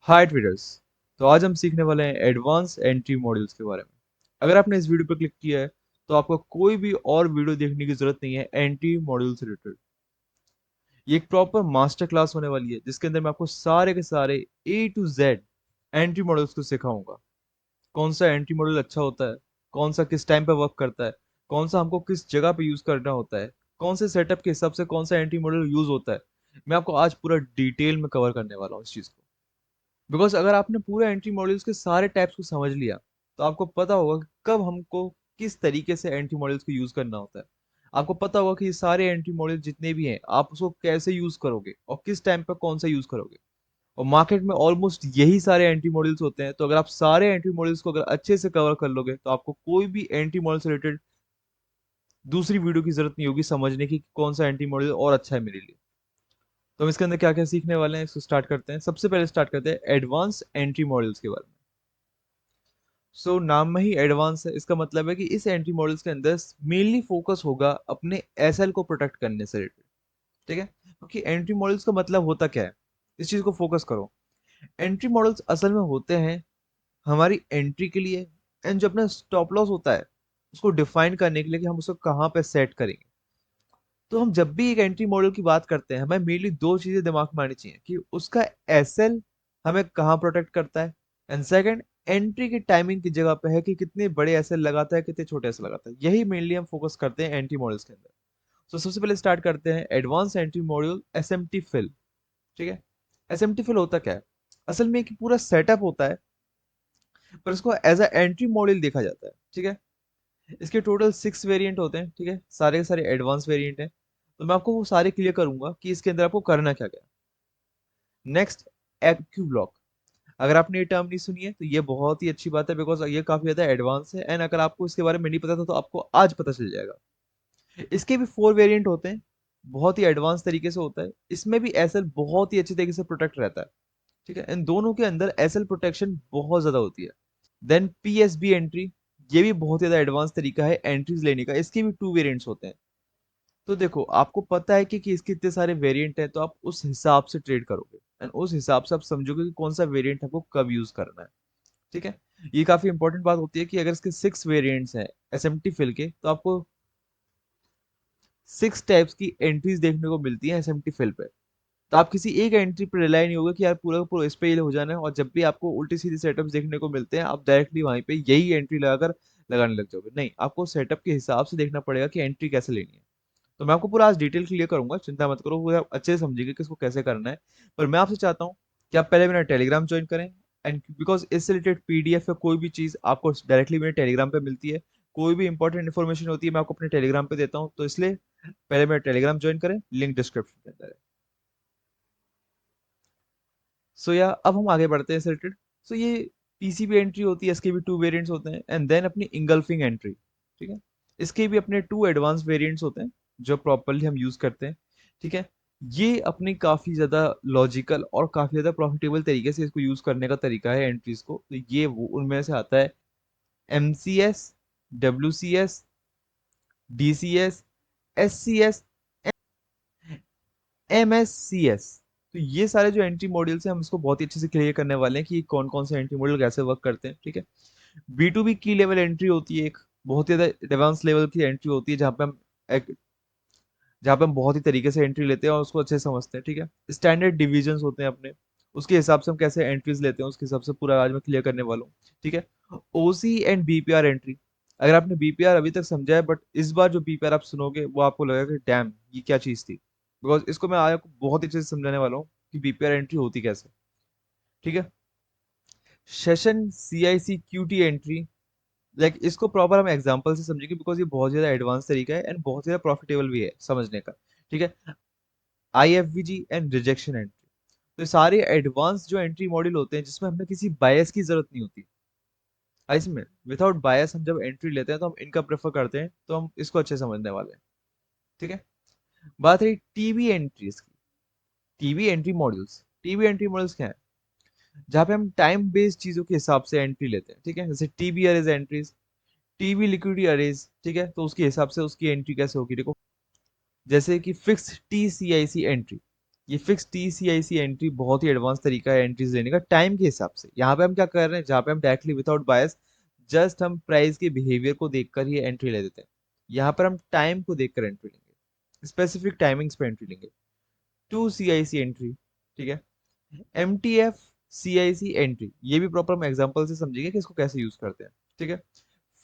हाय traders. तो आज हम सीखने वाले हैं एडवांस एंट्री मॉड्यूल्स के बारे में। अगर आपने इस वीडियो पर क्लिक किया है तो आपको कोई भी और वीडियो देखने की जरूरत नहीं है एंट्री मॉड्यूल से रिलेटेड। ये एक प्रॉपर मास्टर क्लास होने वाली है जिसके अंदर मैं आपको सारे के सारे ए टू जेड एंट्री मॉड्यूल्स को सिखाऊंगा। कौन सा एंट्री मॉड्यूल अच्छा होता है, कौन सा किस टाइम पे वर्क करता है, कौन सा हमको किस जगह पे यूज करना होता है, कौन से सेटअप के हिसाब से कौन सा एंट्री मॉड्यूल यूज होता है। मैं आपको आज पूरा डिटेल में कवर करने वाला हूँ इस चीज को। बिकॉज अगर आपने पूरे एंट्री मॉड्यूल्स के सारे टाइप्स को समझ लिया तो आपको पता होगा कि कब हमको किस तरीके से एंट्री मॉड्यूल्स को यूज करना होता है। आपको पता होगा कि ये सारे एंट्री मॉड्यूल जितने भी हैं आप उसको कैसे यूज करोगे और किस टाइम पर कौन सा यूज करोगे। और मार्केट में ऑलमोस्ट यही सारे एंट्री मॉड्यूल्स होते हैं, तो अगर आप सारे एंट्री मॉड्यूल्स को अगर अच्छे से कवर कर लोगे तो आपको कोई भी एंट्री मॉड्यूल से रिलेटेड दूसरी वीडियो की जरूरत नहीं होगी समझने की कि कौन सा एंट्री मॉड्यूल और अच्छा है मेरे लिए। तो हम इसके अंदर क्या क्या सीखने वाले हैं इसको स्टार्ट करते हैं। सबसे पहले स्टार्ट करते हैं एडवांस एंट्री मॉड्यूल्स के बारे में। नाम में ही एडवांस है, इसका मतलब है कि इस एंट्री मॉडल्स के अंदर मेनली फोकस होगा अपने एसएल को प्रोटेक्ट करने से रिलेटेड। ठीक है, क्योंकि एंट्री मॉडल्स का मतलब होता क्या है, इस चीज को फोकस करो। एंट्री मॉडल्स असल में होते हैं हमारी एंट्री के लिए, एंड जो अपना स्टॉप लॉस होता है उसको डिफाइन करने के लिए कि हम उसको कहाँ पे सेट करेंगे। तो हम जब भी एक एंट्री मॉडल की बात करते हैं हमें मेनली दो चीजें दिमाग में आनी चाहिए कि उसका एसएल हमें कहाँ प्रोटेक्ट करता है, एंड सेकंड एंट्री की टाइमिंग की जगह पे है कि कितने बड़े एसएल लगाता है कितने छोटे एसएल लगाता है। यही मेनली हम फोकस करते हैं एंट्री मॉडल्स के अंदर। तो सबसे पहले स्टार्ट करते हैं advance entry module SMT fill. ठीक है, एसएमटी फिल होता क्या है? असल में एक पूरा सेटअप होता है पर इसको एज अ एंट्री मॉड्यूल देखा जाता है। ठीक है, इसके टोटल 6 वेरिएंट होते हैं। ठीक है, सारे के सारे एडवांस वेरिएंट हैं, तो मैं आपको वो सारे क्लियर करूंगा कि इसके अंदर आपको करना क्या क्या। Next, AQ block. अगर आपने ये टर्म नहीं सुनी है तो ये बहुत ही अच्छी बात है, बिकॉज ये काफी ज्यादा एडवांस है, एंड अगर आपको इसके बारे में नहीं पता था तो आपको आज पता चल जाएगा। इसके भी 4 वेरिएंट होते हैं, बहुत ही एडवांस तरीके से होता है। इसमें भी एसएल बहुत ही अच्छी तरीके से प्रोटेक्ट रहता है। ठीक है, इन दोनों के अंदर एसएल प्रोटेक्शन बहुत ज्यादा होती है। देन पीएसबी एंट्री, ये भी बहुत ज्यादा एडवांस तरीका है एंट्रीज लेने का। इसके भी 2 वेरिएंट्स होते हैं। तो देखो आपको पता है कि इसके इतने सारे वेरिएंट हैं, तो आप उस हिसाब से ट्रेड करोगे एंड उस हिसाब से आप समझोगे कि कौन सा वेरिएंट आपको कब यूज करना है। ठीक है, ये काफी इंपॉर्टेंट बात होती है कि अगर इसके 6 वेरिएंट्स हैं एसएमटी फिल के, तो आपको 6 टाइप्स की एंट्रीज देखने को मिलती है एसएमटी फिल पे। तो आप किसी एक एंट्री पर रिलाई नहीं होगा कि यार पूरा का पूरा इस पे ही हो जाना है, और जब भी आपको उल्टी सीधी सेटअप्स देखने को मिलते हैं आप डायरेक्टली वहीं पे यही एंट्री लगाकर लगाने लग जाओगे। नहीं, आपको सेटअप के हिसाब से देखना पड़ेगा कि एंट्री कैसे लेनी है। तो मैं आपको पूरा आज डिटेल क्लियर करूंगा, चिंता मत करो, पूरा आप अच्छे से समझिएगा कि इसको कैसे करना है। पर मैं आपसे चाहता हूँ कि आप पहले मेरा टेलीग्राम ज्वाइन करें, एंड बिकॉज इससे रिलेटेड पीडीएफ या कोई भी चीज आपको डायरेक्टली मेरे टेलीग्राम पे मिलती है। कोई भी इंपॉर्टेंट इन्फॉर्मेशन होती है मैं आपको अपने टेलीग्राम पे देता हूँ, तो इसलिए पहले मेरा टेलीग्राम ज्वाइन करें, लिंक डिस्क्रिप्शन के अंदर है। या अब हम आगे बढ़ते हैं इससे रिलेटेड। ये पीसीबी एंट्री होती है, इसके भी 2 वेरिएंट्स होते हैं, एंड देन अपनी इंगल्फिंग एंट्री। ठीक है, इसके भी अपने 2 एडवांस वेरिएंट्स होते हैं जो प्रॉपरली हम यूज करते हैं। ठीक है, ये अपनी काफी ज्यादा लॉजिकल और काफी ज्यादा प्रॉफिटेबल तरीके से इसको यूज करने का तरीका है एंट्रीज को। तो ये वो उनमें से आता है एमसीएस, डब्ल्यूसीएस, डीसीएस, एससीएस, एमएससीएस। तो ये सारे जो एंट्री मॉड्यूल्स हैं हम इसको बहुत ही अच्छे से क्लियर करने वाले हैं कि कौन कौन से एंट्री मॉड्यूल कैसे वर्क करते हैं। ठीक है, बी टू बी की लेवल एंट्री होती है, एक बहुत ही ज्यादा एडवांस लेवल की एंट्री होती है एक जहाँ पे हम बहुत ही तरीके से एंट्री लेते हैं और उसको अच्छे से समझते हैं। ठीक है, स्टैंडर्ड डिविजन्स होते हैं अपने, उसके हिसाब से हम कैसे एंट्रीज लेते हैं उसके हिसाब से पूरा आज मैं क्लियर करने वाला हूँ। ठीक है, ओसी एंड बीपीआर एंट्री। अगर आपने बीपीआर अभी तक समझा है बट इस बार जो बीपीआर आप सुनोगे वो आपको लगेगा कि डैम ये क्या चीज थी, बिकॉज इसको मैं आज आपको बहुत ही अच्छे से समझाने वाला हूँ कि बीपीआर एंट्री होती कैसे। ठीक है, session CIC QT entry, like इसको प्रॉपर हम एग्जांपल से समझेंगे बिकॉज ये बहुत ज्यादा एडवांस तरीका है एंड बहुत ज्यादा प्रॉफिटेबल भी है समझने का। ठीक है, आईएफवीजी एंड रिजेक्शन एंट्री। तो ये सारे एडवांस जो एंट्री मॉड्यूल होते हैं जिसमें हमें किसी बायस की जरूरत नहीं होती। इसमें विदाउट बायस हम जब एंट्री लेते हैं तो हम इनका प्रेफर करते हैं, तो हम इसको अच्छे से समझने वाले हैं। ठीक है, बात रही टीबी एंट्रीज की। टीबी एंट्री मॉड्यूल्स क्या है? जहाँ पे हम टाइम बेस्ड चीजों के हिसाब से एंट्री लेते हैं। ठीक है, जैसे TB arrays entries, TB liquidity arrays. ठीक है, तो उसके हिसाब से उसकी एंट्री कैसे होगी देखो। जैसे कि फिक्स टी सी आई सी एंट्री, ये फिक्स टीसीआईसी एंट्री बहुत ही एडवांस तरीका है एंट्रीज लेने का टाइम के हिसाब से। यहाँ पे हम क्या कर रहे हैं, जहाँ पे हम डायरेक्टली विदाउट बायस जस्ट हम प्राइस के बिहेवियर को देखकर ही एंट्री ले देते हैं, यहाँ पर हम टाइम को देखकर एंट्री लेंगे, स्पेसिफिक टाइमिंग्स पे एंट्री लेंगे। टू सीआईसी एंट्री, ठीक है। एमटीएफ सीआईसी एंट्री, ये भी प्रॉपर हम एग्जांपल से समझेंगे कि इसको कैसे यूज करते हैं, ठीक है।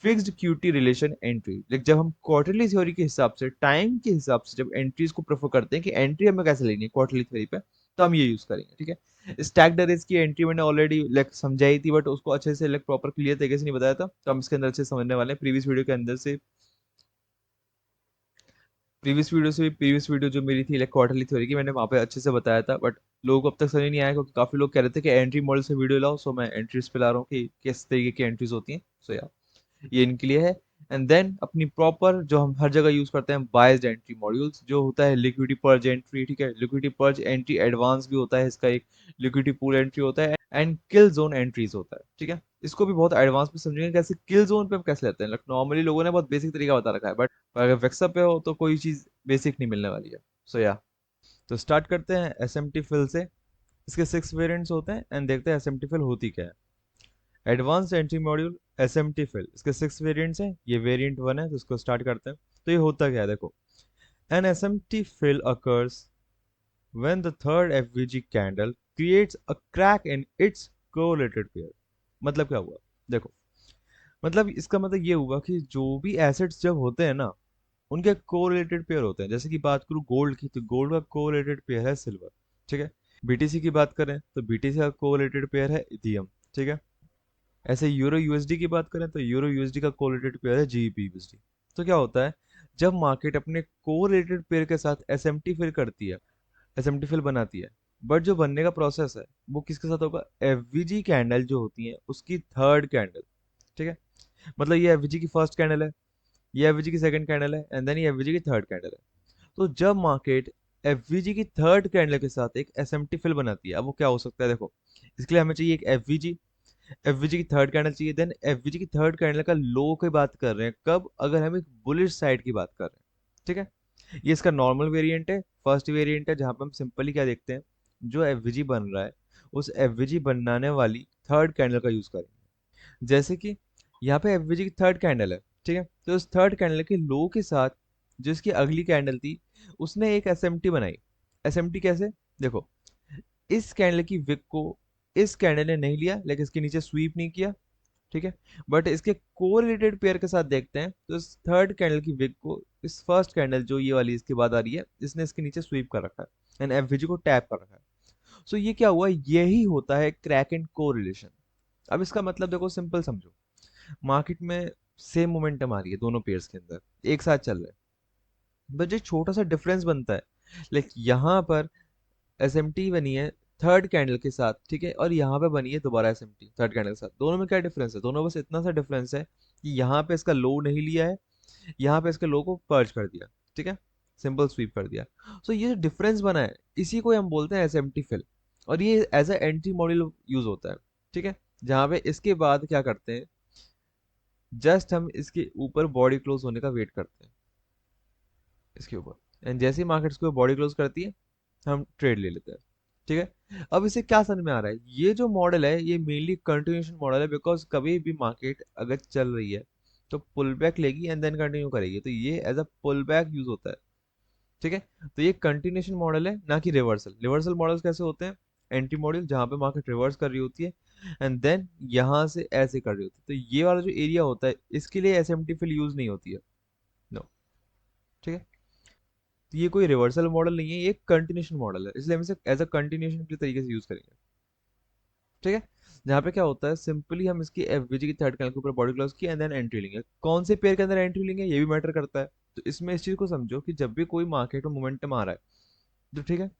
Fixed QT relation entry, like जब हम क्वार्टरली थ्योरी के हिसाब से, टाइम के हिसाब से जब एंट्रीज को प्रेफर करते हैं कि एंट्री हमें कैसे लेनी है क्वार्टरली थ्योरी पे, तो हम ये यूज करेंगे, ठीक है। स्टैक्ड अरेज की एंट्री मैंने ऑलरेडी लाइक समझाई थी, बट उसको अच्छे से लाइक प्रॉपर क्लियर तरीके से नहीं बताया था, तो हम इसके अंदर अच्छे से समझने वाले हैं प्रीवियस वीडियो के अंदर से। प्रीवियस वीडियो जो मेरी थी लाइक क्वार्टरली थ्योरी की, मैंने वहाँ पे अच्छे से बताया था, बट लोगों को अब तक समझ नहीं आया, क्योंकि काफी लोग कह रहे थे कि एंट्री मॉडल से वीडियो लाओ, सो मैं एंट्रीज पे ला रहा हूँ कि किस तरीके की एंट्रीज होती हैं। सो या ये इनके लिए है। एंड देन अपनी प्रॉपर जो हम हर जगह यूज करते हैं बायस्ड एंट्री मॉड्यूल्स, जो होता है लिक्विडिटी पर्ज एंट्री, ठीक है। लिक्विडिटी पर्ज एंट्री एडवांस भी होता है इसका एक, लिक्विडिटी पूल एंट्री होता है, एंड किल जोन एंट्रीज होता है, ठीक है। इसको भी बहुत एडवांस में समझेंगे कैसे किल जोन पे हम कैसे लेते हैं। नॉर्मली लोगों ने बहुत बेसिक तरीका बता रखा है, बट अगर वेक्सअप पे हो तो कोई चीज बेसिक नहीं मिलने वाली है। सो या तो स्टार्ट करते हैं एस एम टी फिल से। इसके 6 वेरिएंट्स होते हैं, एंड देखते हैं एस एम टी फिल होती क्या है। Advance entry module S M T fill, इसके 6 वेरिएंट्स हैं, ये वेरिएंट 1 है, तो इसको स्टार्ट करते हैं। तो ये होता क्या है देखो, N S M T fill occurs when the third FVG candle creates a crack in its correlated pair. मतलब क्या हुआ देखो, मतलब इसका मतलब ये हुआ कि जो भी एसेट्स जब होते हैं ना, उनके कोरिलेटेड पेयर होते हैं। जैसे कि बात करूँ गोल्ड की, तो गोल्ड का कोरिलेटेड पेयर है सिल्वर, ठीक है। बीटीसी की बात करें तो बीटीसी का कोरिलेटेड पेयर है इथियम, ठीक है। ऐसे यूरो यूएसडी की बात करें तो यूरो यूएसडी का कोरिलेटेड पेयर है जीबीपी यूएसडी। तो क्या होता है, जब मार्केट अपने कोरिलेटेड पेयर के साथ एसएमटी फिल करती है, एसएमटी फिल बनाती है, बट जो बनने का प्रोसेस है वो किसके साथ होगा, एफवीजी कैंडल जो होती है उसकी थर्ड कैंडल, ठीक है। मतलब ये एफवीजी की फर्स्ट कैंडल है, ये एफवीजी की सेकंड कैंडल है, एंड देन ये एफवीजी की थर्ड कैंडल है। तो जब मार्केट एफवीजी की थर्ड कैंडल के साथ एक एसएमटी फिल बनाती है, अब वो क्या हो सकता है देखो, इसके लिए हमें चाहिए एक एफवीजी, एफवीजी की थर्ड कैंडल चाहिए। देन एफवीजी की थर्ड कैंडल का लो की बात कर रहे हैं कब, अगर हम एक बुलिश साइड की बात कर रहे हैं, ठीक है। ये इसका नॉर्मल वेरिएंट है, फर्स्ट वेरिएंट है, जहां पे हम सिंपली क्या देखते हैं, जो एफवीजी बन रहा है उस एफवीजी बनाने वाली थर्ड कैंडल का यूज करेंगे। जैसे कि यहाँ पे एफवीजी की थर्ड कैंडल है, ठीक है। तो उस थर्ड कैंडल के लो के साथ जिसकी अगली कैंडल थी, उसने एक एसएमटी बनाई। एसएमटी कैसे देखो, इस कैंडल की विक को इस कैंडल ने नहीं लिया, लेकिन इसके नीचे स्वीप नहीं किया, ठीक है। बट इसके कोरिलेटेड पेयर के साथ देखते हैं, तो इस थर्ड कैंडल की विक को इस फर्स्ट कैंडल जो ये वाली इसके बाद आ रही है, इसने इसके नीचे स्वीप कर रखा है एंड एफवीजी को टैप कर रखा है। सो ये क्या हुआ, यही होता है क्रैक एंड कोरिलेशन। अब इसका मतलब देखो सिंपल समझो, मार्केट में सेम मोमेंटम आ रही है दोनों पेयर्स के अंदर, एक साथ चल रहे हैं, बट जो छोटा सा डिफरेंस बनता है, लाइक यहाँ पर एसएमटी बनी है थर्ड कैंडल के साथ, ठीक है, और यहाँ पे बनी है दोबारा एसएमटी थर्ड कैंडल के साथ। दोनों में क्या डिफरेंस है, दोनों बस इतना सा डिफरेंस है कि यहाँ पे इसका लो नहीं लिया है, यहाँ पे इसके लो को पर्ज कर दिया, ठीक है, सिंपल स्वीप कर दिया। सो ये जो डिफरेंस बना है, इसी को हम बोलते हैं एसएमटी फिल, और ये as a entry module use होता है, ठीक है। जहाँ पे इसके बाद क्या करते हैं, जस्ट हम इसके ऊपर बॉडी क्लोज होने का वेट करते हैं, इसके ऊपर, एंड जैसे ही मार्केट इसको बॉडी क्लोज करती है, हम ट्रेड ले लेते हैं, ठीक है। अब इसे क्या समझ में आ रहा है, ये जो मॉडल है ये मेनली कंटिन्यूएशन मॉडल है, बिकॉज कभी भी मार्केट अगर चल रही है तो पुल बैक लेगी एंड देन कंटिन्यू करेगी, तो ये as a pull back use होता है, ठीक है। तो ये कंटिन्यूएशन मॉडल है, ना कि रिवर्सल। रिवर्सल मॉडल्स कैसे होते हैं, एंटी मॉडल जहां पे मार्केट रिवर्स कर रही होती है एंड देन यहां से ऐसे कर रही होती है, तो ये वाला जो एरिया होता है इसके लिए एसएमटी फिल यूज नहीं होती है, नो, ठीक है। तो ये कोई रिवर्सल मॉडल नहीं है, ये एक कंटिन्यूएशन मॉडल है, इसलिए हम इसे एज अ कंटिन्यूएशन के तरीके से यूज करेंगे, ठीक है। जहाँ पे क्या होता है, सिंपली हम इसकी एफवीजी की थर्ड कैंडल के ऊपर बॉडी क्लोज की एंड देन एंट्री लेंगे। कौन से पेयर के अंदर एंट्री लेंगे ये भी मैटर करता है। तो इसमें इस चीज को समझो कि जब भी कोई मार्केट में मोमेंटम आ रहा है, तो ठीक है,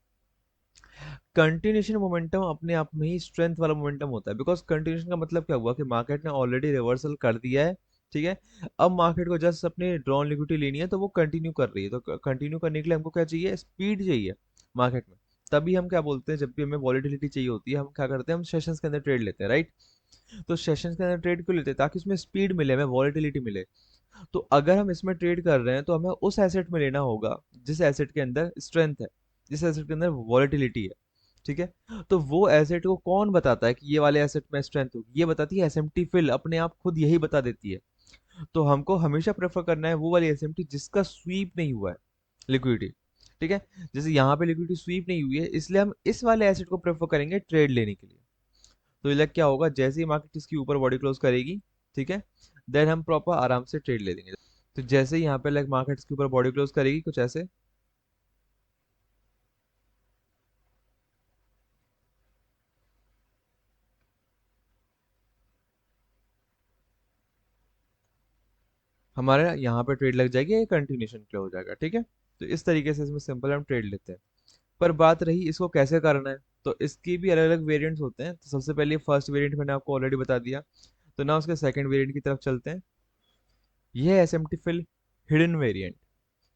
कंटिन्यूशन मोमेंटम अपने आप में ही स्ट्रेंथ वाला मोमेंटम होता है, बिकॉज कंटिन्यूशन का मतलब क्या हुआ कि मार्केट ने ऑलरेडी रिवर्सल कर दिया है, ठीक है। अब मार्केट को जस्ट अपनी ड्रॉन लिक्विडिटी लेनी है, तो वो कंटिन्यू कर रही है, तो कंटिन्यू करने के लिए हमको क्या चाहिए, स्पीड चाहिए मार्केट में। तभी हम क्या बोलते हैं, जब भी हमें वॉलेटिलिटी चाहिए होती है, हम क्या करते हैं, हम सेशंस के अंदर ट्रेड लेते हैं, राइट। तो सेशंस के अंदर ट्रेड क्यों लेते हैं, ताकि उसमें स्पीड मिले, हमें वॉलेटिलिटी मिले। तो अगर हम इसमें ट्रेड कर रहे हैं तो हमें उस एसेट में लेना होगा जिस एसेट के अंदर स्ट्रेंथ है, जिस एसेट के अंदर वॉलेटिलिटी है, ठीक है। तो वो एसेट को कौन बताता है कि ये वाले एसेट में स्ट्रेंथ होगी? ये बताती है एसएमटी फिल, अपने आप खुद यही बता देती है। तो हमको हमेशा प्रेफर करना है वो वाली एसएमटी जिसका स्वीप नहीं हुआ है लिक्विडिटी, ठीक है। जैसे यहाँ पे लिक्विडिटी स्वीप नहीं हुई है, इसलिए हम इस वाले एसेट को प्रेफर करेंगे ट्रेड लेने के लिए। तो ये क्या होगा, जैसे ही मार्केट इसकी ऊपर बॉडी क्लोज करेगी, ठीक है, देन हम प्रॉपर आराम से ट्रेड ले लेंगे। तो जैसे ही यहाँ पे मार्केट इसके ऊपर बॉडी क्लोज करेगी कुछ ऐसे, हमारे यहाँ पे ट्रेड लग जाएगी, ये कंटिन्यूशन के लिए हो जाएगा, ठीक है। तो इस तरीके से इसमें सिंपल हम ट्रेड लेते हैं। पर बात रही इसको कैसे करना है, तो इसकी भी अलग अलग वेरिएंट्स होते हैं। तो सबसे पहले फर्स्ट वेरिएंट मैंने आपको ऑलरेडी बता दिया, तो ना उसके सेकंड वेरिएंट की तरफ चलते हैं। ये है एसएमटी फिल हिडन वेरिएंट,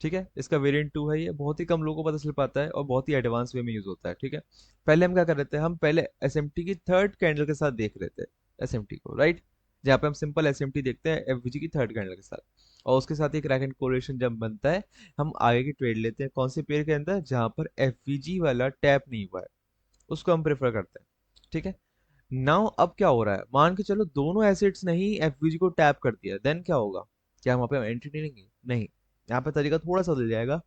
ठीक है। इसका वेरिएंट 2 है, ये बहुत ही कम लोगों को पता चल पाता है और बहुत ही एडवांस वे में यूज होता है, ठीक है। पहले हम क्या कर रहे थे, हम पहले एसएमटी की थर्ड कैंडल के साथ देख रहे थे एसएमटी को, राइट। जहाँ पे हम सिंपल एसएमटी देखते हैं एफवीजी की थर्ड कैंडल के साथ, और उसके साथ एक रैक एंड कोरिलेशन जब बनता है, हम आगे की ट्रेड लेते हैं कौन से पेयर के अंदर, जहाँ पर एफवीजी वाला टैप नहीं हुआ है, उसको हम प्रेफर करते हैं, ठीक है। नाउ अब क्या हो रहा है, मान के चलो दोनों एसेट्स ने ही एफवीजी को टैप कर दिया, देन क्या होगा? क्या वहां पे हम एंट्री नहीं लेंगे? नहीं, यहाँ पे तरीका थोड़ा सा बदल जाएगा।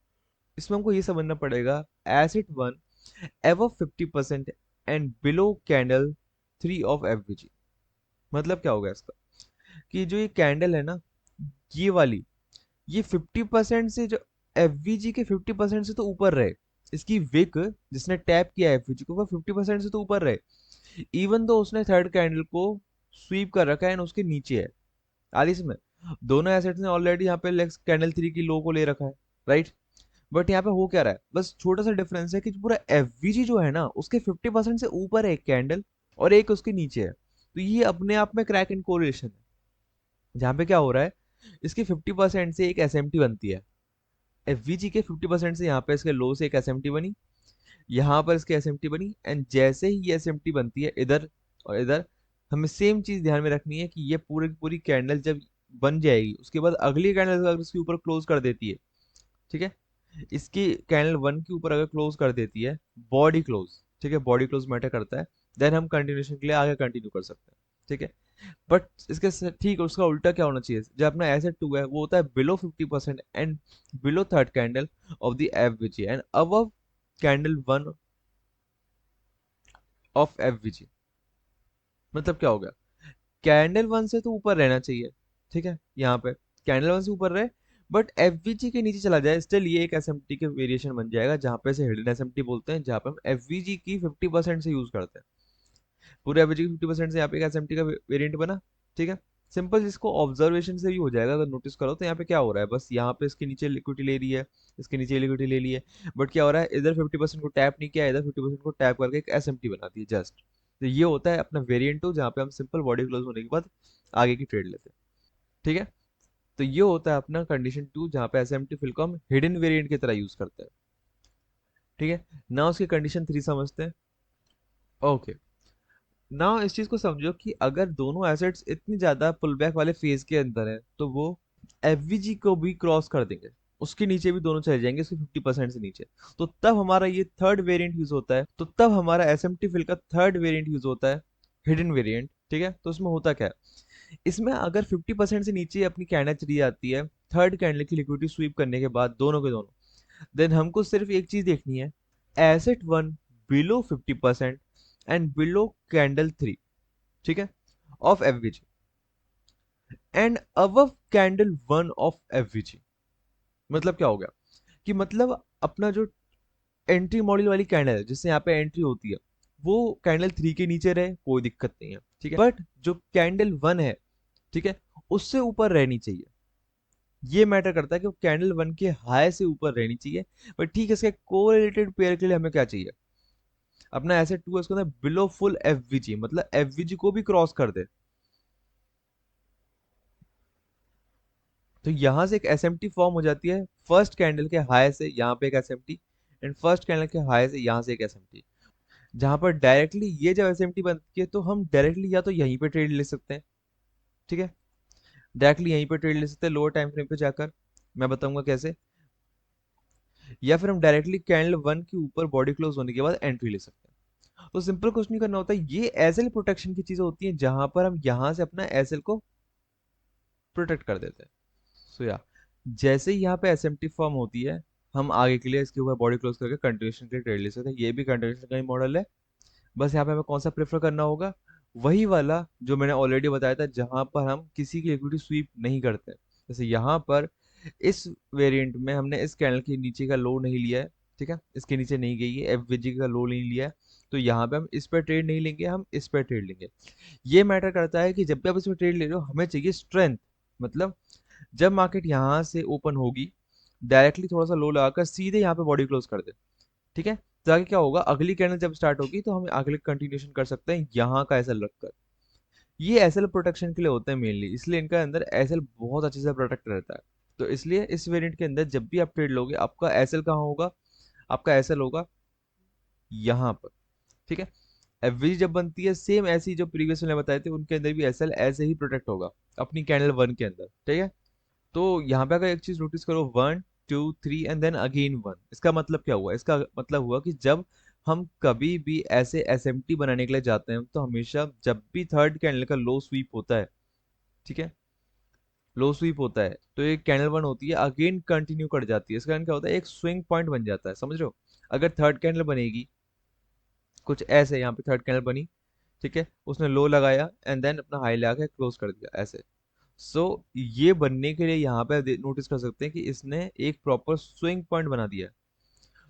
इसमें हमको ये समझना पड़ेगा, acid one ever 50% and below candle three of FVG. मतलब क्या होगा इसका, कि जो ये कैंडल है ना, ये वाली, ये 50% से जो एफवीजी के 50% से तो ऊपर रहे, इसकी विक जिसने टैप किया एफवीजी को वो 50% से तो ऊपर रहे, इवन तो उसने थर्ड कैंडल को स्वीप कर रखा है एंड उसके नीचे है। आलिस में दोनों एसेट्स ने ऑलरेडी यहाँ पे कैंडल थ्री की लो को ले रखा है, राइट। बट यहाँ पे हो क्या रहा है, बस छोटा सा डिफरेंस है कि पूरा एफवीजी जो है ना उसके 50% से ऊपर है एक कैंडल, और एक उसके नीचे है। तो ये अपने आप में क्रैक इन कोरिलेशन है, जहाँ पे क्या हो रहा है, इसकी 50% से एक एसएमटी बनती है, एफवीजी के 50% से यहाँ पे इसके लो से एक एसएमटी बनी, यहाँ पर इसकी एसएमटी बनी, एंड जैसे ही ये एसएमटी बनती है इधर और इधर, हमें सेम चीज ध्यान में रखनी है कि ये पूरी की पूरी कैंडल जब बन जाएगी, उसके बाद अगली कैंडल अगर इसके ऊपर क्लोज कर देती है, ठीक है, इसकी कैंडल वन के ऊपर अगर क्लोज कर देती है, बॉडी क्लोज, ठीक है, बॉडी क्लोज मैटर करता है, देन हम कंटिन्यूशन के लिए आगे कंटिन्यू कर सकते हैं, ठीक है। बट इसके ठीक उसका उल्टा क्या होना चाहिए, जो अपना एसेट टू है वो होता है below 50% and below third candle of the FVG and above candle one of FVG. मतलब क्या हो गया, कैंडल वन से तो ऊपर रहना चाहिए, ठीक है, यहाँ पे कैंडल वन से ऊपर रहे, बट एफवीजी के नीचे चला जाए, स्टिल ये एक एसएमटी के वेरिएशन बन जाएगा, जहाँ पे से हिडन एसएमटी बोलते हैं, जहाँ पे हम एफवीजी की 50% से यूज करते हैं। पूरे एफवीजी की 50% से यहाँ पे एक एसएमटी का वेरिएंट बना, ठीक है। सिंपल इसको ऑब्जर्वेशन से भी हो जाएगा, अगर नोटिस करो तो यहाँ पे क्या हो रहा है, बस यहाँ पे इसके नीचे लिक्विडिटी ले रही है, इसके नीचे लिक्विडिटी ले ली है, बट क्या हो रहा है, इधर 50% को टैप नहीं किया, इधर 50% को टैप करके एक एसएमटी बना दी जस्ट। तो ये होता है अपना वेरिएंट टू, जहाँ पे हम सिंपल बॉडी क्लोज होने के बाद आगे की ट्रेड लेते हैं, ठीक है। तो ये होता है अपना कंडीशन टू, जहाँ पे एसएमटी फिल को हम हिडन वेरिएंट की तरह यूज करते हैं, ठीक है। ना उसकी कंडीशन थ्री समझते हैं। ओके, ना इस चीज को समझो कि अगर दोनों एसेट्स इतनी ज्यादा पुलबैक वाले फेज के अंदर है, तो वो एफवीजी को भी क्रॉस कर देंगे, उसके नीचे भी दोनों चले जाएंगे, उसके 50% से नीचे। तो तब हमारा ये थर्ड वेरिएंट यूज होता है, तो तब हमारा एसएमटी फिल का थर्ड वेरिएंट यूज होता है, हिडन वेरिएंट, ठीक है। तो उसमें होता क्या है, इसमें अगर 50% से नीचे अपनी कैंडल चली जाती है थर्ड कैंडल की लिक्विडिटी स्वीप करने के बाद, दोनों के दोनों, देन हमको सिर्फ एक चीज देखनी है, asset one below 50% and below candle three, ठीक है, of FVG and above candle one of FVG. मतलब क्या हो गया, कि मतलब अपना जो एंट्री मॉड्यूल वाली कैंडल है जिससे यहाँ पे एंट्री होती है, वो कैंडल थ्री के नीचे रहे, कोई दिक्कत नहीं है, ठीक है। बट जो कैंडल वन है, ठीक है, उससे ऊपर रहनी चाहिए, ये मैटर करता है कि वो कैंडल वन के हाई से ऊपर रहनी चाहिए। बट ठीक है, इसके कोरिलेटेड पेयर के लिए हमें क्या चाहिए, अपना एसेट टू है उसके अंदर बिलो फुल एफवीजी, मतलब एफवीजी को भी क्रॉस कर दे। तो यहां से एक एसएमटी फॉर्म हो जाती है, फर्स्ट कैंडल के हाई से यहाँ पे एक एसएमटी, एंड फर्स्ट कैंडल के हाई से यहाँ से एक एसएमटी, जहां पर डायरेक्टली ये जब एसएमटी बनती है तो हम डायरेक्टली या तो यहीं पे ट्रेड ले सकते हैं, ठीक है, डायरेक्टली यहीं पे ट्रेड ले सकते हैं लोअर टाइम फ्रेम पे जाकर। मैं बताऊंगा कैसे। या फिर हम डायरेक्टली कैंडल 1 के ऊपर बॉडी क्लोज होने के बाद एंट्री ले सकते हैं। तो सिंपल कुछ नहीं करना होता है, ये एसएल प्रोटेक्शन की चीजें होती हैं जहां पर हम यहां से अपना एसएल को प्रोटेक्ट कर देते हैं। सो या जैसे ही यहाँ पे एसएमटी फॉर्म होती है, हम आगे के लिए इसके ऊपर बॉडी क्लोज करके कंटिन्यूएशन के लिए ट्रेड ले सकते हैं। ये भी कंटिन्यूएशन का ही मॉडल है। बस यहाँ पे हमें कौन सा प्रेफर करना होगा, वही वाला जो मैंने ऑलरेडी बताया था, जहां पर हम किसी की लिक्विडिटी स्वीप नहीं करते। जैसे यहाँ पर इस वेरिएंट में हमने इस कैंडल के नीचे का लो नहीं लिया है, ठीक है, इसके नीचे नहीं गई है, एफवीजी का लो नहीं लिया है, तो यहाँ पे हम इस पर ट्रेड नहीं लेंगे, हम इस पर ट्रेड लेंगे। ये मैटर करता है कि जब भी आप इसमें ट्रेड ले रहे हो, हमें चाहिए स्ट्रेंथ। मतलब जब मार्केट यहाँ से ओपन होगी, डायरेक्टली थोड़ा सा लो लगाकर सीधे यहाँ पे बॉडी क्लोज कर दे, ठीक है, तो आगे क्या होगा, अगली कैंडल जब स्टार्ट होगी तो हम अगले कंटिन्यूशन कर सकते हैं यहाँ का एसएल रखकर। ये एसएल प्रोटेक्शन के लिए होते हैं मेनली, इसलिए इनका अंदर एसएल बहुत अच्छे से प्रोटेक्ट रहता है। तो इसलिए इस वेरिएंट के अंदर जब भी आप ट्रेड लोगे, आपका एसएल कहाँ होगा, आपका एसएल होगा यहाँ पर, ठीक है। एवरेज जब बनती है, सेम ऐसी जो प्रीवियस मैंने बताए थे उनके अंदर भी एसएल ऐसे ही प्रोटेक्ट होगा अपनी कैंडल 1 के अंदर, ठीक है। तो यहाँ पे अगर एक चीज नोटिस करो, 1 2 3 एंड देन अगेन 1, इसका मतलब क्या हुआ, इसका मतलब हुआ कि जब हम कभी भी ऐसे एसएमटी बनाने के लिए जाते हैं, तो हमेशा जब भी थर्ड कैंडल का लो स्वीप होता है, ठीक है, लो स्वीप होता है, तो एक कैंडल 1 होती है, अगेन कंटिन्यू कर जाती है, इसका कारण क्या होता है, एक स्विंग पॉइंट बन जाता है, समझ रहे हो। अगर थर्ड कैंडल बनेगी कुछ ऐसे, यहाँ पे थर्ड कैंडल बनी, ठीक है, उसने लो लगाया एंड देन अपना हाई लगा के क्लोज कर दिया ऐसे। सो ये बनने के लिए यहाँ पे नोटिस कर सकते हैं कि इसने एक प्रॉपर स्विंग पॉइंट बना दिया है।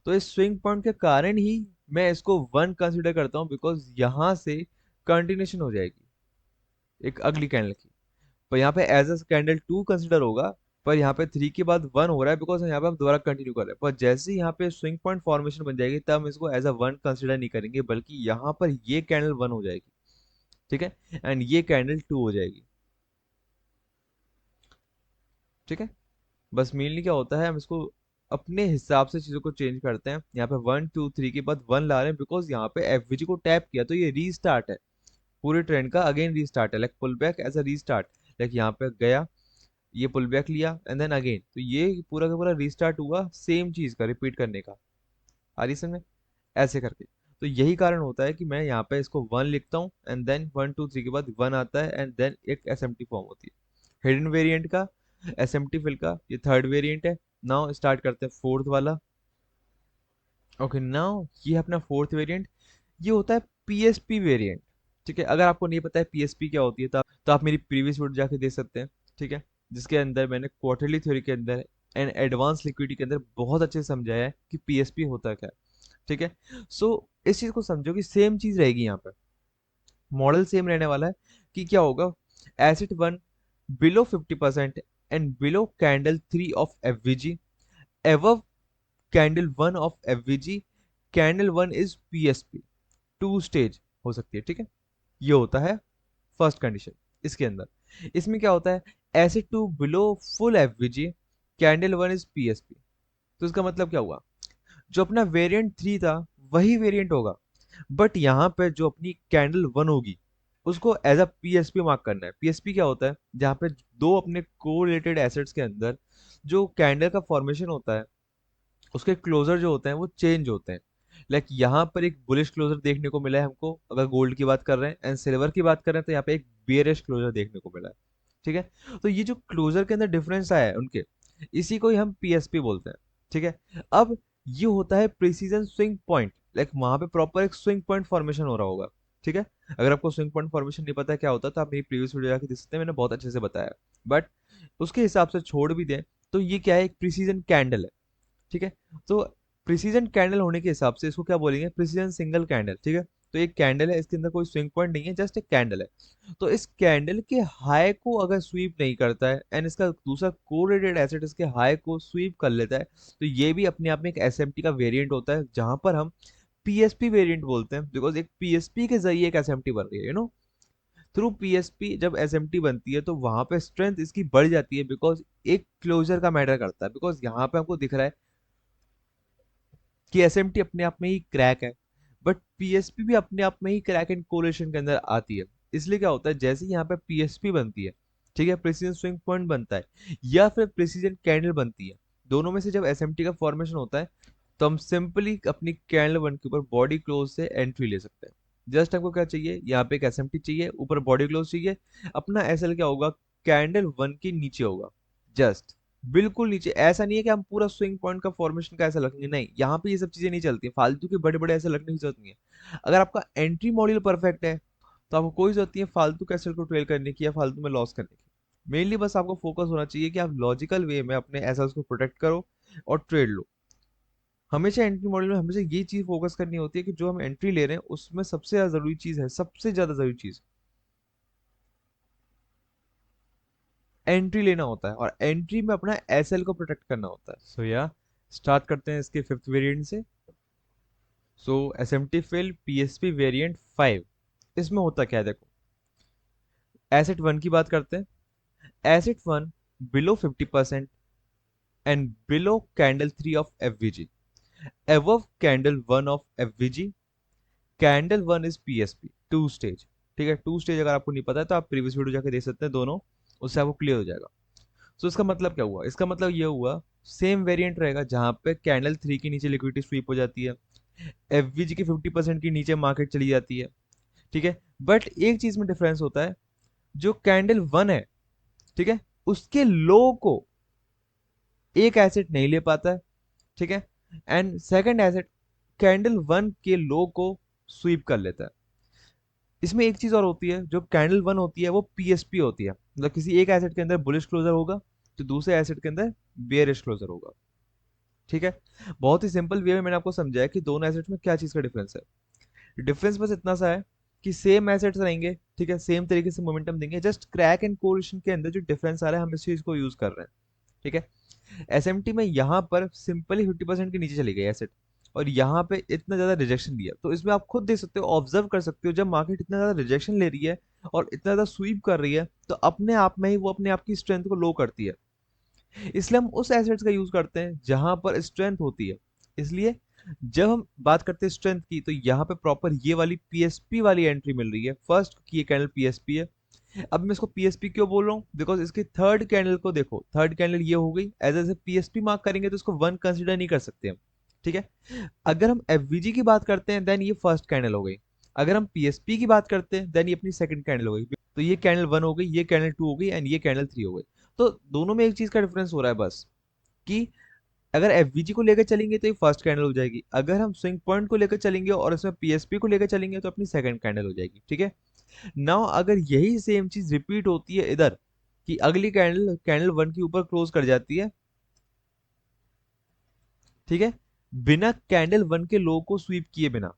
तो इस स्विंग पॉइंट के कारण ही मैं इसको 1 कंसिडर करता हूँ, बिकॉज यहाँ से कंटिन्यूशन हो जाएगी एक अगली कैंडल की। पर यहाँ पे एज अ कैंडल 2 कंसिडर होगा, पर यहाँ पे 3 के बाद 1 हो रहा है, बिकॉज यहाँ पे हम दोबारा कंटिन्यू कर रहे हैं। पर जैसे ही यहाँ पे स्विंग पॉइंट फॉर्मेशन बन जाएगी, तब हम इसको एज अ 1 कंसिडर नहीं करेंगे, बल्कि यहाँ पर ये कैंडल 1 हो जाएगी, ठीक है, एंड ये कैंडल 2 हो जाएगी, ठीक है। बस मेनली क्या होता है, हम इसको अपने हिसाब से चीजों को चेंज करते हैं। यहाँ पे 1 2 3 के बाद 1 ला रहे हैं, बिकॉज यहाँ पे एफवीजी को टैप किया, तो ये रीस्टार्ट है पूरे ट्रेंड का, अगेन रीस्टार्ट है, like pull back as a restart. Like यहाँ पे गया, ये पुल बैक लिया एंड देन अगेन, तो ये पूरा का पूरा रीस्टार्ट हुआ सेम चीज का रिपीट करने का। आ रही समझ, ऐसे करके। तो यही कारण होता है कि मैं यहाँ पे इसको 1 लिखता हूँ एंड देन 1 2 3 के बाद 1 आता है एंड देन एक एसएमटी फॉर्म होती है हिडन वेरिएंट का, एसएमटी फिल का। ये थर्ड वेरिएंट है। नाउ स्टार्ट करते हैं फोर्थ वाला। ओके, नाउ ये है अपना फोर्थ वेरिएंट। ये होता है पीएसपी वेरिएंट, ठीक है। अगर आपको नहीं पता है पीएसपी क्या होती है, तो आप मेरी प्रीवियस वीडियो जाके देख सकते हैं, ठीक है, जिसके अंदर मैंने क्वार्टरली थ्योरी के अंदर एंड एडवांस लिक्विडिटी के अंदर बहुत अच्छे से समझाया है कि पीएसपी होता क्या है, ठीक है। सो इस चीज को समझो कि सेम चीज रहेगी यहाँ पे, मॉडल सेम रहने वाला है। कि क्या होगा, acid 1 below 50% and below candle 3 of FVG, एवव candle 1 of FVG, candle 1 is PSP. 2 stage हो सकती है, ठीक है। ये होता है फर्स्ट कंडीशन। इसके अंदर इसमें क्या होता है, acid 2 below full FVG, candle 1 is PSP. तो इसका मतलब क्या हुआ, जो अपना वेरिएंट 3 था वही वेरिएंट होगा, बट यहाँ पे जो अपनी कैंडल 1 होगी, उसको एज अ पीएसपी मार्क करना है। पीएसपी क्या होता है, जहाँ पे दो अपने कोरिलेटेड एसेट्स के अंदर जो कैंडल का फॉर्मेशन होता है, उसके क्लोजर जो होते हैं वो चेंज होते हैं। लाइक यहाँ पर एक बुलिश क्लोजर देखने को मिला है हमको, अगर गोल्ड की बात कर रहे हैं, एंड सिल्वर की बात कर रहे हैं, तो यहाँ पे एक बेयरिश क्लोजर देखने को मिला है, ठीक है। तो ये जो क्लोजर के अंदर डिफरेंस आया है उनके, इसी को ही हम पीएसपी बोलते हैं, ठीक है। अब ये होता है प्रिसीजन स्विंग पॉइंट, लाइक वहां पे प्रॉपर एक स्विंग पॉइंट फॉर्मेशन हो रहा होगा, ठीक है। अगर आपको स्विंग पॉइंट फॉर्मेशन नहीं पता है क्या होता है, तो आप मेरी प्रीवियस वीडियो जाके देख सकते हैं, मैंने बहुत अच्छे से बताया। बट उसके हिसाब से छोड़ भी दें, तो ये क्या है, एक प्रिसीजन कैंडल है, ठीक है। तो प्रिसीजन कैंडल होने के हिसाब से इसको क्या बोलेंगे, प्रिसीजन सिंगल कैंडल, ठीक है। तो एक कैंडल है, इसके अंदर कोई स्विंग पॉइंट नहीं है, जस्ट एक कैंडल है। तो इस कैंडल के हाई को अगर स्वीप नहीं करता है, एंड इसका दूसरा कोरिलेटेड एसिड इसके हाई को स्वीप कर लेता है, तो ये भी अपने आप में एक एसएमटी का वेरिएंट होता है, जहां पर हम पीएसपी वेरिएंट बोलते हैं, बिकॉज एक पीएसपी के जरिए एक एसएमटी बन रही है, थ्रू पीएसपी जब एसएमटी बनती है, तो वहां पे स्ट्रेंथ इसकी बढ़ जाती है, बिकॉज एक क्लोजर का मैटर करता है। बिकॉज यहाँ पे हमको दिख रहा है कि एसएमटी अपने आप में ही क्रैक है, बट पीएसपी भी अपने आप में ही क्रैक एंड कोलेशन के अंदर आती है। इसलिए क्या होता है, जैसे ही यहाँ पे पीएसपी बनती है, ठीक है, प्रेसिजन स्विंग पॉइंट बनता है, या फिर प्रेसिजन कैंडल बनती है, दोनों में से जब एसएमटी का फॉर्मेशन होता है तो हम सिंपली अपनी कैंडल वन के ऊपर बॉडी क्लोज से एंट्री ले सकते हैं। जस्ट आपको क्या चाहिए, यहाँ पे एक एसएमटी चाहिए, ऊपर बॉडी क्लोज चाहिए। अपना एसएल क्या होगा, कैंडल वन के नीचे होगा, जस्ट बिल्कुल नीचे। ऐसा नहीं है कि हम पूरा स्विंग पॉइंट का फॉर्मेशन का ऐसा रखेंगे, नहीं, यहाँ पे ये सब चीजें नहीं चलती, फालतू के बड़े बड़े ऐसे रखने की जरूरत नहीं है। अगर आपका एंट्री मॉड्यूल परफेक्ट है तो आपको कोई जरूरत नहीं है फालतू कैसल को ट्रेल करने की या फालतू में लॉस करने की। मेनली बस आपको फोकस होना चाहिए कि आप लॉजिकल वे में अपने एसेट्स को प्रोटेक्ट करो और ट्रेड लो। हमेशा एंट्री मॉडल में हमेशा ये चीज फोकस करनी होती है कि जो हम एंट्री ले रहे हैं उसमें सबसे ज्यादा जरूरी चीज है, सबसे ज्यादा जरूरी चीज एंट्री लेना होता है, और एंट्री में अपना एसएल को प्रोटेक्ट करना होता है। सो या स्टार्ट करते हैं इसके फिफ्थ वेरिएंट से। सो एसएमटी फिल पीएसपी वेरिएंट 5। इसमें होता क्या है देखो, एसेट वन की बात करते हैं। Asset one below 50% and below candle 3 of FVG, above candle 1 of FVG. Candle 1 is PSP two stage. ठीक है, टू स्टेज अगर आपको नहीं पता है तो आप प्रीवियस वीडियो जाके देख सकते हैं दोनों, उससे आपको क्लियर हो जाएगा। तो इसका मतलब क्या हुआ, इसका मतलब ये हुआ सेम वेरिएंट रहेगा जहां पे कैंडल 3 के नीचे लिक्विडिटी स्वीप हो जाती है, एफवीजी के 50% के नीचे मार्केट चली जाती है। ठीक है, बट एक चीज में डिफरेंस होता है, जो कैंडल 1 है, ठीक है, उसके लो को एक एसेट नहीं ले पाता है। ठीक है, एंड सेकंड एसेट कैंडल 1 के लो को स्वीप कर लेता है। इसमें एक चीज और होती है, जो कैंडल 1 होती है वो पीएसपी होती है, मतलब किसी एक एसेट के अंदर बुलिश क्लोजर होगा तो दूसरे एसेट के अंदर बेयरिश क्लोजर होगा। ठीक है, बहुत ही सिंपल वे में मैंने आपको समझाया कि दोनों एसेट्स में क्या चीज का डिफरेंस है। डिफरेंस बस इतना सा है कि सेम एसेट्स रहेंगे, ठीक है, सेम तरीके से मोमेंटम देंगे, जस्ट क्रैक एंड कोरिलेशन के अंदर जो डिफरेंस आ रहा है हम इस चीज को यूज कर रहे हैं। ठीक है, एसएमटी में यहाँ पर सिंपली 50% के नीचे चली गई एसेट, और यहाँ पे इतना ज्यादा रिजेक्शन दिया, तो इसमें आप खुद देख सकते हो, ऑब्जर्व कर सकते हो, जब मार्केट इतना ज्यादा रिजेक्शन ले रही है और इतना ज्यादा स्वीप कर रही है तो अपने आप में ही वो अपने आप की स्ट्रेंथ को लो करती है। इसलिए हम उस एसेट्स का यूज करते हैं जहां पर स्ट्रेंथ होती है। इसलिए जब हम बात करते हैं स्ट्रेंथ की, तो यहाँ पे प्रॉपर ये वाली पीएसपी वाली एंट्री मिल रही है फर्स्ट की, ये कैंडल पीएसपी है। अब मैं इसको पीएसपी क्यों बोल रहा हूँ, बिकॉज इसकी थर्ड कैंडल को देखो, थर्ड कैंडल ये हो गई, as as a PSP mark करेंगे तो इसको वन कंसिडर नहीं कर सकते हम। ठीक है, अगर हम एफवीजी की बात करते हैं देन ये फर्स्ट कैंडल हो गई, अगर हम पीएसपी की बात करते हैं देन ये अपनी सेकंड कैंडल हो गई। तो ये कैंडल 1 हो गई, ये कैंडल 2 हो गई एंड ये कैंडल 3 हो गई। तो दोनों में एक चीज का डिफरेंस हो रहा है बस, कि अगर एफवीजी को लेकर चलेंगे तो ये फर्स्ट कैंडल हो जाएगी, अगर हम स्विंग पॉइंट को लेकर चलेंगे और इसमें पीएसपी को लेकर चलेंगे तो अपनी सेकंड कैंडल हो जाएगी। ठीक है, नाउ अगर यही सेम चीज रिपीट होती है इधर, कि अगली कैंडल कैंडल 1 के ऊपर क्लोज कर जाती है, ठीक है, बिना कैंडल 1 के लो को स्वीप किए बिना,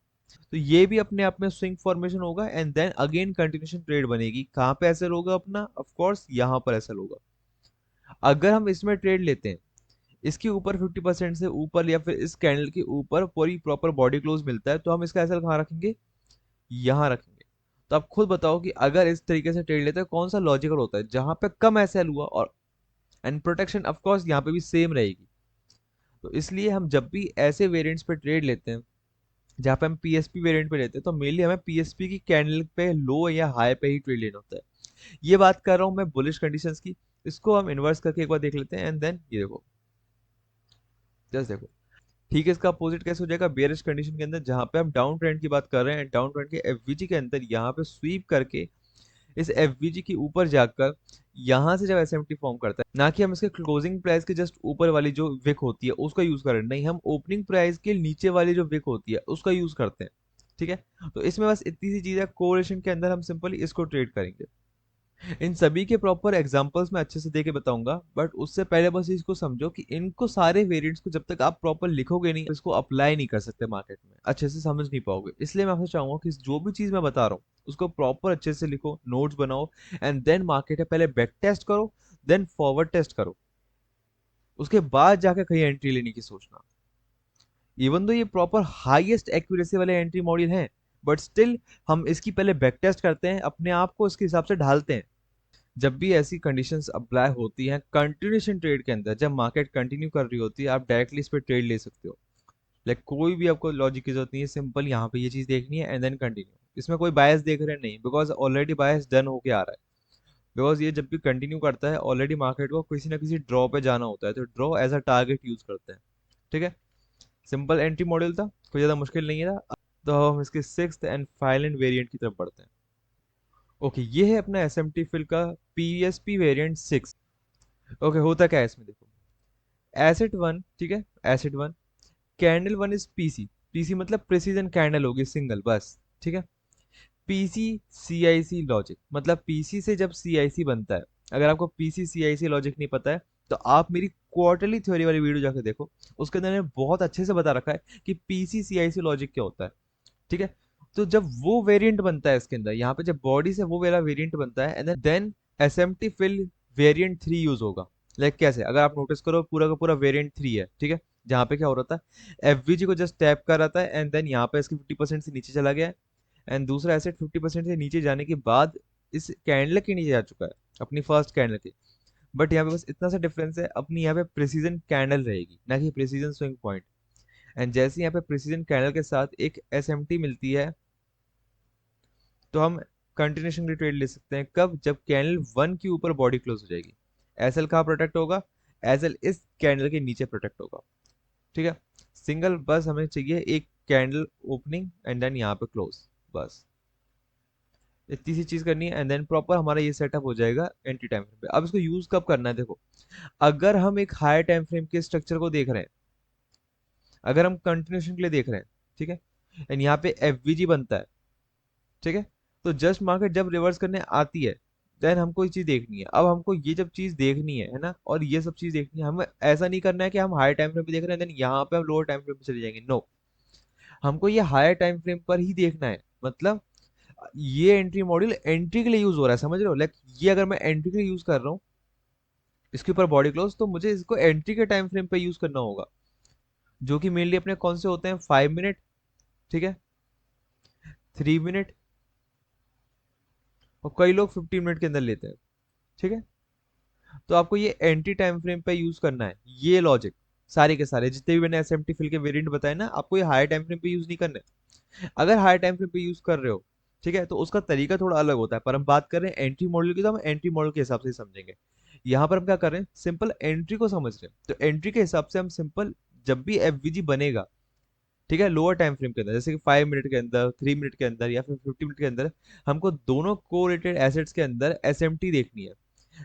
तो ये भी अपने आप में स्विंग फॉर्मेशन होगा and then again continuation trade बनेगी। कहां पे ऐसे होगा अपना, ऑफ कोर्स यहां पर ऐसा होगा। अगर हम इसमें ट्रेड लेते हैं, इसके ऊपर 50% से ऊपर या फिर इस कैंडल के ऊपर पूरी प्रॉपर बॉडी क्लोज मिलता है, तो हम इसका एसएल कहाँ रखेंगे, यहाँ रखेंगे। तो आप खुद बताओ कि अगर इस तरीके से ट्रेड लेते हैं कौन सा लॉजिकल होता है, जहां पे कम एसएल हुआ और एंड प्रोटेक्शन ऑफ कोर्स यहाँ पे भी सेम रहेगी। तो इसलिए हम जब भी ऐसे वेरिएंट्स पे ट्रेड लेते हैं जहाँ पे हम पीएसपी वेरिएंट पे लेते हैं, तो मेनली हमें पीएसपी की कैंडल पे लो या हाई पे ही ट्रेड लेना होता है। ये बात कर रहा हूँ मैं बुलिश कंडीशंस की। इसको हम इन्वर्स करके एक बार देख लेते हैं एंड देन ये देखो, जस्ट देखो, ठीक है, इसका अपोजिट कैसे हो जाएगा बेयरिश कंडीशन के अंदर, जहां पे हम डाउन ट्रेंड की बात कर रहे हैं, डाउन ट्रेंड के एफवीजी के अंदर यहाँ पे स्वीप करके इस एफवीजी के ऊपर जाकर यहाँ से जब एसएमटी फॉर्म करता है, ना कि हम इसके क्लोजिंग प्राइस के जस्ट ऊपर वाली जो विक होती है उसका यूज कर रहे हैं, नहीं, हम ओपनिंग प्राइस के नीचे वाली जो विक होती है उसका यूज करते हैं। ठीक है, तो इसमें बस इतनी सी चीज है, कोरिलेशन के अंदर हम सिंपली इसको ट्रेड करेंगे। इन सभी के प्रॉपर एग्जांपल्स मैं अच्छे से देके बताऊंगा, बट उससे पहले बस इसको समझो कि इनको सारे वेरिएंट्स को जब तक आप प्रॉपर लिखोगे नहीं, इसको अप्लाई नहीं कर सकते मार्केट में, अच्छे से समझ नहीं पाओगे। इसलिए मैं आपसे चाहूंगा कि जो भी चीज मैं बता रहा हूँ उसको प्रॉपर अच्छे से लिखो, नोट्स बनाओ, एंड देन मार्केट है पहले बैक टेस्ट करो, देन फॉरवर्ड टेस्ट करो, उसके बाद जाके कहीं एंट्री लेने की सोचना। इवन दो ये प्रॉपर हाईएस्ट एक्यूरेसी वाले एंट्री मॉड्यूल हैं, बट स्टिल हम इसकी पहले बैक टेस्ट करते हैं, अपने आप को इसके हिसाब से ढालते हैं। जब भी ऐसी कंडीशंस अप्लाई होती हैं कंटिन्यूशन ट्रेड के अंदर, जब मार्केट कंटिन्यू कर रही होती है, आप डायरेक्टली इस पे ट्रेड ले सकते हो। लाइक कोई भी आपको लॉजिक की जरूरत नहीं है, सिंपल यहाँ पे ये चीज देखनी है एंड देन कंटिन्यू। इसमें कोई बायस देख रहे हैं नहीं, बिकॉज ऑलरेडी बायस डन होके आ रहा है। बिकॉज ये जब भी कंटिन्यू करता है ऑलरेडी मार्केट को किसी ना किसी ड्रॉ पे जाना होता है, तो draw as a target use करते हैं। ठीक है, सिंपल एंट्री मॉडल था, कोई ज्यादा मुश्किल नहीं था। तो अब हम इसके सिक्स्थ एंड फाइनल वेरिएंट की तरफ बढ़ते हैं। ओके, ये है अपना एस एम टी फिल का पीएसपी वेरिएंट 6। ओके, होता क्या है इसमें देखो। एसेट वन, ठीक है, asset one, candle one is PC. PC मतलब प्रिसीजन कैंडल होगी सिंगल, बस। ठीक है। पीसी सीआईसी लॉजिक मतलब पीसी से जब सीआईसी बनता है। अगर आपको पीसी सीआईसी लॉजिक नहीं पता है, तो आप मेरी क्वार्टरली थ्योरी वाली वीडियो जाकर देखो। उसके अंदर मैंने बहुत अच्छे से बता रखा है कि पीसी सीआईसी लॉजिक क्या होता है। ठीक है। तो जब वो वेरिएंट बनता है इसके अंदर, यहाँ पे जब बॉडी से वो वाला वेरिएंट बनता है, and then SMT fill variant 3 use होगा। लाइक कैसे, अगर आप नोटिस करो पूरा का पूरा वेरिएंट 3 है, ठीक है। जहाँ पे क्या हो रहा था, एफवीजी को जस्ट टैप कर रहा था एंड देन यहाँ पे इसके 50% से नीचे चला गया, एंड दूसरा एसेट 50% से नीचे जाने के बाद इस कैंडल के नीचे जा चुका है, अपनी फर्स्ट कैंडल के। बट यहाँ पे बस इतना सा डिफरेंस है, अपनी यहाँ पे प्रिसीजन कैंडल रहेगी ना कि प्रिसीजन स्विंग पॉइंट। एंड जैसे यहाँ पे प्रिसीजन कैंडल के साथ एक एसएमटी मिलती है, तो हम कंटिन्यूशन की ट्रेड ले सकते हैं। कब, जब कैंडल वन के ऊपर बॉडी क्लोज हो जाएगी। एसएल कहाँ प्रोटेक्ट होगा, एसएल इस कैंडल के नीचे प्रोटेक्ट होगा। ठीक है। सिंगल बस हमें चाहिए एक कैंडल ओपनिंग एंड देन यहाँ पे क्लोज, बस इतनी सी चीज करनी है, एंड देन प्रॉपर हमारा ये सेटअप हो जाएगा एंटी टाइम फ्रेम पे। अब इसको यूज कब करना है देखो। अगर हम एक हायर टाइम फ्रेम के स्ट्रक्चर को देख रहे हैं, अगर हम कंटिन्यूशन के लिए देख रहे हैं, ठीक है, एंड यहाँ पे एफवीजी बनता है, ठीक है, तो जस्ट मार्केट जब रिवर्स करने आती है, देन हमको ये चीज देखनी है। अब हमको ये जब चीज देखनी है ना, और ये सब चीज देखनी है, हमें ऐसा नहीं करना है कि हम हायर टाइम फ्रेम पे देख रहे हैं देन यहाँ पे हम लोअर टाइम फ्रेम पे चले जाएंगे, नो। हमको ये हायर टाइम फ्रेम पर ही देखना है। मतलब ये एंट्री मॉड्यूल एंट्री के लिए यूज हो रहा है, समझ रहे हो। लाइक ये अगर मैं एंट्री के लिए यूज कर रहा हूँ, इसके ऊपर बॉडी क्लोज, तो मुझे इसको एंट्री के टाइम फ्रेम पे यूज करना होगा, जो कि मेनली अपने कौन से होते हैं, 5 मिनट, ठीक है, 3 मिनट, और कई लोग 15 मिनट के अंदर लेते हैं। ठीक है। तो आपको ये एंट्री टाइम फ्रेम पे यूज करना है, ये लॉजिक सारे के सारे जितने भी मैंने एसएमटी फिल के वेरिएंट बताए ना, आपको ये हायर टाइम फ्रेम पे यूज नहीं करना है। अगर हायर टाइम फ्रेम पे यूज कर रहे हो, ठीक है, तो उसका तरीका थोड़ा अलग होता है। पर हम बात कर रहे हैं एंट्री मॉडल की, तो हम एंट्री मॉडल के हिसाब से ही समझेंगे। यहाँ पर हम क्या कर रहे हैं, सिंपल एंट्री को समझ रहे हैं, तो एंट्री के हिसाब से हम सिंपल, जब भी एफवीजी बनेगा, ठीक है, लोअर टाइम फ्रेम के अंदर, जैसे कि 5 मिनट के अंदर, 3 मिनट के अंदर, या फिर 50 मिनट के अंदर, हमको दोनों कोरिलेटेड एसेट्स के अंदर एसएमटी देखनी है।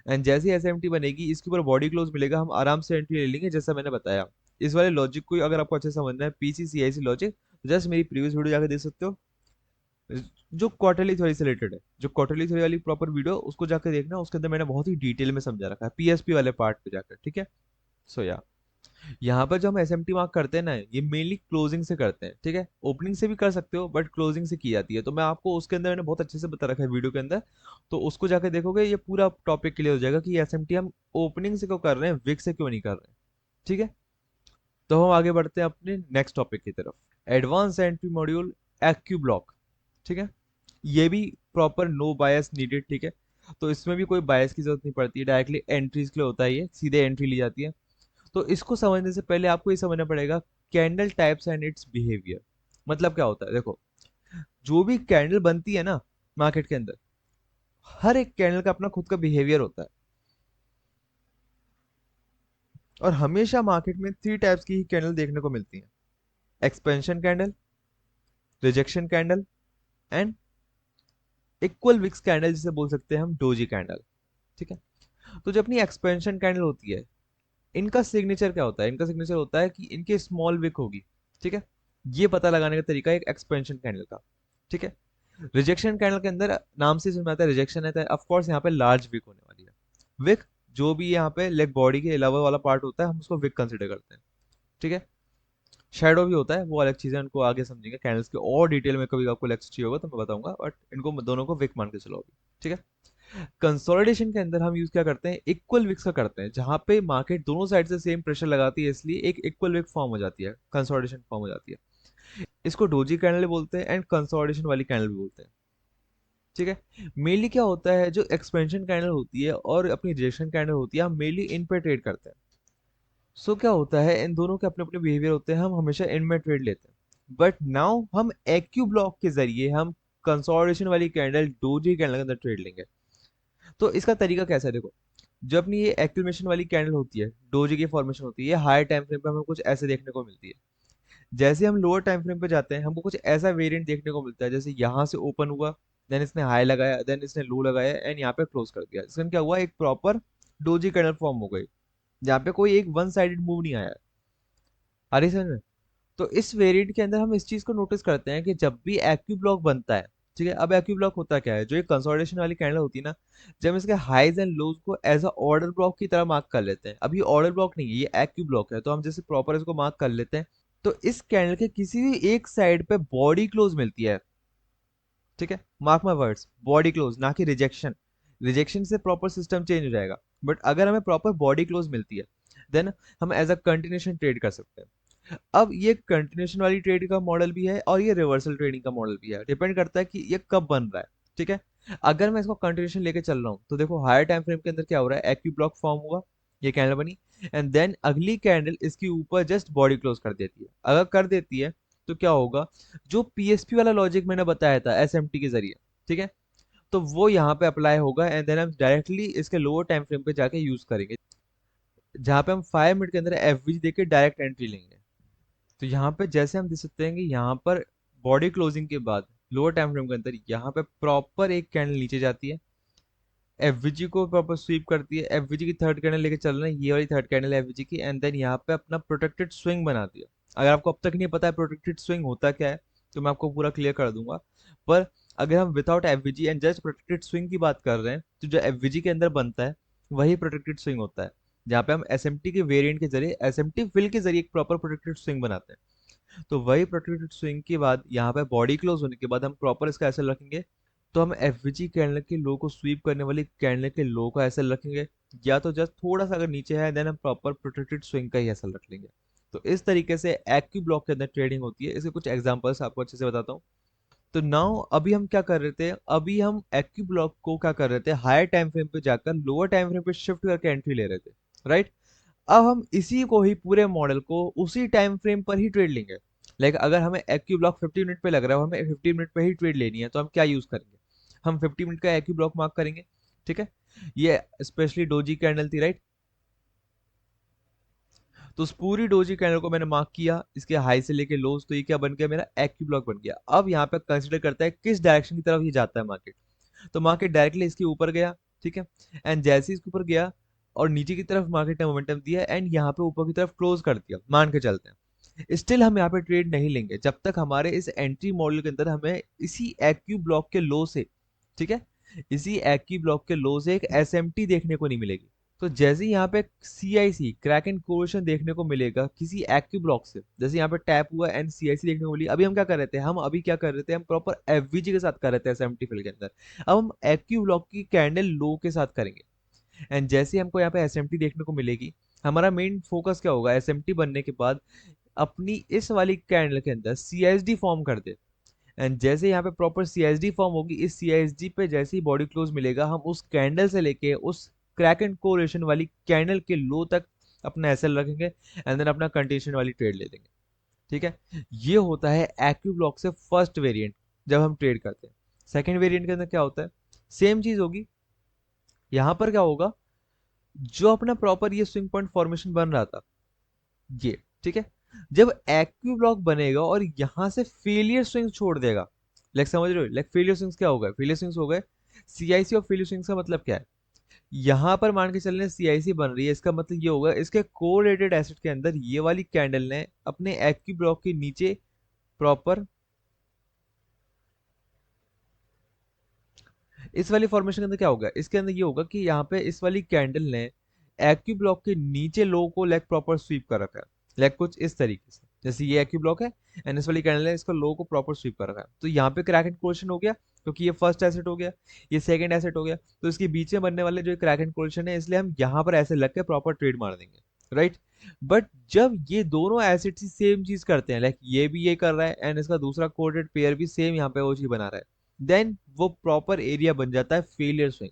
एंड जैसे एसएमटी बनेगी, इसके ऊपर बॉडी क्लोज मिलेगा, हम आराम से एंट्री ले लेंगे, जैसा मैंने बताया। इस वाले लॉजिक को अगर आपको अच्छे से समझना है, पीसीसीआईसी लॉजिक, जस्ट मेरी प्रीवियस वीडियो जाकर देख सकते हो, जो क्वार्टरली थ्योरी से रिलेटेड है, जो क्वार्टरली थ्योरी वाली प्रॉपर वीडियो, उसको जाकर देखना। उसके अंदर मैंने बहुत ही डिटेल में समझा रखा है पीएसपी वाले पार्ट पे जाकर, ठीक है। सो या यहाँ पर जो हम एसएमटी मार्क करते हैं ना, ये मेनली क्लोजिंग से करते हैं, ठीक है। ओपनिंग से भी कर सकते हो, बट क्लोजिंग से की जाती है। तो मैं आपको उसके अंदर मैंने बहुत अच्छे से बता रखा है वीडियो के अंदर, तो उसको जाकर देखोगे, ये पूरा टॉपिक क्लियर हो जाएगा कि एसएमटी हम ओपनिंग से क्यों कर रहे हैं, विक से क्यों नहीं कर रहे हैं। ठीक है। तो हम आगे बढ़ते हैं अपने नेक्स्ट टॉपिक की तरफ, advance entry module AQ block. ठीक है। ये भी प्रॉपर नो बायस नीडेड, ठीक है। तो इसमें भी कोई बायस की जरूरत नहीं पड़ती है, डायरेक्टली एंट्रीज के लिए होता है, ये सीधे एंट्री ली जाती है। तो इसको समझने से पहले आपको ये समझना पड़ेगा candle types and it's behaviour. मतलब क्या होता है देखो, जो भी कैंडल बनती है ना मार्केट के अंदर, हर एक कैंडल का अपना खुद का बिहेवियर होता है। और हमेशा मार्केट में 3 टाइप्स की ही कैंडल देखने को मिलती है, expansion candle, rejection candle, and equal wicks candle, जिसे बोल सकते हैं हम डोजी कैंडल। ठीक है। तो जो अपनी एक्सपेंशन कैंडल होती है, इनका सिग्नेचर क्या होता है, इनका सिग्नेचर होता है कि इनकी स्मॉल विक होगी। ठीक है। ये पता लगाने का तरीका है एक एक्सपेंशन कैंडल का। ठीक है। रिजेक्शन कैंडल के अंदर नाम से समझ में आता है रिजेक्शन है, तो ऑफ कोर्स यहाँ पे लार्ज विक होने वाली है। विक, जो भी यहाँ पे लेग बॉडी के अलावा वाला पार्ट होता है, हम उसको विक कंसिडर करते हैं। ठीक है। शेडो भी होता है, वो अलग चीज है, उनको आगे समझेंगे कैंडल्स के और डिटेल में, कभी आपको लेक्चर चाहिए होगा तो मैं बताऊंगा, बट इनको दोनों को विक मान के चलो अभी। ठीक है। कंसोलिडेशन के अंदर हम यूज क्या करते हैं, इक्वल विक्स का करते हैं, जहां पे मार्केट दोनों साइड से सेम प्रेशर लगाती है, इसलिए एक इक्वल विक फॉर्म हो जाती है, कंसोलिडेशन फॉर्म हो जाती है। इसको डोजी कैंडल बोलते हैं, एंड कंसोलिडेशन वाली कैंडल भी बोलते हैं। ठीक है। मेनली क्या होता है, जो एक्सपेंशन कैंडल होती है और अपनी रिजेक्शन कैंडल होती है, हम मेनली इन पे ट्रेड करते हैं। सो क्या होता है, इन दोनों के अपने अपने बिहेवियर होते हैं, हम हमेशा इन में ट्रेड लेते हैं। बट नाउ हम एक्यू ब्लॉक के जरिए हम कंसोलिडेशन वाली कैंडल डोजी कैंडल के अंदर ट्रेड लेंगे। तो इसका तरीका कैसा है देखो, जो अपनी ये एक्यूमुलेशन वाली कैंडल होती है, डोजी की फॉर्मेशन होती है, ये हायर टाइम फ्रेम पे हमें कुछ ऐसे देखने को मिलती है। जैसे हम लोअर टाइम फ्रेम पे जाते हैं, हमको कुछ ऐसा वेरिएंट देखने को मिलता है, जैसे यहाँ से ओपन हुआ, देन इसने हाई लगाया, देन इसने लो लगाया एंड यहाँ पे क्लोज कर दिया। इसमें क्या हुआ, एक प्रॉपर डोजी कैंडल फॉर्म हो गई, जहाँ पे कोई एक वन साइडेड मूव नहीं आया। आ रही समझ में? तो इस वेरिएंट के अंदर हम इस चीज को नोटिस करते हैं कि जब भी एक्यू ब्लॉक बनता है, ठीक है, अब एक्यू ब्लॉक होता क्या है, जो ये कंसोलिडेशन वाली कैंडल होती है ना, जब हम इसके हाइज एंड लोज को एज अ ऑर्डर ब्लॉक की तरह मार्क कर लेते हैं। अब ये ऑर्डर ब्लॉक नहीं है, ये एक्यू ब्लॉक है, तो हम जैसे प्रॉपर इसको मार्क कर लेते हैं, तो इस कैंडल के किसी भी एक साइड पे बॉडी क्लोज मिलती है, ठीक है, mark my words, body close, ना कि रिजेक्शन। रिजेक्शन से प्रॉपर सिस्टम चेंज हो जाएगा, बट अगर हमें प्रॉपर बॉडी क्लोज मिलती है, देन हम एज अ कंटिन्यूशन ट्रेड कर सकते हैं। अब ये कंटिन्यूशन वाली ट्रेड का मॉडल भी है और ये रिवर्सल ट्रेडिंग का मॉडल भी है, डिपेंड करता है कि ये कब बन रहा है, ठीक है। अगर मैं इसको कंटिन्यूशन लेके चल रहा हूँ, तो देखो हायर टाइम फ्रेम के अंदर क्या हो रहा है, एक्यू ब्लॉक फॉर्म हुआ, ये कैंडल बनी, एंड देन अगली कैंडल इसके ऊपर जस्ट बॉडी क्लोज कर देती है। अगर कर देती है तो क्या होगा, जो पीएसपी वाला लॉजिक मैंने बताया था एसएमटी के जरिए, ठीक है, तो वो यहाँ पे अप्लाई होगा एंड देन हम डायरेक्टली इसके लोअर टाइम फ्रेम पे जाके यूज करेंगे, जहाँ पे हम 5 मिनट के अंदर एफवीजी देके डायरेक्ट एंट्री लेंगे। तो यहाँ पे जैसे हम देख सकते हैं कि यहाँ पर बॉडी क्लोजिंग के बाद लोअर टाइम फ्रेम के अंदर यहाँ पे प्रॉपर एक कैंडल नीचे जाती है, एफवीजी को प्रॉपर स्वीप करती है, एफवीजी की थर्ड कैंडल लेके चल रहे हैं, ये वाली थर्ड कैंडल है एफवीजी की, एंड देन यहाँ पे अपना प्रोटेक्टेड स्विंग बनाती है। अगर आपको अब तक नहीं पता है प्रोटेक्टेड स्विंग होता क्या है, तो मैं आपको पूरा क्लियर कर दूंगा। पर अगर हम without FVG and just protected swing की बात कर रहे हैं, तो जो एफवीजी के अंदर बनता है वही प्रोटेक्टेड स्विंग होता है, जहाँ पे हम एसएमटी के वेरिएंट के जरिए, एसएमटी फिल के जरिए एक प्रॉपर प्रोटेक्टेड स्विंग बनाते हैं। तो वही प्रोटेक्टेड स्विंग के बाद यहाँ पे बॉडी क्लोज होने के बाद हम प्रॉपर इसका ऐसा रखेंगे, तो हम एफवीजी कैंडल के लो को स्वीप करने वाली कैंडल के लो का एसएल रखेंगे, या तो जस्ट थोड़ा सा अगर नीचे है देन हम प्रॉपर प्रोटेक्टेड स्विंग का ही एसएल रख लेंगे। तो इस तरीके से एक्यू ब्लॉक के अंदर ट्रेडिंग होती है। इसके कुछ एग्जांपल्स आपको अच्छे से बताता हूँ। तो नाउ अभी हम क्या कर रहे थे, अभी हम एक्यू ब्लॉक को क्या कर रहे थे, हायर टाइम फ्रेम पे जाकर लोअर टाइम फ्रेम पे शिफ्ट करके एंट्री ले रहे थे, राइट। अब हम इसी को ही, पूरे मॉडल को उसी टाइम फ्रेम पर ही ट्रेड लेंगे। लाइक अगर हमें एक्यू ब्लॉक 50 मिनट पे लग रहा है और हमें 50 मिनट पे ही ट्रेड लेनी है, तो हम क्या यूज करेंगे, हम 50 मिनट का एक्यू ब्लॉक मार्क करेंगे, ठीक है। ये स्पेशली डोजी कैंडल थी, राइट। तो उस पूरी डोजी कैंडल को मैंने मार्क किया, इसके हाई से लेके लोज, तो ये क्या बन गया, मेरा एक्यू ब्लॉक बन गया। अब यहाँ पे कंसिडर करता है किस डायरेक्शन की तरफ ये जाता है मार्केट, तो मार्केट डायरेक्टली इसके ऊपर गया, ठीक है, एंड जैसे ही इसके ऊपर गया और नीचे की तरफ मार्केट ने मोमेंटम दिया एंड यहाँ पे ऊपर की तरफ क्लोज कर दिया, मान के चलते हैं, स्टिल हम यहाँ पे ट्रेड नहीं लेंगे जब तक हमारे इस एंट्री मॉडल के अंदर हमें इसी एक्यू ब्लॉक के लो से, ठीक है, इसी एक्यू ब्लॉक के लो से एक एसएमटी देखने को नहीं मिलेगी। तो जैसे ही यहाँ पे सीआईसी क्रैक एंड कोरिलेशन देखने को मिलेगा किसी एक्टिव ब्लॉक से, जैसे यहाँ पे टैप हुआ एंड सीआईसी देखने को मिली, अभी हम क्या कर रहे थे, हम अभी क्या कर रहे थे, हम प्रॉपर एफवीजी के साथ कर रहे थे एसएमटी फील्ड के अंदर। अब हम एक्टिव ब्लॉक की कैंडल लो के साथ करेंगे, एंड जैसे ही हमको यहाँ पे एसएमटी देखने को मिलेगी, हमारा मेन फोकस क्या होगा, एसएमटी बनने के बाद अपनी इस वाली कैंडल के अंदर सीएसडी फॉर्म कर दे, एंड जैसे यहाँ पे प्रॉपर सीएसडी फॉर्म होगी, इस सीएसडी पे जैसे ही बॉडी क्लोज मिलेगा, हम उस कैंडल से लेके उस क्रैक एंड कोरिलेशन वाली कैंडल के लो तक अपना एसएल रखेंगे एंड देन अपना कंटिन्यूशन वाली ट्रेड ले लेंगे, ठीक है। ये होता है एक्यू ब्लॉक से फर्स्ट वेरिएंट जब हम ट्रेड करते हैं। सेकंड वेरिएंट के अंदर क्या होता है, सेम चीज होगी। यहाँ पर क्या होगा, जो अपना प्रॉपर ये स्विंग पॉइंट फॉर्मेशन बन रहा था, ये, ठीक है, जब एक्यू ब्लॉक बनेगा और यहां से फेलियर स्विंग छोड़ देगा, लाइक समझ रहे हो, लाइक फेलियर स्विंग्स क्या हो गए, फेलियर स्विंग्स हो गए सीआईसी। और फेलियर स्विंग्स का मतलब क्या है, यहां पर मान के चल रहे हैं सीआईसी बन रही है, इसका मतलब ये होगा इसके कोरिलेटेड एसिड के अंदर ये वाली कैंडल ने अपने एक्यू ब्लॉक के नीचे प्रॉपर इस वाली फॉर्मेशन के अंदर क्या होगा, इसके अंदर ये होगा कि यहाँ पे इस वाली कैंडल ने एक्यू ब्लॉक के नीचे लो को लेग प्रॉपर स्वीप कर रखा है, लेग कुछ इस तरीके से, जैसे ये एक्यू ब्लॉक है एंड इस वाली कैंडल ने इसका लो को प्रॉपर स्वीप कर रखा है। तो यहाँ पे क्रैक एंड कोरिलेशन हो गया, क्योंकि ये फर्स्ट एसेट हो गया, ये सेकंड एसेट हो गया, तो इसके बीच में बनने वाले जो क्रैक एंड कोरिलेशन है, इसलिए हम यहाँ पर ऐसे लग के प्रॉपर ट्रेड मार देंगे, राइट। बट जब ये दोनों एसिड ही सेम चीज करते हैं, लाइक ये भी ये कर रहा है एंड इसका दूसरा कोडेड पेयर भी सेम यहाँ पे वो चीज बना रहा है, देन वो प्रॉपर एरिया बन जाता है फेलियर स्विंग,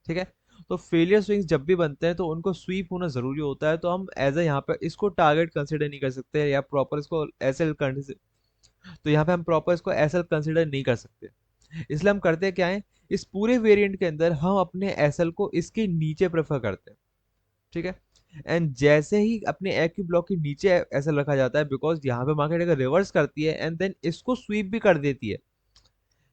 ठीक है। तो फेलियर स्विंग्स जब भी बनते हैं तो उनको स्वीप होना जरूरी होता है, तो हम एज ए यहाँ पे इसको टारगेट कंसिडर नहीं कर सकते या प्रॉपर इसको एसएल, तो यहाँ पे हम प्रॉपर इसको एसएल कंसिडर नहीं कर सकते। इसलिए हम करते क्या है, इस पूरे वेरिएंट के अंदर हम अपने एसएल को इसके नीचे प्रेफर करते हैं, ठीक है। एंड जैसे ही अपने एक्यू ब्लॉक के नीचे एसएल रखा जाता है, बिकॉज यहाँ पे मार्केट अगर रिवर्स करती है एंड देन इसको स्वीप भी कर देती है,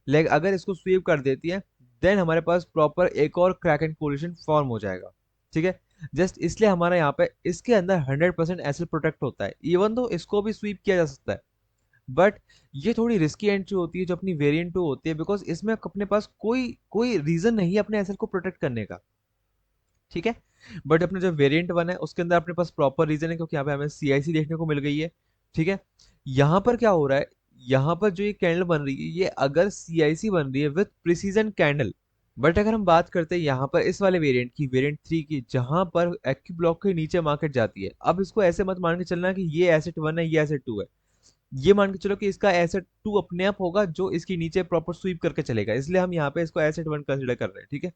लाइक अगर इसको स्वीप कर देती है, देन हमारे पास प्रॉपर एक और क्रैक एंड कोलिशन फॉर्म हो जाएगा, ठीक है। जस्ट इसलिए हमारा यहाँ पे इसके अंदर 100% एसएल प्रोटेक्ट होता है, इवन तो इसको भी स्वीप किया जा सकता है, बट ये थोड़ी रिस्की एंट्री होती है जो अपनी वेरिएंट 2 होती है, बिकॉज इसमें अपने पास कोई कोई रीजन नहीं है अपने एसएल को प्रोटेक्ट करने का, ठीक है। बट अपने जो वेरिएंट 1 है उसके अंदर अपने पास प्रॉपर रीजन है, क्योंकि यहाँ पे हमें सीआईसी देखने को मिल गई है, ठीक है। यहाँ पर क्या हो रहा है, यहाँ पर जो ये कैंडल बन रही है, ये अगर सीआईसी बन रही है विथ प्रिसीजन कैंडल, बट अगर हम बात करते हैं यहाँ पर इस वाले वेरिएंट की, वेरिएंट 3 की, जहां पर एक्यू ब्लॉक के नीचे मार्केट जाती है, अब इसको ऐसे मत मान के चलना कि ये एसेट 1 है ये एसेट 2 है, ये मान के चलो कि इसका एसेट 2 अपने आप होगा जो इसके नीचे प्रॉपर स्वीप करके चलेगा, इसलिए हम यहाँ पे इसको एसेट 1 कंसिडर कर रहे हैं, ठीक है।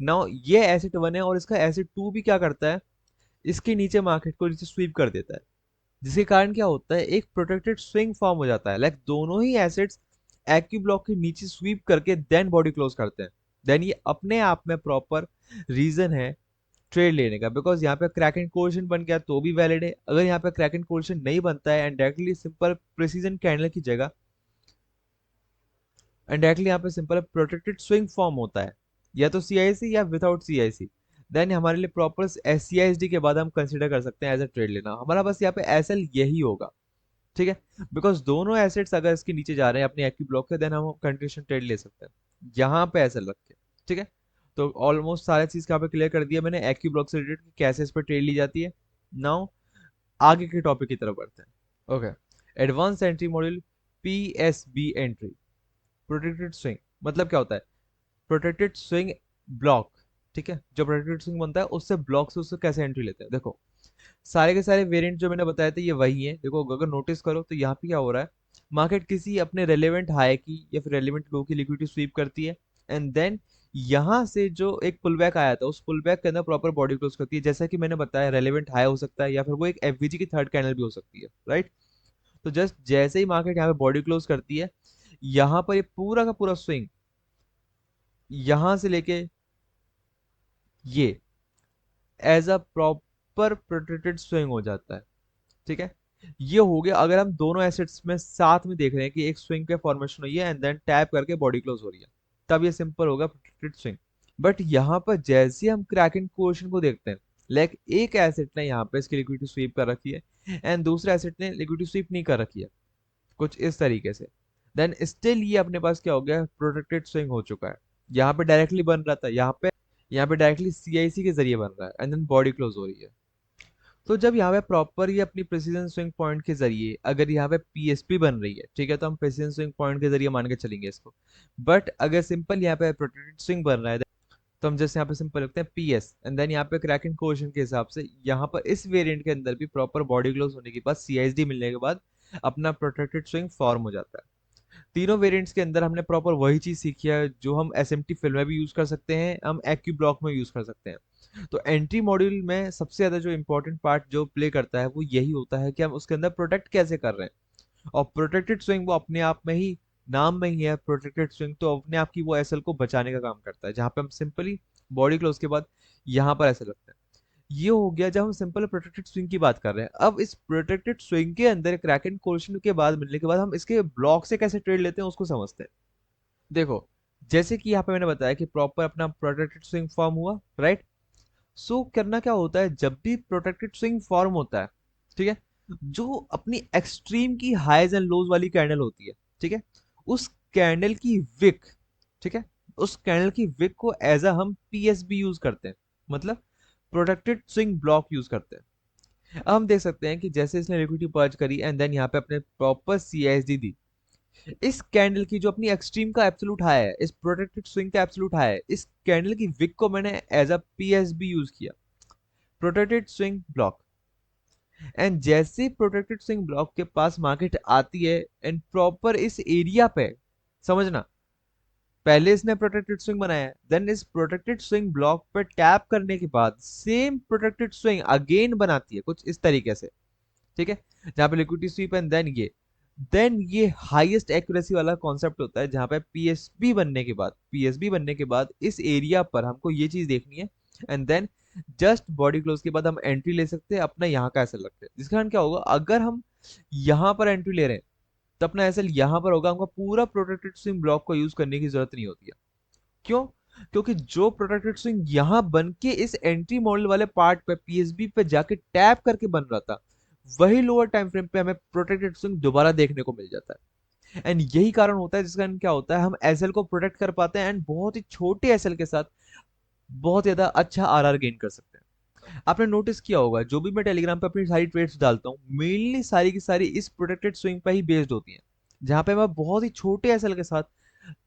नाउ ये एसेट 1 है और इसका एसेट 2 भी क्या करता है, इसके नीचे मार्केट को नीचे स्वीप कर देता है, जिसके कारण क्या होता है, एक प्रोटेक्टेड स्विंग फॉर्म हो जाता है, लाइक दोनों ही एसेट्स एक्यू ब्लॉक के नीचे स्वीप करके देन बॉडी क्लोज करते हैं, देन ये अपने आप में प्रॉपर रीजन है ट्रेड लेने का, बिकॉज यहाँ पे क्रैक एंड कोएफिशिएंट बन गया तो भी वैलिड है, अगर यहाँ पे क्रैक एंड कोएफिशिएंट नहीं बनता है and directly simple precision candle की जगह एंड डायरेक्टली यहाँ पे सिंपल प्रोटेक्टेड स्विंग फॉर्म होता है, या तो सीआईसी या विदाउट सीआईसी, देन हमारे लिए प्रॉपर सीआईएसडी के बाद हम कंसिडर कर सकते हैं एज अ ट्रेड लेना, हमारा बस यहाँ पे एसएल यही होगा, ठीक है। बिकॉज दोनों एसेट्स अगर इसके नीचे जा रहे हैं अपने एक्टिव ब्लॉक के, देन हम कंटिन्यूएशन ट्रेड ले सकते हैं यहाँ पे एसएल रख के, ठीक है। तो ऑलमोस्ट सारे चीज यहाँ पे क्लियर कर दिया मैंने एक्टिव ब्लॉक से रिलेटेड कैसे इस पर ट्रेड ली जाती है। नाउ आगे के टॉपिक की तरफ बढ़ते हैं। Okay, advance entry module, PSB entry, protected swing मतलब क्या होता है, प्रोटेक्टेड स्विंग ब्लॉक, ठीक है। जो प्रोटेक्टेड स्विंग बनता है उससे ब्लॉक से उससे कैसे एंट्री लेते हैं, देखो सारे के सारे वेरिएंट जो मैंने बताए थे ये वही है, देखो अगर नोटिस करो तो यहाँ पे क्या हो रहा है, मार्केट किसी अपने रेलेवेंट हाई की या फिर रेलेवेंट लो की लिक्विडिटी स्वीप करती है एंड देन यहाँ से जो एक पुल बैक आया था उस पुल बैक के अंदर प्रॉपर बॉडी क्लोज करती है, जैसा कि मैंने बताया रेलेवेंट हाई हो सकता है या फिर वो एक एफवीजी की थर्ड कैंडल भी हो सकती है, राइट। तो जस्ट जैसे ही मार्केट यहाँ पे बॉडी क्लोज करती है, यहाँ पर ये पूरा का पूरा स्विंग यहाँ से लेके ये as a proper protected swing हो जाता है, ठीक है। ये हो गया अगर हम दोनों एसेट्स में साथ में देख रहे हैं कि एक स्विंग के फॉर्मेशन हुई है एंड देन टैप करके बॉडी क्लोज हो रही है, तब ये सिंपल होगा प्रोटेक्टेड स्विंग। बट यहाँ पर जैसे हम क्रैकिंग कोएफिशिएंट को देखते हैं, लाइक एक एसेट ने यहाँ पे इसकी लिक्विडिटी स्वीप कर रखी है एंड दूसरे एसेट ने लिक्विडिटी स्वीप नहीं कर रखी है, कुछ इस तरीके से, देन स्टिल ये अपने पास क्या हो गया, प्रोटेक्टेड स्विंग हो चुका है। यहाँ पे डायरेक्टली बन रहा था, यहाँ पे डायरेक्टली सीआईसी के जरिए बन रहा है एंड देन बॉडी क्लोज हो रही है। तो जब यहाँ पे प्रॉपर ये अपनी प्रेसिजन स्विंग पॉइंट के जरिए अगर यहाँ पे पीएसपी बन रही है, ठीक है, तो हम प्रेसिजन स्विंग पॉइंट के जरिए मान के चलेंगे इसको। बट अगर सिंपल यहाँ पे प्रोटेक्टेड स्विंग बन रहा है, तो हम जैसे यहाँ पे सिंपल लिखते हैं पीएस एंड देन यहाँ पे क्रैकिंग कोएफिशिएंट के हिसाब से यहाँ पर इस वेरिएंट के अंदर भी प्रॉपर बॉडी क्लोज होने के बाद सीआईएसडी मिलने के बाद अपना प्रोटेक्टेड स्विंग फॉर्म हो जाता है। तीनों वेरिएंट्स के अंदर हमने प्रॉपर वही चीज सीखी है जो हम एसएमटी फिल्म में भी यूज कर सकते हैं, हम एक्यू ब्लॉक में यूज कर सकते हैं। तो एंट्री मॉड्यूल में सबसे ज्यादा जो इंपॉर्टेंट पार्ट जो प्ले करता है वो यही होता है कि हम उसके अंदर प्रोटेक्ट कैसे कर रहे हैं, और प्रोटेक्टेड स्विंग वो अपने आप में ही नाम में ही है प्रोटेक्टेड स्विंग, तो अपने आप की वो एसएल को बचाने का काम करता है, जहां पे हम सिंपली बॉडी क्लोज के बाद यहाँ पर ऐसे लगता है। ये हो गया जब हम सिंपल प्रोटेक्टेड स्विंग की बात कर रहे हैं। अब इस प्रोटेक्टेड स्विंग के अंदर क्रैक एंड कोलिशन के बाद मिलने के बाद हम इसके ब्लॉक से कैसे ट्रेड लेते हैं उसको समझते हैं। देखो जैसे कि यहाँ पे मैंने बताया कि प्रॉपर अपना प्रोटेक्टेड स्विंग फॉर्म हुआ, राइट। सो करना क्या होता है, जब भी प्रोटेक्टेड स्विंग फॉर्म होता है, ठीक है, जो अपनी एक्सट्रीम की हाईज एंड लोज वाली कैंडल होती है, ठीक है, उस कैंडल की विक, ठीक है, उस कैंडल की विक को एज अ हम पीएसबी यूज करते हैं, मतलब प्रोटेक्टेड स्विंग ब्लॉक यूज करते हैं। अब हम देख सकते हैं कि जैसे इसने लिक्विडिटी पर्च करी एंड देन यहाँ पे अपने प्रॉपर सीआईएसडी दी, इस कैंडल की जो अपनी एक्सट्रीम का एब्सोल्यूट हाई है, इस प्रोटेक्टेड स्विंग का एब्सोल्यूट हाई है, इस कैंडल की विक को मैंने एज अ पीएसबी यूज किया, प्रोटेक्टेड स्विंग ब्लॉक। एंड जैसे प्रोटेक्टेड स्विंग ब्लॉक के पास मार्केट आती है एंड प्रॉपर इस एरिया पे, समझना, पहले इसने प्रोटेक्टेड स्विंग बनाया है, देन इस प्रोटेक्टेड स्विंग ब्लॉक पर टैप करने के बाद सेम प्रोटेक्टेड स्विंग अगेन बनाती है कुछ इस तरीके से, ठीक है, जहां पे लिक्विडिटी स्वीप एंड देन ये देन ये हाईएस्ट एक्यूरेसी वाला कॉन्सेप्ट होता है, जहां पे पीएसबी बनने के बाद इस एरिया पर हमको ये चीज देखनी है। And then just body close के बाद हम एंट्री ले सकते हैं, अपना यहाँ का एसएल रखते हैं। जिसके कारण क्या होगा, अगर हम यहाँ पर एंट्री ले रहे हैं तो अपना एसएल यहाँ पर होगा, हमको पूरा प्रोटेक्टेड स्विंग ब्लॉक को यूज करने की जरूरत नहीं होती है। क्यों? क्योंकि जो प्रोटेक्टेड स्विंग यहाँ बन के इस एंट्री मॉडल वाले पार्ट पे पीएसबी पे जाके टैप करके बन रहा था, वही लोअर टाइम फ्रेम पे हमें प्रोटेक्टेड स्विंग दोबारा देखने को मिल जाता है। एंड यही कारण होता है जिसका क्या होता है, हम एसएल को प्रोटेक्ट कर पाते हैं एंड बहुत ही छोटे एसएल के साथ बहुत ज्यादा अच्छा आरआर गेन कर सकते हैं। आपने नोटिस किया होगा, जो भी मैं टेलीग्राम पे अपनी सारी ट्रेड्स डालता हूँ, मेनली सारी की सारी इस प्रोटेक्टेड स्विंग पे ही बेस्ड होती हैं, जहां पे मैं बहुत ही छोटे एसएल के साथ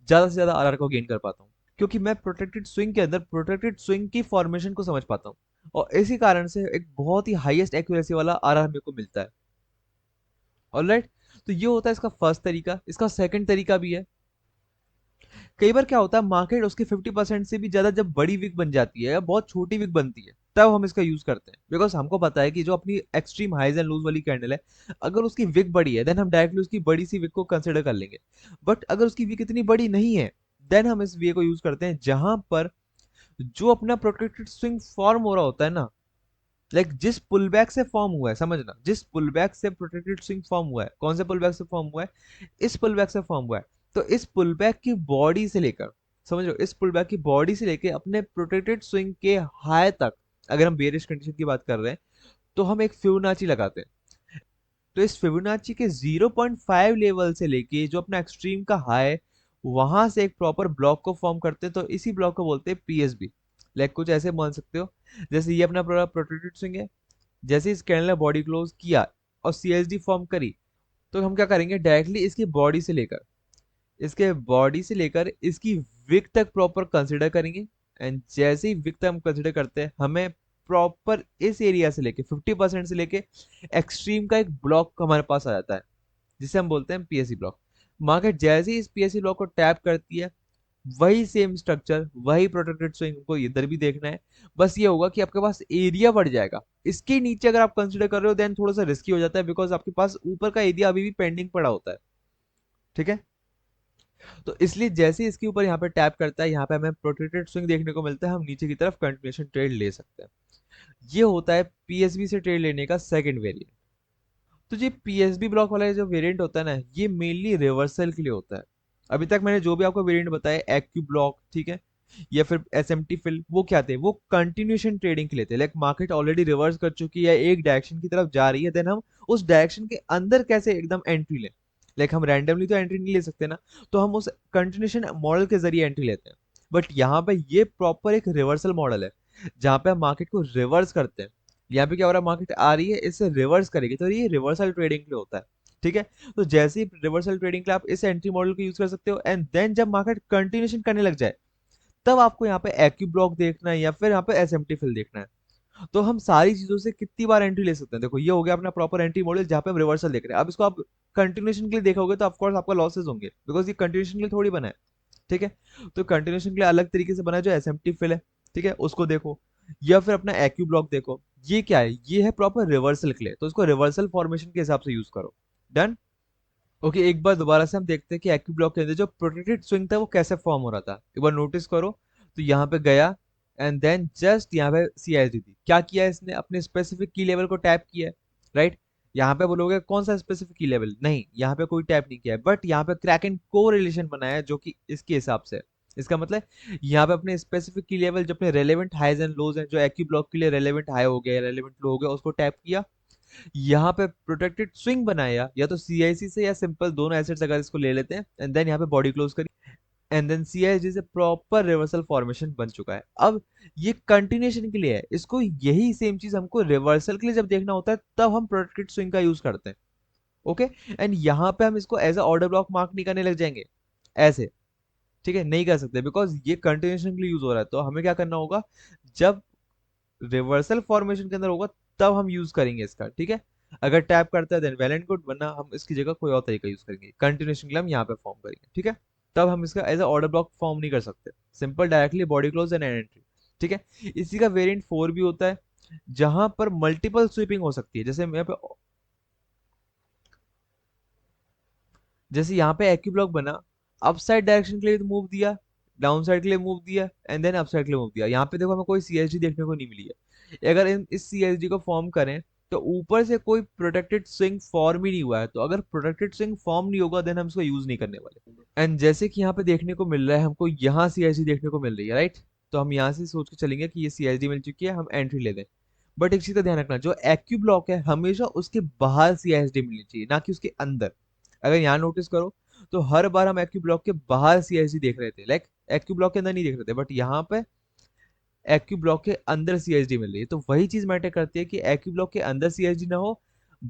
ज्यादा से ज्यादा आरआर को गेन कर पाता हूँ, क्योंकि मैं प्रोटेक्टेड स्विंग के अंदर प्रोटेक्टेड स्विंग की फॉर्मेशन को समझ पाता हूँ। और इसी कारण से एक बहुत ही हाईएस्ट एक्यूरेसी वाला आरआर मेरे को मिलता है। ऑलराइट, तो ये होता है इसका फर्स्ट तरीका। इसका सेकंड तरीका भी है। कई बार क्या होता है, मार्केट उसके 50% से भी ज्यादा जब बड़ी विक बन जाती है या बहुत छोटी विक बनती है, तब हम इसका यूज करते हैं। बिकॉज हमको पता है कि जो अपनी एक्सट्रीम हाइज एंड लूज वाली कैंडल है, अगर उसकी विक बड़ी है देन हम डायरेक्टली उसकी बड़ी सी विक को कंसिडर कर लेंगे। बट अगर उसकी विक इतनी बड़ी नहीं है, देन हम इस वे को यूज करते हैं जहां पर जो अपना प्रोटेक्टेड स्विंग फॉर्म हो रहा होता है ना, लाइक जिस पुल बैक से फॉर्म हुआ है, समझना, जिस पुल बैक से प्रोटेक्टेड स्विंग फॉर्म हुआ है, कौन से पुल बैक से फॉर्म हुआ है, इस पुल बैक से फॉर्म हुआ है। तो इस पुल बैक की बॉडी से लेकर, समझ लो, इस पुल बैक की बॉडी से लेकर अपने प्रोटेक्टेड स्विंग के हाई तक, अगर हम बेरिश कंडीशन की बात कर रहे हैं, तो हम एक फिबोनाची लगाते हैं। तो इस फिबोनाची के 0.5 लेवल से लेके जो अपना एक्सट्रीम का हाई, वहां से एक प्रॉपर ब्लॉक को फॉर्म करते हैं, तो इसी ब्लॉक को बोलते हैं पीएसबी। लाइक कुछ ऐसे मान सकते हो, जैसे ये अपना प्रोटेक्टेड स्विंग है, जैसे इस कैंडल ने बॉडी क्लोज किया और सीएसडी फॉर्म करी, तो हम क्या करेंगे, डायरेक्टली इसकी बॉडी से लेकर, इसकी विक तक प्रॉपर कंसिडर करेंगे। एंड जैसे ही विक तक हम कंसिडर करते हैं, हमें प्रॉपर इस एरिया से लेके 50% से लेके एक्सट्रीम का एक ब्लॉक हमारे पास आ जाता है, जिसे हम बोलते हैं पीएससी ब्लॉक। मार्केट जैसे ही इस पीएससी ब्लॉक को टैप करती है, वही सेम स्ट्रक्चर, वही प्रोटेक्टेड स्विंग को इधर भी देखना है। बस ये होगा कि आपके पास एरिया बढ़ जाएगा। इसके नीचे अगर आप कंसिडर कर रहे हो, देन थोड़ा सा रिस्की हो जाता है, बिकॉज आपके पास ऊपर का एरिया अभी भी पेंडिंग पड़ा होता है। ठीक है, तो इसलिए जैसे ही इसके ऊपर यहाँ पे टैप करता है, यहाँ पे हमें प्रोटेक्टेड स्विंग देखने को मिलता है, हम नीचे की तरफ कंटिन्यूएशन ट्रेड ले सकते हैं। ये होता है पीएसबी से ट्रेड लेने का सेकंड वेरिएंट। तो ये पीएसबी ब्लॉक वाला जो वेरिएंट होता है ना, ये मेनली रिवर्सल के लिए होता है। अभी तक मैंने जो भी आपको वेरिएंट बताया, एक्यू ब्लॉक, ठीक है, या फिर एसएमटी फिल, वो क्या थे, वो कंटिन्यूएशन ट्रेडिंग के लिए थे। लाइक मार्केट ऑलरेडी रिवर्स कर चुकी है, एक डायरेक्शन की तरफ जा रही है, देन हम उस डायरेक्शन के अंदर कैसे एकदम एंट्री लें। लाइक हम रैंडमली तो एंट्री नहीं ले सकते ना, तो हम उस कंटिन्यूएशन मॉडल के जरिए एंट्री लेते हैं। बट यहाँ पे ये प्रॉपर एक रिवर्सल मॉडल है, जहाँ पे हम मार्केट को रिवर्स करते हैं। यहाँ पे क्या हो रहा है, मार्केट आ रही है, इससे रिवर्स करेगी, तो ये रिवर्सल ट्रेडिंग के लिए होता है। ठीक है, तो जैसे ही रिवर्सल ट्रेडिंग के लिए आप इस एंट्री मॉडल को यूज कर सकते हो, एंड देन जब मार्केट कंटिन्यूएशन करने लग जाए, तब आपको यहाँ पे एक्यू ब्लॉक देखना है या फिर यहाँ पे एसएमटी फिल देखना है। तो हम सारी चीजों से कितनी बार एंट्री ले सकते हैं, देखो ये हो गया अपना प्रॉपर एंट्री मॉडल, जहाँ पे हम रिवर्सल देख रहे हैं। अब इसको आप कंटिन्यूएशन के लिए देखोगे तो ऑफकोर्स आपका लॉसेस होंगे, बिकॉज ये कंटिन्यूएशन के लिए थोड़ी बना है। ठीक है, तो कंटिन्यूएशन के लिए अलग तरीके से बना है, जो एसएमटी फिल है, ठीक है, उसको देखो, या फिर अपना एक्यू ब्लॉक देखो। ये क्या है, ये है प्रॉपर रिवर्सल के लिए, तो इसको रिवर्सल फॉर्मेशन के हिसाब से यूज करो। डन। ओके, एक बार दोबारा से हम देखते हैं कि एक्यू ब्लॉक के अंदर जो प्रोटेक्टेड स्विंग था वो कैसे फॉर्म हो रहा था। एक बार नोटिस करो, तो यहाँ पे गया, एंड देन जस्ट यहाँ पे सीआईडी थी, क्या किया है इसने, अपने स्पेसिफिक की लेवल को टैप किया है। राइट, यहाँ पे बोलोगे कौन सा स्पेसिफिक की लेवल, नहीं, यहाँ पे कोई टैप नहीं किया है, बट यहाँ पे क्रैक एंड को रिलेशन बनाया है, जो कि इसके हिसाब से है। इसका मतलब यहाँ पे अपने स्पेसिफिक की लेवल, जो अपने रेलेवेंट हाइज एंड लोज हैं, जो एक्यू ब्लॉक के लिए रेलेवेंट हाई हो गया, रेलेवेंट लो हो गया, उसको टैप किया, यहाँ पे प्रोटेक्टेड स्विंग बनाया, या तो सीआईसी से या सिंपल, दोनों एसेट्स अगर इसको ले लेते हैं, एंड देन यहाँ पे बॉडी क्लोज करी, एंड देन सीआईजी से प्रॉपर रिवर्सल फॉर्मेशन बन चुका है। अब ये कंटिन्यूएशन के लिए है, इसको यही सेम चीज हमको रिवर्सल के लिए जब देखना होता है, तब हम प्रोटेक्टेड स्विंग का यूज करते हैं। ओके, एंड यहाँ पे हम इसको as a order block mark नहीं करने लग जाएंगे ऐसे। ठीक है, नहीं कर सकते, बिकॉज ये कंटिन्यूएशन के लिए यूज हो रहा है। तो हमें क्या करना होगा, जब रिवर्सल फॉर्मेशन के अंदर होगा, तब हम यूज करेंगे इसका। ठीक है, अगर टैप करता है देन वेल एंड गुड, वरना हम इसकी जगह कोई और तरीका यूज करेंगे, कंटिन्यूएशन के लिए हम यहाँ पे फॉर्म करेंगे। ठीक है, तब हम इसका as a order block form नहीं कर सकते, simple directly body close and entry. ठीक है, इसी का वेरिएंट 4 भी होता है, जहां पर मल्टीपल स्वीपिंग हो सकती है। जैसे यहाँ पे जैसे यहाँ पे एक्यू ब्लॉक बना, अप साइड डायरेक्शन के लिए तो मूव दिया, डाउन साइड के लिए मूव दिया, एंड देन अप साइड के लिए मूव दिया। यहाँ पे देखो हमें कोई सीएसडी देखने को नहीं मिली है। अगर इस सीएसडी को फॉर्म करें तो ऊपर से कोई प्रोटेक्टेड स्विंग फॉर्म ही नहीं हुआ है, तो अगर प्रोटेक्टेड स्विंग फॉर्म नहीं होगा देन हम इसको यूज नहीं करने वाले। एंड जैसे कि यहाँ पे देखने को मिल रहा है, हमको यहाँ सीएसडी देखने को मिल रही है, राइट? तो हम यहाँ से सोच के चलेंगे कि ये सीएसडी मिल चुकी है, हम एंट्री ले दें। बट एक चीज का ध्यान रखना, जो एक्यू ब्लॉक है हमेशा उसके बाहर सीएसडी मिलनी चाहिए, ना कि उसके अंदर। अगर यहाँ नोटिस करो तो हर बार हम एक्यू ब्लॉक के बाहर सीएसडी देख रहे थे, लाइक एक्यू ब्लॉक के अंदर नहीं देख रहे थे, बट यहाँ पे एक्यू ब्लॉक के अंदर सीएसडी मिल रही है। तो वही चीज मैटर करती है कि एक्यू ब्लॉक के अंदर सीएसडी ना हो,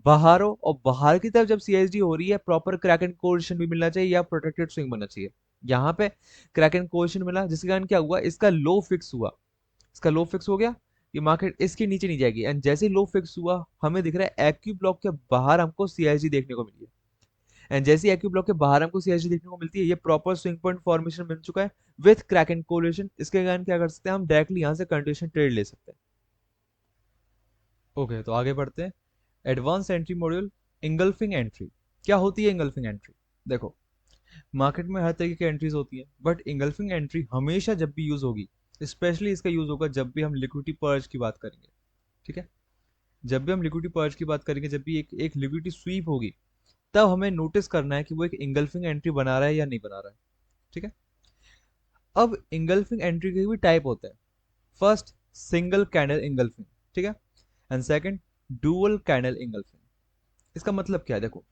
बाहर हो, और बाहर की तरफ जब सीएसडी हो रही है प्रॉपर क्रैक एंड कोरिलेशन भी मिलना चाहिए या प्रोटेक्टेड स्विंग बनना चाहिए। यहाँ पे क्रैक एंड कोरिलेशन मिला, जिसके कारण क्या हुआ, इसका लो फिक्स हुआ। इसका लो फिक्स हो गया, ये मार्केट इसके नीचे नहीं जाएगी। एंड जैसे ही लो फिक्स हुआ हमें दिख रहा है एक्यू ब्लॉक के बाहर हमको सीएसडी देखने को मिली है। एंड जैसे एक्यू ब्लॉक के बाहर हमको सीएसडी देखने को मिलती है, ये प्रॉपर स्विंग पॉइंट फॉर्मेशन बन चुका है विथ क्रैक एंड कोरिलेशन। इसके कारण क्या कर सकते हैं, हम डायरेक्टली यहाँ से कंटिन्यूएशन ट्रेड ले सकते हैं। ओके, तो आगे बढ़ते हैं। Advance entry module, engulfing entry. क्या होती है इंगल्फिंग एंट्री? देखो, मार्केट में हर तरीके की एंट्रीज होती हैं, बट इंगल्फिंग एंट्री हमेशा जब भी यूज होगी, स्पेशली इसका यूज होगा जब भी हम लिक्विडिटी पर्ज की बात करेंगे। ठीक है? जब भी हम लिक्विडिटी पर्ज की बात करेंगे, जब भी एक लिक्विडिटी स्वीप होगी, तब हमें नोटिस करना है कि वो एक इंगल्फिंग एंट्री बना रहा है या नहीं बना रहा है। ठीक है? अब इंगल्फिंग एंट्री के भी टाइप होते हैं। First, single candle engulfing. ठीक है? And second, dual candle engulfing. इसका मतलब क्या है, देखो,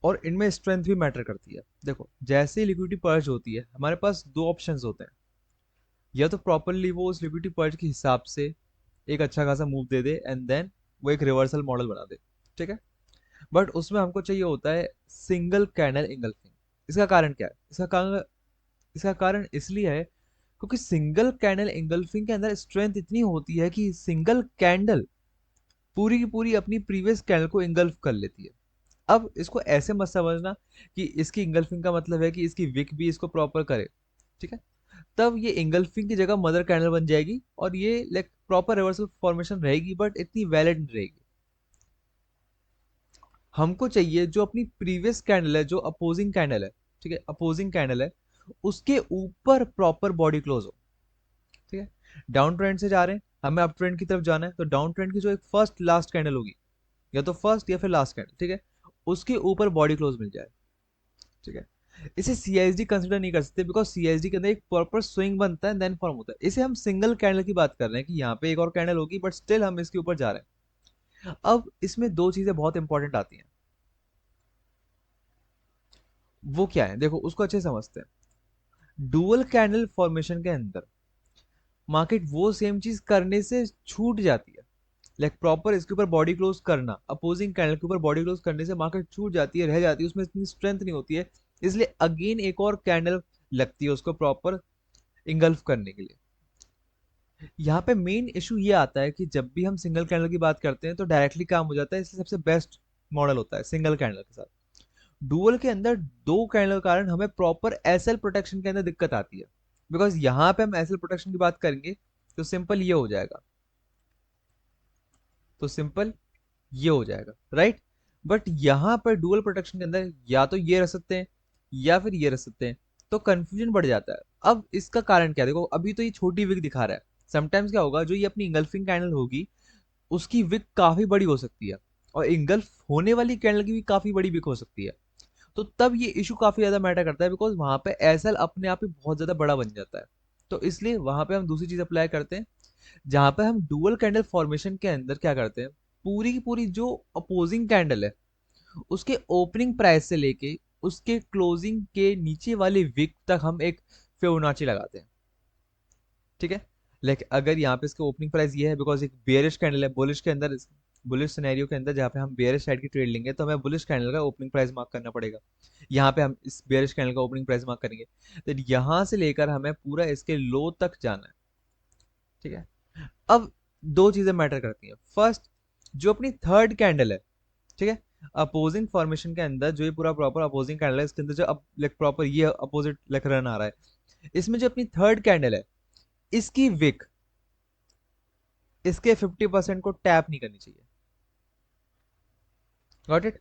और इनमें स्ट्रेंथ भी मैटर करती है। देखो, जैसे ही लिक्विडिटी पर्ज होती है हमारे पास दो ऑप्शंस होते हैं, या तो प्रॉपरली वो उस लिक्विडिटी पर्ज के हिसाब से एक अच्छा खासा मूव दे दे एंड देन वो एक रिवर्सल मॉडल बना दे। ठीक है? बट उसमें हमको चाहिए होता है सिंगल कैंडल इंगल्फिंग। इसका कारण क्या है? इसका कारण इसलिए है क्योंकि सिंगल कैंडल इंगल्फिंग के अंदर स्ट्रेंथ इतनी होती है कि सिंगल कैंडल पूरी की पूरी अपनी प्रीवियस कैंडल को इंगल्फ कर लेती है। अब इसको ऐसे मत समझना कि इसकी इंगल्फिंग का मतलब है कि इसकी विक भी इसको प्रॉपर करे। ठीक है? तब ये इंगल्फिंग की जगह मदर कैंडल बन जाएगी और ये लाइक प्रॉपर रिवर्सल फॉर्मेशन रहेगी, बट इतनी वैलिड नहीं रहेगी। हमको चाहिए जो अपनी प्रीवियस कैंडल है, जो अपोजिंग कैंडल है, ठीक है, अपोजिंग कैंडल है, उसके ऊपर प्रॉपर बॉडी क्लोज हो। ठीक है? डाउन ट्रेंड से जा रहे हैं, हमें अप ट्रेंड की तरफ जाना है, तो डाउन ट्रेंड की जो एक फर्स्ट लास्ट कैंडल होगी, या तो फर्स्ट या फिर लास्ट कैंडल, ठीक है, उसके ऊपर बॉडी क्लोज मिल जाए। ठीक है? इसे सीएसडी कंसिडर नहीं कर सकते, बिकॉज सीएसडी के अंदर एक प्रॉपर स्विंग बनता है देन फॉर्म होता है। इसे हम सिंगल कैंडल की बात कर रहे हैं कि यहाँ पे एक और कैंडल होगी बट स्टिल हम इसके ऊपर जा रहे हैं। अब इसमें दो चीजें बहुत इंपॉर्टेंट आती हैं। वो क्या है, देखो उसको अच्छे से समझते हैं। डुअल कैंडल फॉर्मेशन के अंदर मार्केट वो सेम चीज करने से छूट जाती है, लाइक प्रॉपर इसके ऊपर बॉडी क्लोज करना, अपोजिंग कैंडल के ऊपर बॉडी क्लोज करने से मार्केट छूट जाती है, रह जाती है, उसमें इतनी स्ट्रेंथ नहीं होती है। इसलिए अगेन एक और कैंडल लगती है उसको प्रॉपर इंगल्फ करने के लिए। यहाँ पे मेन इशू ये आता है कि जब भी हम सिंगल कैंडल की बात करते हैं तो डायरेक्टली काम हो जाता है, इसलिए सबसे बेस्ट मॉडल होता है सिंगल कैंडल के साथ। डुअल के अंदर दो कैंडल के कारण हमें प्रॉपर एसएल प्रोटेक्शन के अंदर दिक्कत आती है, बिकॉज यहाँ पे हम एसएल प्रोटेक्शन की बात करेंगे तो सिंपल ये हो जाएगा, तो सिंपल ये हो जाएगा, राइट? बट यहाँ पर डुअल प्रोटेक्शन के अंदर या तो ये रख सकते हैं या फिर ये रख सकते हैं, तो कंफ्यूजन बढ़ जाता है। अब इसका कारण क्या है, देखो अभी तो ये छोटी विक दिखा रहा है, समटाइम्स क्या होगा, जो ये अपनी इंगल्फिंग कैंडल होगी उसकी विक काफी बड़ी हो सकती है, और इंगल्फ होने वाली कैंडल की भी काफी बड़ी विक हो सकती है। तो तब ये इशू काफी ज्यादा मैटर करता है, बिकॉज वहां पे एसएल अपने आप ही बहुत ज्यादा बड़ा बन जाता है। तो इसलिए वहां पे हम दूसरी चीज अप्लाई करते हैं, जहां पे हम डुअल कैंडल फॉर्मेशन के अंदर क्या करते हैं, पूरी की पूरी जो अपोजिंग कैंडल है उसके ओपनिंग प्राइस से लेके उसके क्लोजिंग के नीचे वाले विक तक हम एक फिबोनाची लगाते हैं। ठीक है? लाइक अगर यहाँ पे इसका ओपनिंग प्राइस ये है, बिकॉज एक बेयरिश कैंडल है, बुलिश के अंदर, बुलिश सिनेरियो के अंदर जहाँ पे हम बेयरिश साइड की ट्रेड लेंगे तो हमें बुलिश कैंडल का ओपनिंग प्राइस मार्क करना पड़ेगा। यहाँ पे हम इस बेयरिश कैंडल का ओपनिंग प्राइस मार्क करेंगे, तो यहाँ से लेकर हमें पूरा इसके लो तक जाना है। ठीक है? अब दो चीजें मैटर करती हैं। फर्स्ट, जो अपनी थर्ड कैंडल है, ठीक है, अपोजिंग फॉर्मेशन के अंदर जो ये पूरा प्रॉपर अपोजिंग कैंडल है, इसके अंदर जो अब लाइक प्रॉपर ये अपोजिट लाइक रन आ रहा है, इसमें जो अपनी थर्ड कैंडल है इसकी विक इसके 50% को टैप नहीं करनी चाहिए। Got it?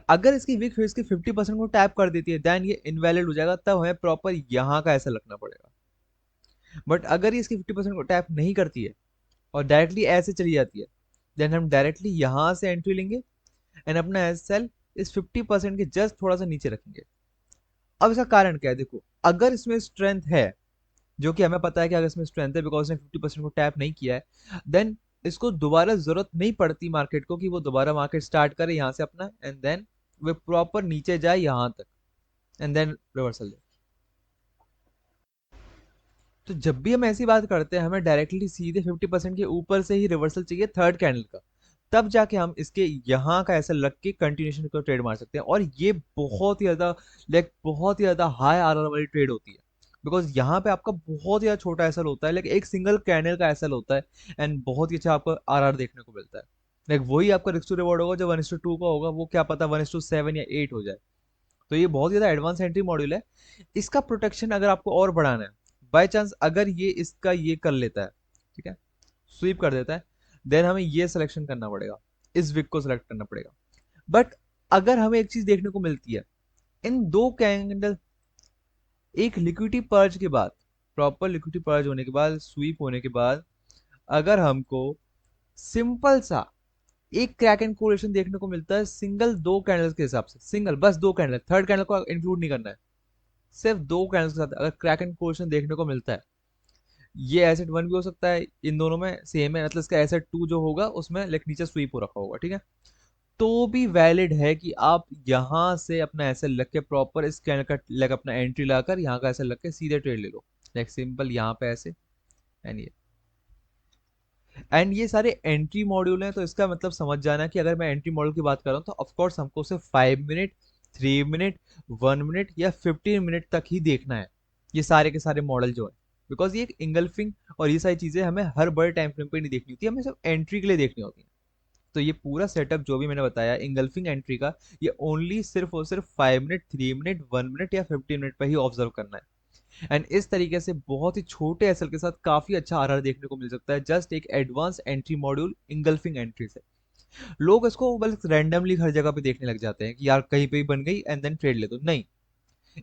अगर इसकी वीक फेस की 50% को टैप कर देती है देन ये इनवैलिड हो जाएगा, तब हमें प्रॉपर यहाँ का ऐसा लगना पड़ेगा। बट अगर ये इसकी 50% को टैप नहीं करती है और डायरेक्टली ऐसे चली जाती है, देन हम डायरेक्टली यहाँ से एंट्री लेंगे एंड अपना एस सेल इस 50% के जस्ट थोड़ा सा नीचे रखेंगे। अब इसका कारण क्या है, देखो अगर इसमें स्ट्रेंथ है, जो कि हमें पता है कि अगर इसमें स्ट्रेंथ है बिकॉज ने 50% को टैप नहीं किया है, देन इसको दोबारा जरूरत नहीं पड़ती मार्केट को कि वो दोबारा मार्केट स्टार्ट करे यहाँ से अपना एंड देन वो प्रॉपर नीचे जाए यहाँ तक एंड देन रिवर्सल दे। तो जब भी हम ऐसी बात करते हैं हमें डायरेक्टली सीधे 50% के ऊपर से ही रिवर्सल चाहिए थर्ड कैंडल का, तब जाके हम इसके यहाँ का ऐसा लग के कंटिन्यूशन को ट्रेड मार सकते हैं। और ये बहुत ही ज्यादा लाइक बहुत ही ज्यादा हाई आरआर वाली ट्रेड होती है, बिकॉज यहाँ पे आपका बहुत ही ज्यादा छोटा एसएल होता है, लाइक एक सिंगल कैंडल का एसएल होता है एंड बहुत ही अच्छा आपको आरआर देखने को मिलता है। लाइक वही आपका रिस्क टू रिवॉर्ड होगा जो 1:2 का होगा, वो क्या पता 1:7 या 8 हो जाए। तो ये बहुत ज्यादा एडवांस एंट्री मॉड्यूल है। इसका प्रोटेक्शन अगर आपको और बढ़ाना है, बाय चांस अगर ये इसका ये कर लेता है, ठीक है, स्वीप कर देता है, देन हमें ये सिलेक्शन करना पड़ेगा, इस विक को सिलेक्ट करना पड़ेगा। बट अगर हमें एक चीज देखने को मिलती है, इन दो कैंडल एक लिक्विडिटी पर्ज के बाद, प्रॉपर लिक्विडिटी पर्ज होने के बाद, स्वीप होने के बाद, अगर हमको सिंपल सा एक क्रैक एंड कोरिलेशन देखने को मिलता है सिंगल दो कैंडल्स के हिसाब से, सिंगल बस दो कैंडल, थर्ड कैंडल को इंक्लूड नहीं करना है, सिर्फ दो कैंडल्स के साथ अगर क्रैक एंड कोरिलेशन देखने को मिलता है, ये एसेट वन भी हो सकता है, इन दोनों में सेम है, मतलब इसका एसेट टू जो होगा उसमें लाइक नीचे स्वीप हो रखा होगा, ठीक है, तो भी वैलिड है कि आप यहाँ से अपना ऐसे लग के प्रॉपर इस कैंडल का लाइक अपना एंट्री लाकर यहाँ का ऐसे लग के सीधे ट्रेड ले लो, लाइक सिंपल यहाँ पे ऐसे एंड ये सारे एंट्री मॉड्यूल हैं। तो इसका मतलब समझ जाना कि अगर मैं एंट्री मॉड्यूल की बात कर रहा हूँ तो ऑफकोर्स हमको सिर्फ 5 मिनट, 3 मिनट, 1 मिनट या 15 मिनट तक ही देखना है, ये सारे के सारे मॉडल जो है, बिकॉज ये इंगल्फिंग और ये सारी चीजें हमें हर बड़े टाइम फ्रेम पे नहीं देखनी होती, हमें सिर्फ एंट्री के लिए देखनी होती है। तो ये पूरा सेटअप जो भी मैंने बताया इंगल्फिंग एंट्री का, ये ओनली सिर्फ और सिर्फ 5 मिनट, 3 मिनट, 1 मिनट या 15 मिनट पर ही ऑब्जर्व करना है। एंड इस तरीके से बहुत ही छोटे एसएल के साथ काफी अच्छा आरआर देखने को मिल सकता है, जस्ट एक advance entry module engulfing entry से। लोग इसको बस रैंडमली हर जगह पे देखने लग जाते हैं कि यार कहीं पे भी बन गई एंड देन ट्रेड ले दो, नहीं,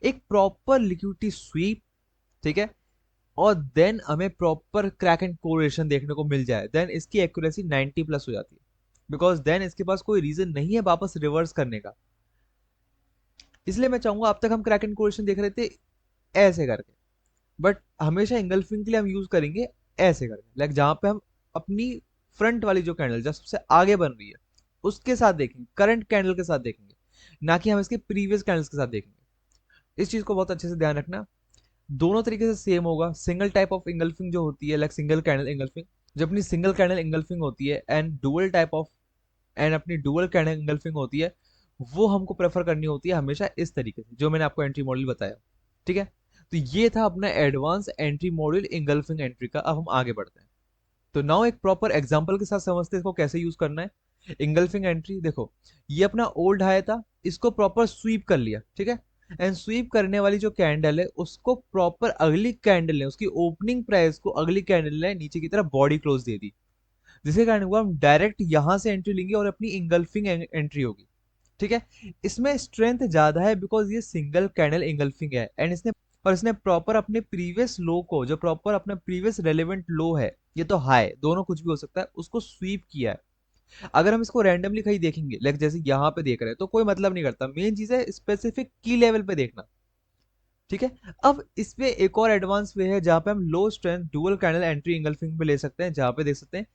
एक प्रॉपर लिक्विडिटी स्वीप, ठीक है, और देन हमें प्रॉपर क्रैक एंड कोरिलेशन देखने को मिल जाए, देन इसकी एक्यूरेसी 90 प्लस हो जाती है, बिकॉज देन इसके पास कोई रीजन नहीं है वापस रिवर्स करने का। इसलिए मैं चाहूंगा, अब तक हम क्रैक एंड कोरिलेशन देख रहे थे ऐसे करके, बट हमेशा इंगल्फिंग के लिए हम यूज करेंगे ऐसे करके, लाइक जहां पे हम अपनी फ्रंट वाली जो कैंडल जो सबसे आगे बन रही है उसके साथ देखेंगे, करंट कैंडल के साथ देखेंगे, ना कि हम इसके प्रीवियस कैंडल्स के साथ देखेंगे। इस चीज को बहुत अच्छे से ध्यान रखना। दोनों तरीके से सेम होगा। सिंगल टाइप ऑफ इंगल्फिंग जो होती है, लाइक सिंगल कैंडल इंगल्फिंग, जो अपनी सिंगल कैंडल इंगल्फिंग होती है, and dual type of and अपनी डुअल कैंडल इंगल्फिंग होती है, वो हमको प्रेफर करनी होती है हमेशा इस तरीके से जो मैंने आपको एंट्री मॉडल बताया, ठीक है। तो ये था अपना advance entry module engulfing entry का। अब हम आगे बढ़ते हैं। तो नाउ एक प्रॉपर एग्जांपल के साथ समझते हैं इसको कैसे यूज करना है। इंगल्फिंग एंट्री देखो, ये अपना ओल्ड हाई था, इसको प्रॉपर स्वीप कर लिया, ठीक है, एंड स्वीप करने वाली जो कैंडल है उसको प्रॉपर अगली कैंडल ने, उसकी ओपनिंग प्राइस को अगली कैंडल ने नीचे की तरफ बॉडी क्लोज दे दी, जिसके कारण हुआ हम डायरेक्ट यहां से एंट्री लेंगे और अपनी इंगल्फिंग एंट्री होगी, ठीक है। इसमें स्ट्रेंथ ज्यादा है बिकॉज ये सिंगल कैंडल इंगल्फिंग है एंड इसने प्रॉपर अपने प्रीवियस लो को, जो प्रॉपर अपना प्रीवियस रेलेवेंट लो है, ये तो हाई दोनों कुछ भी हो सकता है, उसको स्वीप किया है। अगर हम इसको रैंडमली कहीं देखेंगे, लाइक जैसे यहाँ पे देख रहे हैं, तो कोई मतलब नहीं करता, मेन चीज है स्पेसिफिक की लेवल पे देखना, ठीक है। अब इसमें एक और एडवांस वे है जहां पे हम low strength dual candle entry engulfing पे ले सकते हैं, जहां पे देख सकते हैं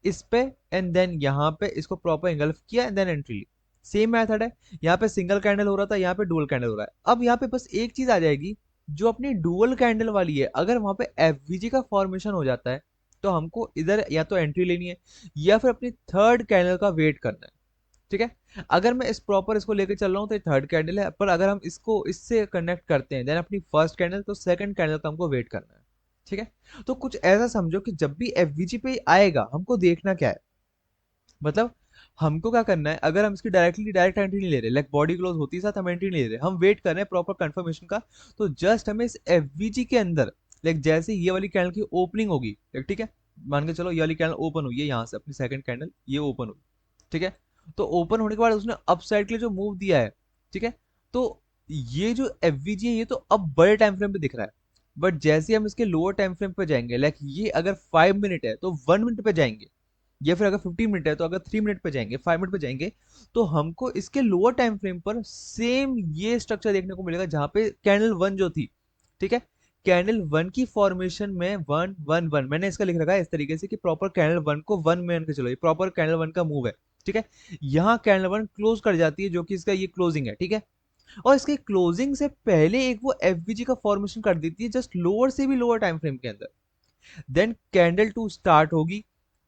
इस पे एंड देन यहाँ पे इसको प्रॉपर इंगल्फ किया एंड देन एंट्री ली। सेम मेथड है, यहाँ पे सिंगल कैंडल हो रहा था, यहाँ पे डुअल कैंडल हो रहा है। अब यहाँ पे बस एक चीज आ जाएगी, जो अपनी डुअल कैंडल वाली है, अगर वहां पे एफवीजी का फॉर्मेशन हो जाता है तो हमको इधर या तो एंट्री लेनी है या फिर अपनी थर्ड कैंडल का वेट करना है, ठीक है। अगर मैं इस प्रॉपर इसको लेकर चल रहा हूँ तो ये थर्ड कैंडल है, पर अगर हम इसको इससे कनेक्ट करते हैं देन अपनी फर्स्ट कैंडल, तो सेकंड कैंडल का हमको वेट करना है, ठीक है। तो कुछ ऐसा समझो कि जब भी एफवीजी पे आएगा हमको देखना क्या है, मतलब हमको क्या करना है, अगर हम इसकी डायरेक्ट एंट्री नहीं ले रहे, लाइक बॉडी क्लोज होती है साथ हम एंट्री नहीं ले रहे, हम वेट कर रहे हैं प्रॉपर कंफर्मेशन का, तो जस्ट हमें इस एफवीजी के अंदर, लाइक जैसे ये वाली कैंडल की ओपनिंग होगी, ठीक है, मान के चलो ये वाली कैंडल ओपन हुई है, यहाँ से अपनी सेकंड कैंडल ये ओपन हुई, ठीक है, तो ओपन होने के बाद उसने अप साइड के लिए जो मूव दिया है, ठीक है, तो ये जो एफवीजी है ये तो अब बड़े टाइम फ्रेम पे दिख रहा है, बट जैसे ही हम इसके लोअर टाइम फ्रेम पे जाएंगे, लाइक ये अगर 5 मिनट है तो 1 मिनट पे जाएंगे, या फिर अगर 15 मिनट है तो अगर 3 मिनट पे जाएंगे, 5 मिनट पे जाएंगे, तो हमको इसके लोअर टाइम फ्रेम पर सेम ये स्ट्रक्चर देखने को मिलेगा जहां पे कैंडल वन जो थी, ठीक है, कैंडल वन की फॉर्मेशन में 1 1 1 मैंने इसका लिख रखा है इस तरीके से कि प्रॉपर कैंडल वन को 1 मान के चलो, ये प्रॉपर कैंडल वन का मूव है, ठीक है। यहाँ कैंडल वन क्लोज कर जाती है जो कि इसका ये क्लोजिंग है, ठीक है, और इसके क्लोजिंग से पहले एक वो एफवीजी का फॉर्मेशन कर देती है जस्ट लोअर से भी लोअर टाइम फ्रेम के अंदर। देन कैंडल टू स्टार्ट होगी,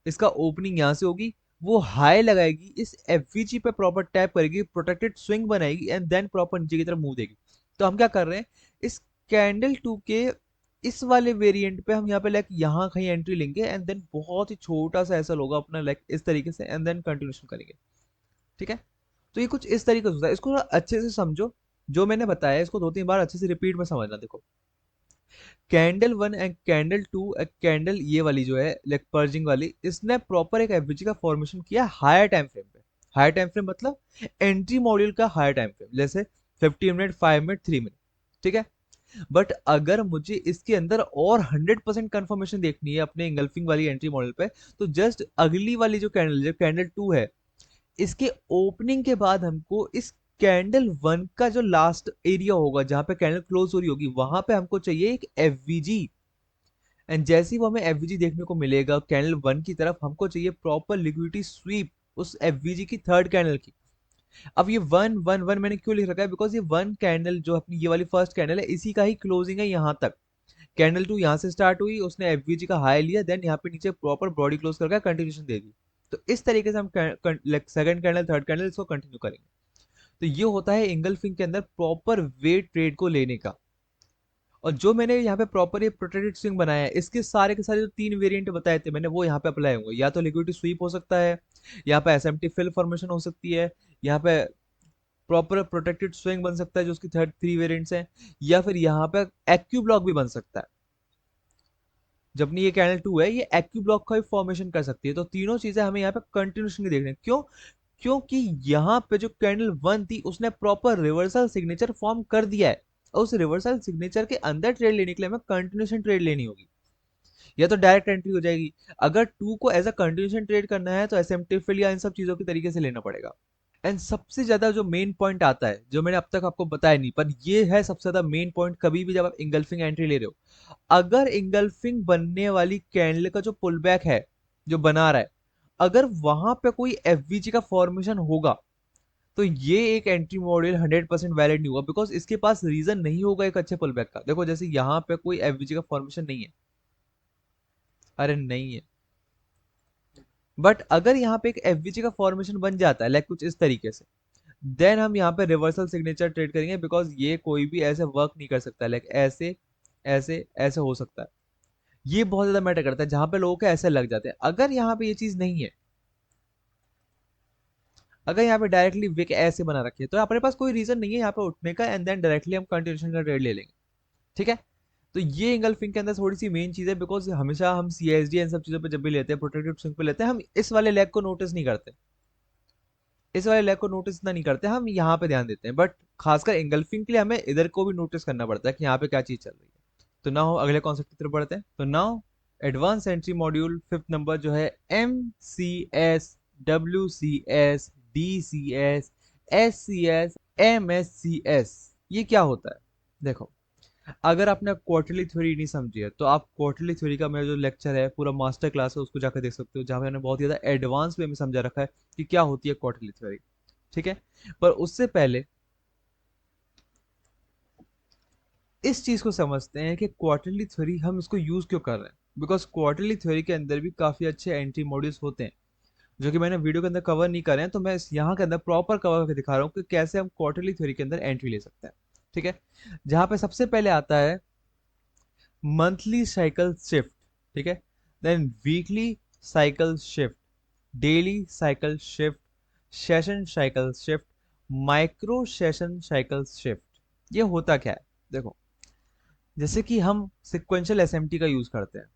इसका ओपनिंग यहां से होगी, वो हाई लगाएगी, इस एफवीजी पे प्रॉपर टैप करेगी, प्रोटेक्टेड स्विंग बनाएगी एंड देन प्रॉपर नीचे की तरफ मूव देगी। तो हम क्या कर रहे हैं, इस कैंडल टू के इस वाले वेरिएंट पे हम यहाँ पे लाइक यहाँ कहीं एंट्री लेंगे एंड देन बहुत ही छोटा सा ऐसा होगा अपना लाइक इस तरीके से एंड देन कंटिन्यूशन करेंगे, ठीक है। तो ये कुछ इस तरीके से होता है, इसको थोड़ा अच्छे से समझो, जो मैंने बताया इसको 2 3 बार अच्छे से रिपीट में समझना। देखो, candle one and candle two, candle ये वाली जो है लाइक पर्जिंग वाली, इसने प्रॉपर एक एफवीजी का फॉर्मेशन किया हायर टाइम फ्रेम पे। हायर टाइम फ्रेम मतलब एंट्री मॉड्यूल का हायर टाइम फ्रेम, जैसे 15 मिनट, 5 मिनट, 3 मिनट, ठीक है। बट अगर मुझे इसके अंदर और 100% कंफर्मेशन देखनी है अपने इंगल्फिंग वाली एंट्री मॉडल पे, तो जस्ट अगली वाली जो कैंडल टू है, इसके ओपनिंग के बाद हमको इस कैंडल वन का जो लास्ट एरिया होगा जहां पे कैंडल क्लोज हो रही होगी, वहां पे हमको चाहिए एक एफवीजी। एंड जैसे ही वो हमें एफवीजी देखने को मिलेगा कैंडल वन की तरफ, हमको चाहिए प्रॉपर लिक्विडिटी स्वीप उस एफवीजी की थर्ड कैंडल की। अब ये 1 1 1 मैंने क्यों लिख रखा है, बिकॉज ये वन कैंडल जो अपनी ये वाली फर्स्ट कैंडल है इसी का ही क्लोजिंग है यहाँ तक। कैंडल टू यहाँ से स्टार्ट हुई, उसने एफवीजी का हाई लिया, देन यहाँ पे नीचे प्रॉपर बॉडी क्लोज करके कंटिन्यूशन दे दी। तो इस तरीके से हम सेकंड कैंडल, थर्ड कैंडल इसको कंटिन्यू करेंगे। तो ये होता है इंगल्फिंग के अंदर प्रॉपर वे ट्रेड को लेने का। और जो मैंने यहाँ पे प्रॉपर ये प्रोटेक्टेड स्विंग बनाया है, इसके सारे के सारे जो 3 वेरिएंट बताए थे मैंने, वो यहाँ पे अप्लाई होंगे। या तो लिक्विडिटी स्वीप हो सकता है, यहाँ पे एसएमटी फिल फॉर्मेशन हो सकती है, यहाँ पे प्रॉपर प्रोटेक्टेड स्विंग बन सकता है जो उसकी थर्ड 3 वेरिएंट्स हैं, या फिर यहाँ पे एक्यू ब्लॉक भी बन सकता है। जब नहीं ये कैंडल टू है, ये एक्यू ब्लॉक का भी फॉर्मेशन कर सकती है। तो तीनों चीजें हमें यहाँ पे कंटिन्यूशन देखने हैं। क्यों? क्योंकि यहाँ पे जो कैंडल वन थी उसने प्रॉपर रिवर्सल सिग्नेचर फॉर्म कर दिया है, और उस रिवर्सल सिग्नेचर के अंदर ट्रेड लेने के लिए हमें कंटिन्यूशन ट्रेड लेनी होगी, या तो डायरेक्ट एंट्री हो जाएगी। अगर टू को एज अ कंटिन्यूशन ट्रेड करना है तो एसएमटी फिल या इन सब चीजों के तरीके से लेना पड़ेगा। एंड सबसे ज्यादा जो मेन पॉइंट आता है, जो मैंने अब तक आपको बताया नहीं, पर ये है सबसे ज्यादा मेन पॉइंट कभी भी जब आप इंगल्फिंग एंट्री ले रहे हो, अगर इंगल्फिंग बनने वाली कैंडल का जो पुल बैक है जो बना रहा है, अगर वहां पे कोई एफवीजी का फॉर्मेशन होगा, तो ये एक एंट्री मॉड्यूल 100% वैलिड नहीं होगा, बिकॉज इसके पास रीजन नहीं होगा एक अच्छे पुल बैक का। देखो जैसे यहाँ पे कोई एफवीजी का फॉर्मेशन नहीं है, अरे नहीं है, बट अगर यहाँ पे एक एफवीजी का फॉर्मेशन बन जाता है लाइक कुछ इस तरीके से, देन हम यहाँ पे रिवर्सल सिग्नेचर ट्रेड करेंगे, बिकॉज ये कोई भी ऐसे वर्क नहीं कर सकता, लाइक ऐसे ऐसे ऐसे हो सकता है। ये बहुत ज्यादा मैटर करता है जहां पे लोगों के ऐसे लग जाते हैं। अगर यहाँ पे ये चीज नहीं है, अगर यहाँ पे डायरेक्टली विक ऐसे बना रखी है, तो अपने पास कोई रीजन नहीं है यहाँ पे उठने का, एंड देन डायरेक्टली हम कंटिन्यूशन का ट्रेड ले लेंगे, ठीक है। तो ये इंगल्फिंग के अंदर थोड़ी सी मेन चीज है, बिकॉज हमेशा हम सीएसडी इन सब चीजों पे जब भी लेते हैं, प्रोटेक्टिव स्विंग पे लेते हैं, हम इस वाले लेग को नोटिस नहीं करते, इस वाले लेग को नोटिस इतना नहीं करते, हम यहाँ पे ध्यान देते हैं। बट खासकर इंगल्फिंग के लिए हमें इधर को भी नोटिस करना पड़ता है कि यहाँ पे क्या चीज चल रही है। तो नाउ अगले कॉन्सेप्ट की तरफ बढ़ते हैं। तो now advance entry module fifth number जो है MCS, WCS, DCS, SCS, MSCS, ये क्या होता है? देखो, अगर आपने क्वार्टरली थ्योरी नहीं समझी है, तो आप क्वार्टरली थ्योरी का मेरा जो लेक्चर है पूरा मास्टर क्लास है उसको जाकर देख सकते हो, जहाँ मैंने बहुत ही ज्यादा एडवांस वे में समझा रखा है कि क्या होती है क्वार्टरली थ्योरी, ठीक है। पर उससे पहले इस चीज को समझते हैं कि क्वार्टरली थ्योरी हम इसको यूज क्यों कर रहे हैं, बिकॉज क्वार्टरली थ्योरी के अंदर भी काफी अच्छे एंट्री मॉड्यूल्स होते हैं जो कि मैंने वीडियो के अंदर कवर नहीं करे हैं, तो मैं यहाँ के अंदर प्रॉपर कवर करके दिखा रहा हूँ कि कैसे हम क्वार्टरली थ्योरी के अंदर एंट्री ले सकते हैं, ठीक है। जहां पे सबसे पहले आता है मंथली साइकिल शिफ्ट, ठीक है, then weekly cycle shift, daily cycle shift, session cycle shift, micro session cycle shift. ये होता क्या है? देखो, जैसे कि हम सिक्वेंशियल एसएमटी का यूज करते हैं,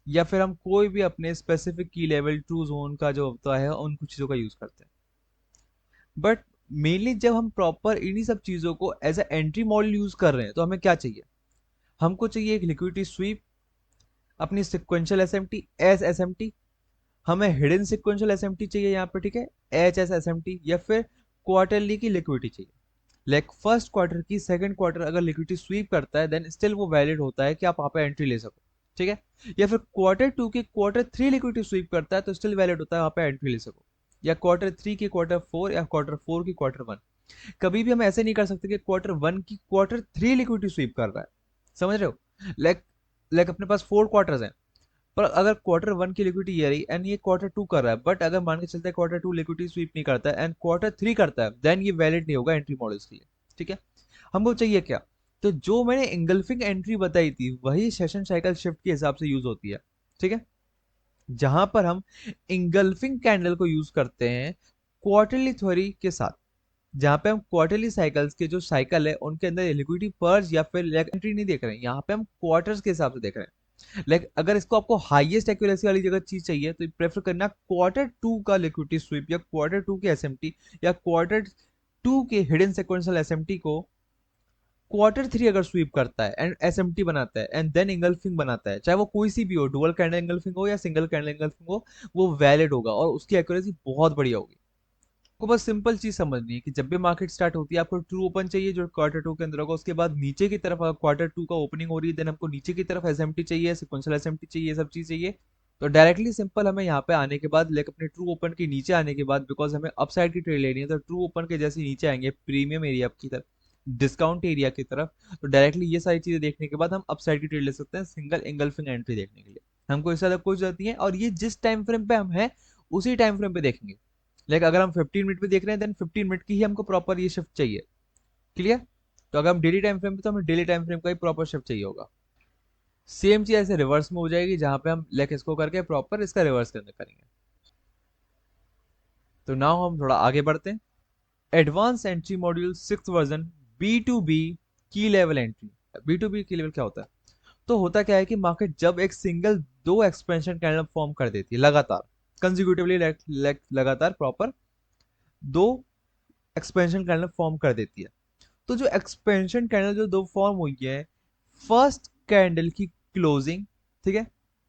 या फिर हम कोई भी अपने स्पेसिफिक की लेवल ट्रू जोन का जो होता है उन कुछ चीजों का यूज करते हैं, बट मेनली जब हम प्रॉपर इन्हीं सब चीजों को as a entry model use कर रहे हैं तो हमें क्या चाहिए, हमको चाहिए एक लिक्विडिटी स्वीप, अपनी सिक्वेंशियल एसएमटी एस एसएमटी, हमें हिडन सिक्वेंशियल एसएमटी चाहिए यहाँ पे, ठीक है, एच एस एसएमटी, या फिर क्वार्टरली की लिक्विडिटी चाहिए। लाइक फर्स्ट क्वार्टर की सेकंड क्वार्टर अगर लिक्विडिटी स्वीप करता है देन स्टिल वो वैलिड होता है कि आप वहां पे एंट्री ले सको, ठीक है। या फिर क्वार्टर टू की क्वार्टर थ्री लिक्विडिटी स्वीप करता है तो स्टिल वैलिड होता है, वहां पे एंट्री ले सको। या क्वार्टर थ्री की क्वार्टर फोर, या क्वार्टर फोर की क्वार्टर वन। कभी भी हम ऐसे नहीं कर सकते कि क्वार्टर वन की क्वार्टर थ्री लिक्विडिटी स्वीप कर रहा है, समझ रहे हो। लाइक लाइक अपने पास फोर क्वार्टर्स हैं, पर अगर क्वार्टर वन की लिक्विडिटी ये रही एंड ये क्वार्टर टू कर रहा है, बट अगर मान के चलते हैं क्वार्टर टू लिक्विडिटी स्वीप नहीं करता है एंड क्वार्टर थ्री करता है, देन ये वैलिड नहीं होगा एंट्री मॉडल्स के लिए, ठीक है। हमको चाहिए क्या, तो जो मैंने इंगल्फिंग एंट्री बताई थी वही सेशन साइकिल शिफ्ट के हिसाब से यूज होती है, ठीक है। जहां पर हम इंगल्फिंग कैंडल को यूज करते हैं क्वार्टरली थ्योरी के साथ, जहां पे हम क्वार्टरली साइकिल्स के जो साइकिल है उनके अंदर लिक्विडिटी पर्ज या फिर एंट्री नहीं देख रहे हैं, यहाँ पे हम क्वार्टर्स के हिसाब से देख रहे हैं। लाइक अगर इसको आपको हाईएस्ट एक्यूरेसी वाली जगह चीज चाहिए तो प्रेफर करना क्वार्टर टू का लिक्विडिटी स्वीप, या क्वार्टर टू के एसएमटी, या क्वार्टर टू के हिडन सिक्वेंशियल एसएमटी को क्वार्टर थ्री अगर स्वीप करता है एंड एसएमटी बनाता है एंड देन इंगल्फिंग बनाता है, चाहे वो कोई सी भी हो, डुअल कैंडल इंगल्फिंग हो या सिंगल कैंडल इंगल्फिंग हो, वो वैलिड होगा और उसकी एक्यूरेसी बहुत बढ़िया होगी। आपको बस सिंपल चीज समझनी है कि जब भी मार्केट स्टार्ट होती है आपको ट्रू ओपन चाहिए जो क्वार्टर टू के अंदर होगा, उसके बाद नीचे की तरफ अगर क्वार्टर टू का ओपनिंग हो रही है देन हमको नीचे की तरफ एसएमटी चाहिए, सिक्वेंशियल एसएमटी चाहिए, ये सब चीज चाहिए। तो डायरेक्टली सिंपल हमें यहाँ पे आने के बाद, लाइक अपने ट्रू ओपन के नीचे आने के बाद, बिकॉज हमें अपसाइड की ट्रेड लेनी है, तो ट्रू ओपन के जैसे नीचे आएंगे प्रीमियम एरिया की तरफ, डिस्काउंट एरिया की तरफ, तो डायरेक्टली ये सारी चीजें देखने के बाद हम अपसाइड की ट्रेड ले सकते हैं सिंगल एंगल्फिंग एंट्री देखने के लिए। हमको इससे अलग कोई जरूरत नहीं है, और ये जिस टाइम फ्रेम पे हम है उसी टाइम फ्रेम पे देखेंगे। लाइक अगर हम 15 मिनट पे देख रहे हैं देन 15 मिनट की ही हमको प्रॉपर ये शिफ्ट चाहिए, क्लियर। तो अगर हम डेली टाइम फ्रेम पे तो हमें डेली टाइम फ्रेम का ही प्रॉपर शिफ्ट चाहिए होगा। सेम चीज ऐसे रिवर्स में हो जाएगी जहां पे हम लाइक इसको करके प्रॉपर इसका रिवर्स करने करेंगे। तो नाउ हम थोड़ा आगे बढ़ते हैं। Advance entry module six version, B to B की level entry. B to B की लेवल क्या होता है, तो होता क्या है कि मार्केट जब एक सिंगल दो एक्सपेंशन कैंडल फॉर्म कर देती है लगातार, कंजिक्यूटिवली, लगातार प्रॉपर दो एक्सपेंशन कैंडल फॉर्म कर देती है, तो जो एक्सपेंशन कैंडल जो दो फॉर्म हुई है, फर्स्ट कैंडल की क्लोजिंग, ठीक है,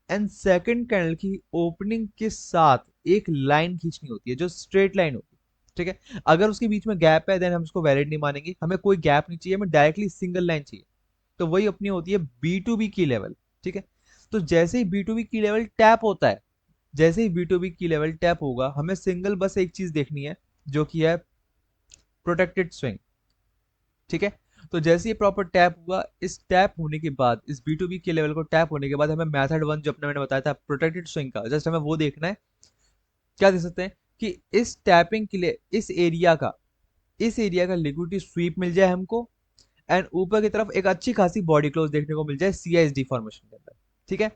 एंड सेकंड कैंडल की ओपनिंग के साथ एक लाइन खींचनी होती है जो स्ट्रेट लाइन होती है, ठीक है। अगर उसके बीच में गैप है देन हम उसको वैलिड नहीं मानेंगे, हमें कोई गैप नहीं चाहिए, हमें डायरेक्टली सिंगल लाइन चाहिए। तो वही अपनी होती है बी टू बी की लेवल, ठीक है। तो जैसे ही बी टू बी की लेवल टैप होता है, जैसे ही बी टू बी की लेवल टैप होगा, हमें सिंगल बस एक चीज देखनी है जो कि है प्रोटेक्टेड स्विंग, ठीक है। तो जैसे ये प्रॉपर टैप हुआ, इस टैप होने के बाद, इस बी टू बी के लेवल को टैप होने के बाद हमें मेथड वन जो अपने मैंने बताया था प्रोटेक्टेड स्विंग का, जस्ट हमें वो देखना है। क्या देख सकते हैं कि इस टैपिंग के लिए इस एरिया का लिक्विडिटी स्वीप मिल जाए हमको, एंड ऊपर की तरफ एक अच्छी खासी बॉडी क्लोज देखने को मिल जाए सीआईएसडी फॉर्मेशन के अंदर, ठीक है।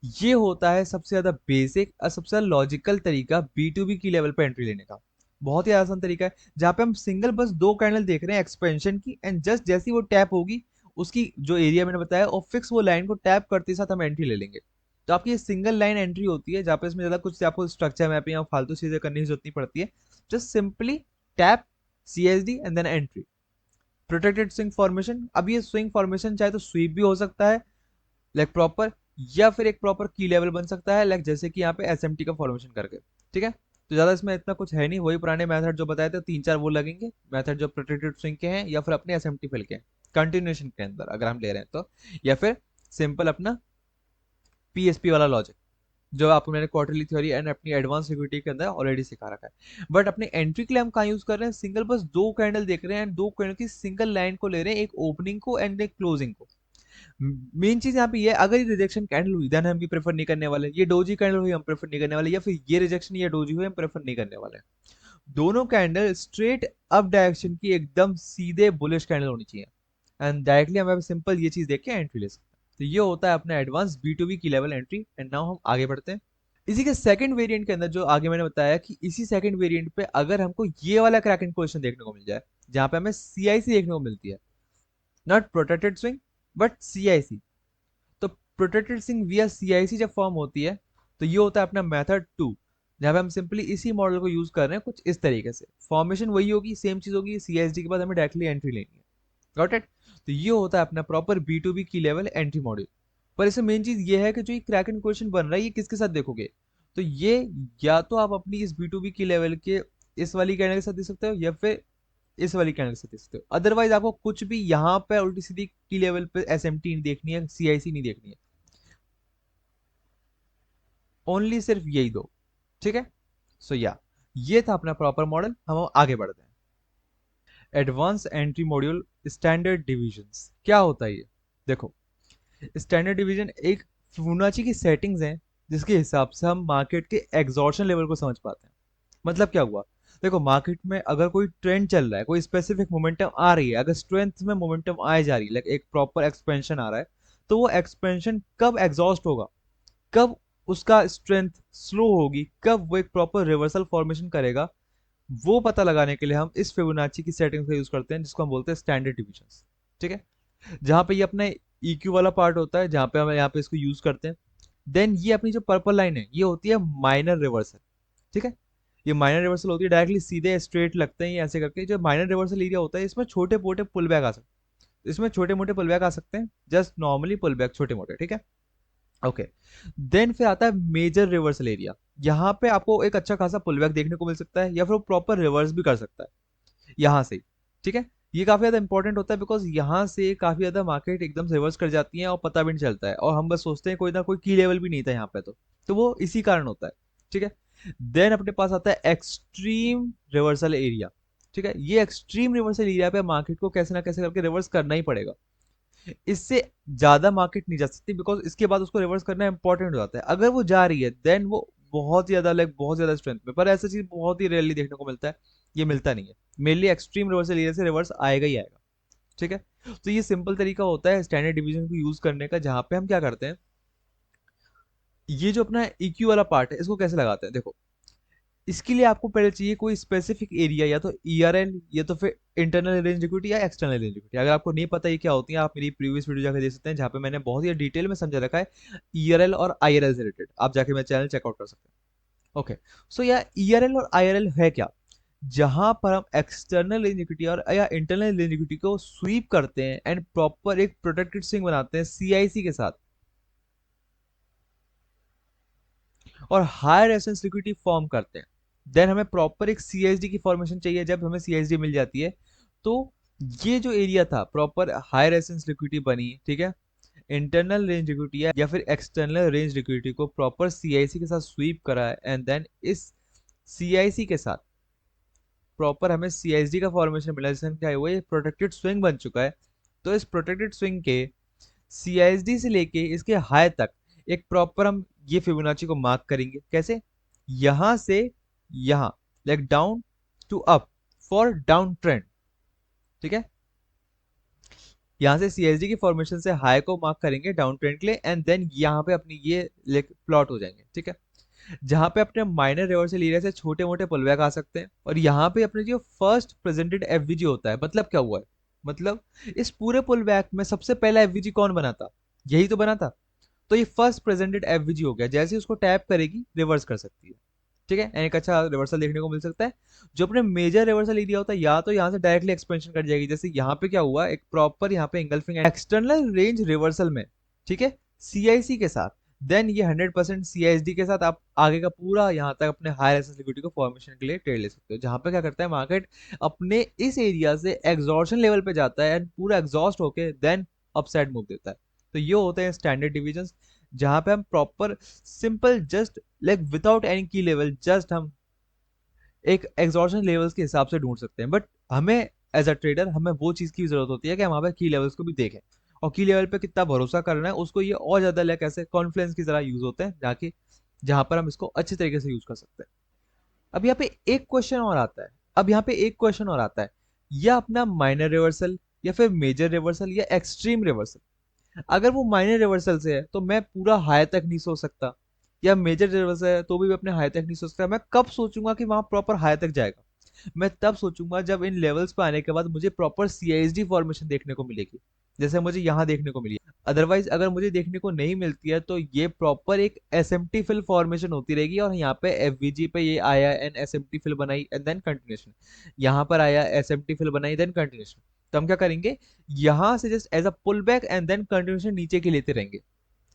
ये होता है सबसे ज्यादा बेसिक और सबसे ज्यादा लॉजिकल तरीका बी टू बी की लेवल पे एंट्री लेने का। बहुत ही आसान तरीका है, जहां पे हम सिंगल बस दो कैंडल देख रहे हैं एक्सपेंशन की, एंड जस्ट जैसी वो टैप होगी, उसकी जो एरिया मैंने बताया और फिक्स वो लाइन को टैप करते साथ हम एंट्री ले लेंगे। तो आपकी ये सिंगल लाइन एंट्री होती है जहाँ पे इसमें ज्यादा कुछ आपको स्ट्रक्चर मैपिंग या फालतू चीजें करने की जरूरत नहीं पड़ती है। Just simply tap, CSD and then entry, protected swing formation. अब ये स्विंग फॉर्मेशन चाहे तो स्वीप भी हो सकता है लाइक प्रॉपर, या फिर एक प्रॉपर की लेवल बन सकता है लाइक जैसे कि यहाँ पे एसएमटी का फॉर्मेशन करके, ठीक है। तो ज्यादा इसमें इतना कुछ है नहीं, वही पुराने मेथड जो बताए थे तीन चार वो लगेंगे मेथड जो प्रोटेक्टेड स्विंग के हैं या फिर अपने एसएमटी फिल के हैं कंटिन्यूएशन के अंदर अगर हम ले रहे हैं तो, या फिर सिंपल अपना पीएसपी वाला लॉजिक जो आपको मैंने क्वार्टरली थ्योरी एंड अपनी एडवांस सिक्योरिटी के अंदर ऑलरेडी सिखा रखा है। बट अपने एंट्री के लिए हम कहाँ यूज कर रहे हैं, सिंगल बस दो कैंडल देख रहे हैं एंड दो कैंडल की सिंगल लाइन को ले रहे हैं, एक ओपनिंग को एंड एक क्लोजिंग को। मेन चीज यहाँ पे ये है, अगर ये रिजेक्शन कैंडल हुई देन हम भी प्रेफर नहीं करने वाले, ये डोजी कैंडल हुई हम प्रेफर नहीं करने वाले, या फिर ये रिजेक्शन या डोजी हुई हम प्रेफर नहीं करने वाले। दोनों कैंडल स्ट्रेट अप डायरेक्शन की एकदम सीधे बुलिश कैंडल होनी चाहिए, एंड डायरेक्टली हम सिंपल ये चीज देख के एंट्री ले सकते हैं। तो ये होता है अपना एडवांस बी टू बी की लेवल एंट्री। एंड नाउ हम आगे बढ़ते हैं इसी के सेकंड वेरिएंट के अंदर, जो आगे मैंने बताया कि इसी सेकंड वेरिएंट पे अगर हमको ये वाला क्रैकिंग पोजीशन देखने को मिल जाए जहां पे हमें सीआईसी देखने को मिलती है, not protected swing but CIC. तो प्रोटेक्टेड स्विंग विया सीआईसी जब फॉर्म होती है तो ये होता है अपना मेथड टू, जहाँ पे हम सिंपली इसी मॉडल को यूज कर रहे हैं कुछ इस तरीके से। फॉर्मेशन वही होगी, सेम चीज होगी, सीएसडी के बाद हमें डायरेक्टली एंट्री लेनी है। Got it? तो ये होता है अपना प्रॉपर बी टू बी की लेवल एंट्री मॉड्यूल। पर इसमें मेन चीज ये है कि जो ये क्रैकन क्वेश्चन बन रहा है ये किसके साथ देखोगे, तो ये या तो आप अपनी इस बी टू बी की लेवल के इस वाली कैंडल के साथ दे सकते हो, या फिर इस वाली कैंडल के साथ दे सकते हो। अदरवाइज आपको कुछ भी यहाँ पे उल्टी सीधी की लेवल पे एस एम टी नहीं देखनी है, सीआईसी नहीं देखनी है, ओनली सिर्फ यही दो। ठीक है? सो या ये था अपना प्रॉपर मॉडल। हम आगे बढ़ते हैं। Advance entry module standard divisions क्या होता है ये? देखो, स्टैंडर्ड डिवीजन एक फिबोनाची की सेटिंग्स हैं जिसके हिसाब से हम मार्केट के एग्जॉर्शन लेवल को समझ पाते हैं। मतलब क्या हुआ? देखो, मार्केट में अगर कोई ट्रेंड चल रहा है, कोई स्पेसिफिक मोमेंटम आ रही है, अगर स्ट्रेंथ में मोमेंटम आए जा रही है, लाइक एक प्रॉपर एक्सपेंशन आ रहा है, तो वो एक्सपेंशन कब एग्जॉस्ट होगा, कब उसका स्ट्रेंथ स्लो होगी, कब वो एक प्रॉपर रिवर्सल फॉर्मेशन करेगा, वो पता लगाने के लिए हम इस फिबोनाची की सेटिंग्स का यूज करते हैं जिसको हम बोलते हैं स्टैंडर्ड डिविजन। ठीक है? जहां पे ये अपना EQ वाला पार्ट होता है, जहां पे हम यहाँ पे इसको यूज करते हैं। देन ये अपनी जो पर्पल लाइन है ये होती है माइनर रिवर्सल। ठीक है? ये माइनर रिवर्सल होती है, डायरेक्टली सीधे स्ट्रेट लगते हैं ये ऐसे करके। जो माइनर रिवर्सल एरिया होता है इसमें छोटे मोटे पुल बैक आ सकते हैं, इसमें छोटे मोटे पुल बैक आ सकते हैं, जस्ट नॉर्मली पुल बैक छोटे मोटे। ठीक है? ओके। देन फिर आता है मेजर रिवर्सल एरिया। यहाँ पे आपको एक अच्छा खासा पुल बैक देखने को मिल सकता है, या फिर वो प्रॉपर रिवर्स भी कर सकता है यहाँ से। ठीक है? ये काफी ज्यादा इंपॉर्टेंट होता है बिकॉज यहाँ से काफी ज्यादा मार्केट एकदम से रिवर्स कर जाती है और पता भी नहीं चलता है, और हम बस सोचते हैं कोई ना कोई की लेवल भी नहीं था यहाँ पे, तो वो इसी कारण होता है। ठीक है? देन अपने पास आता है एक्सट्रीम रिवर्सल एरिया। ठीक है? ये एक्सट्रीम रिवर्सल एरिया पे मार्केट को कैसे ना कैसे करके रिवर्स करना ही पड़ेगा। इससे ज्यादा मार्केट नहीं जा सकती बिकॉज इसके बाद उसको रिवर्स करना इंपॉर्टेंट हो जाता है। अगर वो जा रही है देन वो बहुत ज्यादा, लाइक बहुत ज्यादा स्ट्रेंथ में, पर ऐसा चीज बहुत ही रेयरली देखने को मिलता है, ये मिलता नहीं है। मेनली एक्सट्रीम रिवर्सल एरिया से रिवर्स आएगा ही आएगा। ठीक है? तो ये सिंपल तरीका होता है स्टैंडर्ड डिवीजन को यूज करने का, जहां पे हम क्या करते हैं, ये जो अपना EQ वाला पार्ट है इसको कैसे लगाते हैं। देखो, इसके लिए आपको पहले चाहिए कोई स्पेसिफिक एरिया, या तो ERL, या तो फिर इंटरनल रेंज लिक्विडिटी, या एक्सटर्नल रेंज लिक्विडिटी। अगर आपको नहीं पता ये क्या होती है, आप मेरी प्रीवियस वीडियो जाकर देख सकते हैं, जहाँ पे मैंने बहुत ही डिटेल में समझा रखा है ERL और IRL से रिलेटेड। आप जाके मेरा चैनल चेकआउट कर सकते हैं। ओके। सो या ERL और IRL है क्या? जहां पर हम एक्सटर्नल रेंज लिक्विडिटी और या इंटरनल रेंज लिक्विडिटी को स्वीप करते हैं एंड प्रॉपर एक प्रोटेक्टेड स्विंग बनाते हैं CIC के साथ, और हायर एसेंस लिक्विडिटी फॉर्म करते हैं। देन हमें प्रॉपर एक CSD की फॉर्मेशन चाहिए। जब हमें CSD मिल जाती है तो ये जो एरिया था प्रॉपर हायर एसेंस लिक्विडिटी बनी। ठीक है? इंटरनल रेंज लिक्विडिटी या फिर एक्सटर्नल रेंज लिक्विडिटी को प्रॉपर CIC के साथ स्वीप करा है, एंड देन इस CIC के साथ प्रॉपर हमें CSD का फॉर्मेशन मिला, जिससे क्या है, वो ये प्रोटेक्टेड स्विंग बन चुका है। तो इस प्रोटेक्टेड स्विंग के CSD से लेके इसके हाई तक एक प्रॉपर हम ये फिबोनाची को मार्क करेंगे। कैसे? यहां से यहां, like down to up for down trend. ठीक है? यहां से CSD की फॉर्मेशन से हाई को मार्क करेंगे डाउन ट्रेंड के लिए, एंड देन यहाँ पे अपनी ये प्लॉट हो जाएंगे। ठीक है? जहां पे अपने माइनर रिवर्सल एरिया से छोटे मोटे पुलबैक आ सकते हैं, और यहाँ पे अपने जो फर्स्ट प्रेजेंटेड FVG होता है। मतलब क्या हुआ है? मतलब इस पूरे पुलबैक में सबसे पहला FVG कौन बना था? यही तो बना था। तो ये फर्स्ट प्रेजेंटेड FVG हो गया, जैसे ही उसको टैप करेगी रिवर्स कर सकती है। ठीक है? एक अच्छा रिवर्सल देखने को मिल सकता है। जो अपने मेजर रिवर्सल एरिया होता है, या तो यहाँ से डायरेक्टली एक्सपेंशन कर जाएगी, जैसे यहाँ पे क्या हुआ, एक प्रॉपर यहाँ पे इंगल्फिंग एक्सटर्नल रेंज रिवर्सल में। ठीक है? CIC के साथ, देन ये 100% CSD के साथ आप आगे का पूरा यहाँ तक अपने हायर एसेंस लिक्विडिटी को फॉर्मेशन के लिए ट्रेड ले सकते हो। जहां पे क्या करता है मार्केट, अपने इस एरिया से एग्जॉर्शन लेवल पे जाता है एंड पूरा एग्जॉस्ट होके देन अपसाइड मूव देता है। तो ये होते हैं स्टैंडर्ड डिविजन, जहां पे हम proper simple just like without any की लेवल, जस्ट हम एक एग्जॉर्शन लेवल्स के हिसाब से ढूंढ सकते हैं। बट हमें एज अ ट्रेडर हमें वो चीज की जरूरत होती है कि हम वहां पे की लेवल्स को भी देखें, और की लेवल पे कितना भरोसा करना है उसको, ये और ज्यादा लाइक ऐसे कॉन्फ्लेंस की तरह यूज होते हैं, जाके जहां पर हम इसको अच्छे तरीके से यूज कर सकते हैं। अब यहाँ पे एक क्वेश्चन और आता है, अब यहाँ पे एक क्वेश्चन और आता है, या अपना माइनर रिवर्सल, या फिर मेजर रिवर्सल, या एक्सट्रीम रिवर्सल। अगर वो माइनर रिवर्सल से है तो मैं पूरा हाई तक नहीं सोच सकता, या मेजर रिवर्सल है तो भी मैं अपने हाई तक नहीं सोच सकता। मैं कब सोचूंगा कि वहां प्रॉपर हाई तक जाएगा? मैं तब सोचूंगा जब इन लेवल्स पे आने के बाद मुझे प्रॉपर CISD फॉर्मेशन देखने को मिलेगी। जैसे मुझे यहाँ देखने को मिली है। अदरवाइज अगर मुझे देखने को नहीं मिलती है तो ये प्रॉपर एक एसएमटी फिल फॉर्मेशन होती रहेगी, और यहाँ पे एफवीजी पे ये आया एंड एसएमटी फिल बनाई एंड देन कंटिन्यूएशन, यहाँ पर आया एसएमटी फिल बनाई देन कंटिन्यूएशन। तो हम क्या करेंगे, यहाँ से just as a pull back and then continuation नीचे की लेते रहेंगे।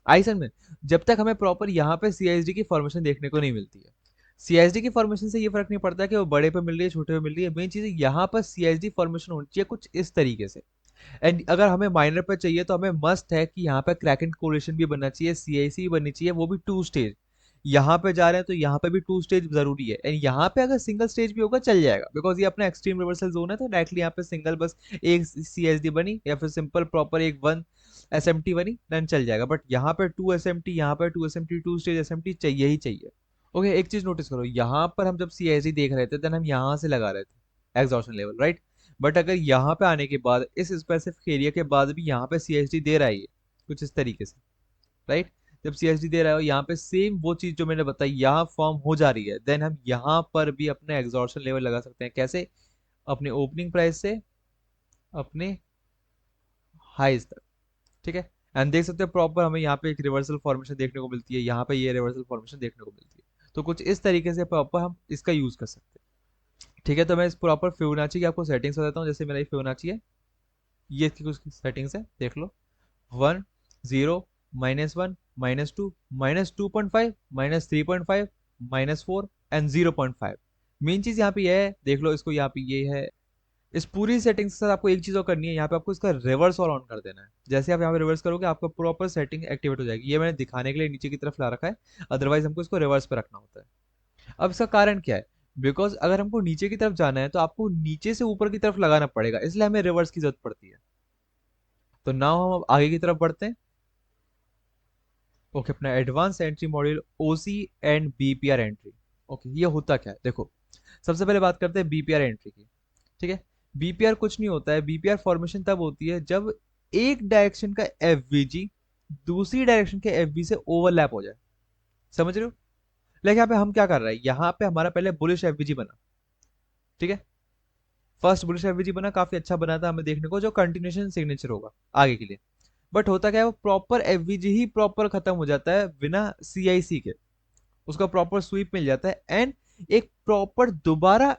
आई समझ में? जब तक हमें प्रॉपर यहाँ पे सीआईएसडी की फॉर्मेशन देखने को नहीं मिलती है। सीआईएसडी की फॉर्मेशन से ये फर्क नहीं पड़ता कि वो बड़े पे मिल रही है छोटे पे मिल रही है, मेन चीज यहाँ पर सीआईएसडी फॉर्मेशन होनी चाहिए कुछ इस तरीके से। एंड अगर हमें माइनर पे चाहिए तो हमें मस्ट है कि यहाँ पे क्रैकेंट कोरिलेशन भी बनना चाहिए, सीआईसी भी बननी चाहिए, वो भी 2 स्टेज। यहाँ पे जा रहे हैं तो यहाँ पे भी 2 स्टेज जरूरी है, एंड यहाँ पे अगर सिंगल स्टेज भी होगा चल जाएगा, बिकॉज ये अपना एक्सट्रीम रिवर्सल जोन है, तो डायरेक्टली यहाँ पे सिंगल बस एक सीएसडी बनी या फिर सिंपल प्रॉपर एक वन एसएमटी बनी देन चल जाएगा। बट यहाँ पे 2 एसएमटी, यहाँ पे 2 एसएमटी, 2 स्टेज एसएमटी चाहिए ही चाहिए। ओके, एक चीज नोटिस करो, यहाँ पर हम जब सीएसडी देख रहे थे देन हम यहाँ से लगा रहे थे एग्जॉशन लेवल, राइट? बट अगर यहाँ पे आने के बाद इस स्पेसिफिक एरिया के बाद भी यहाँ पे सीएसडी दे रहा है ये कुछ इस तरीके से, राइट? जब सीएसडी दे रहा है यहाँ पे सेम वो चीज जो मैंने बताई यहाँ फॉर्म हो जा रही है, देन हम यहाँ पर भी अपने एग्जॉर्शन लेवल लगा सकते हैं। कैसे? अपने ओपनिंग प्राइस से अपने हाईज तक, ठीक है? एंड देख सकते हैं प्रॉपर हमें यहाँ पे एक रिवर्सल फॉर्मेशन देखने को मिलती है, यहाँ पे ये रिवर्सल फॉर्मेशन देखने को मिलती है। तो कुछ इस तरीके से प्रॉपर हम इसका यूज कर सकते हैं, ठीक है? तो मैं इस प्रॉपर फिबोनाची की आपको सेटिंग्स बताता हूँ। जैसे मेरा ये फिबोनाची है, ये इसकी कुछ सेटिंग्स है, देख लो। 1 0 -1 -2 -2.5 -3.5 -4 एंड 0.5। मेन चीज यहाँ पे ये है, देख लो इसको, यहाँ पे ये है। इस पूरी सेटिंग्स के साथ आपको एक चीज और करनी है, यहाँ पे आपको इसका रिवर्स और ऑन कर देना है। जैसे आप यहाँ पे रिवर्स करोगे आपका प्रॉपर सेटिंग एक्टिवेट हो जाएगी। ये मैंने दिखाने के लिए नीचे की तरफ ला रखा है, अदरवाइज हमको इसको रिवर्स पे रखना होता है। अब इसका कारण क्या है? बिकॉज अगर हमको नीचे की तरफ जाना है तो आपको नीचे से ऊपर की तरफ लगाना पड़ेगा, इसलिए हमें रिवर्स की जरूरत पड़ती है। तो नाउ हम अब आगे की तरफ बढ़ते हैं। ओके, अपना advance entry module OC and BPR entry. Okay, ये होता क्या है देखो। सबसे पहले बात करते हैं बीपीआर एंट्री की, ठीक है? बीपीआर कुछ नहीं होता है, बीपीआर फॉर्मेशन तब होती है जब एक डायरेक्शन का एफवीजी दूसरी डायरेक्शन के एफवी से ओवरलैप हो जाए। समझ रहे हो? लाइक यहाँ पे हम क्या कर रहे हैं, यहाँ पे हमारा पहले बुलिश एफवीजी बना, ठीक है? फर्स्ट बुलिश एफवीजी बना, काफी अच्छा बना था हमें देखने को, जो कंटिन्यूशन सिग्नेचर होगा आगे के लिए। बट होता क्या है, वो प्रॉपर एफवीजी ही प्रॉपर खत्म हो जाता है बिना सीआईसी के, उसका प्रॉपर स्वीप मिल जाता है एंड एक प्रॉपर दोबारा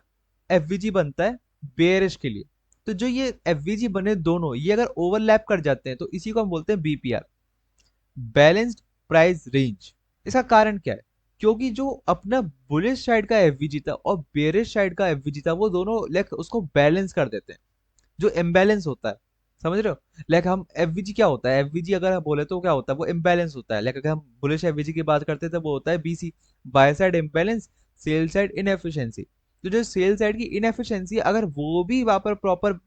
एफवीजी बनता है बेयरिश के लिए। तो जो ये एफवीजी बने दोनों, ये अगर ओवरलैप कर जाते हैं तो इसी को हम बोलते हैं बीपीआर, बैलेंस्ड प्राइस रेंज। इसका कारण क्या है? क्योंकि जो अपना बुलिश साइड का एफवीजी था और बेयरिश साइड का एफवीजी था, वो दोनों लाइक उसको बैलेंस कर देते हैं, जो इम्बैलेंस होता है। समझ रहे हो? लाइक हम एफवीजी क्या होता है, एफवीजी अगर हम बोले तो क्या होता है, वो इम्बैलेंस होता है। लाइक अगर हम बुलिश एफवीजी की बात करते हैं तो वो होता है BC, by side imbalance, sell side inefficiency. तो जो सेल साइड की इनएफिशिएंसी अगर वो भी वहां पर प्रॉपर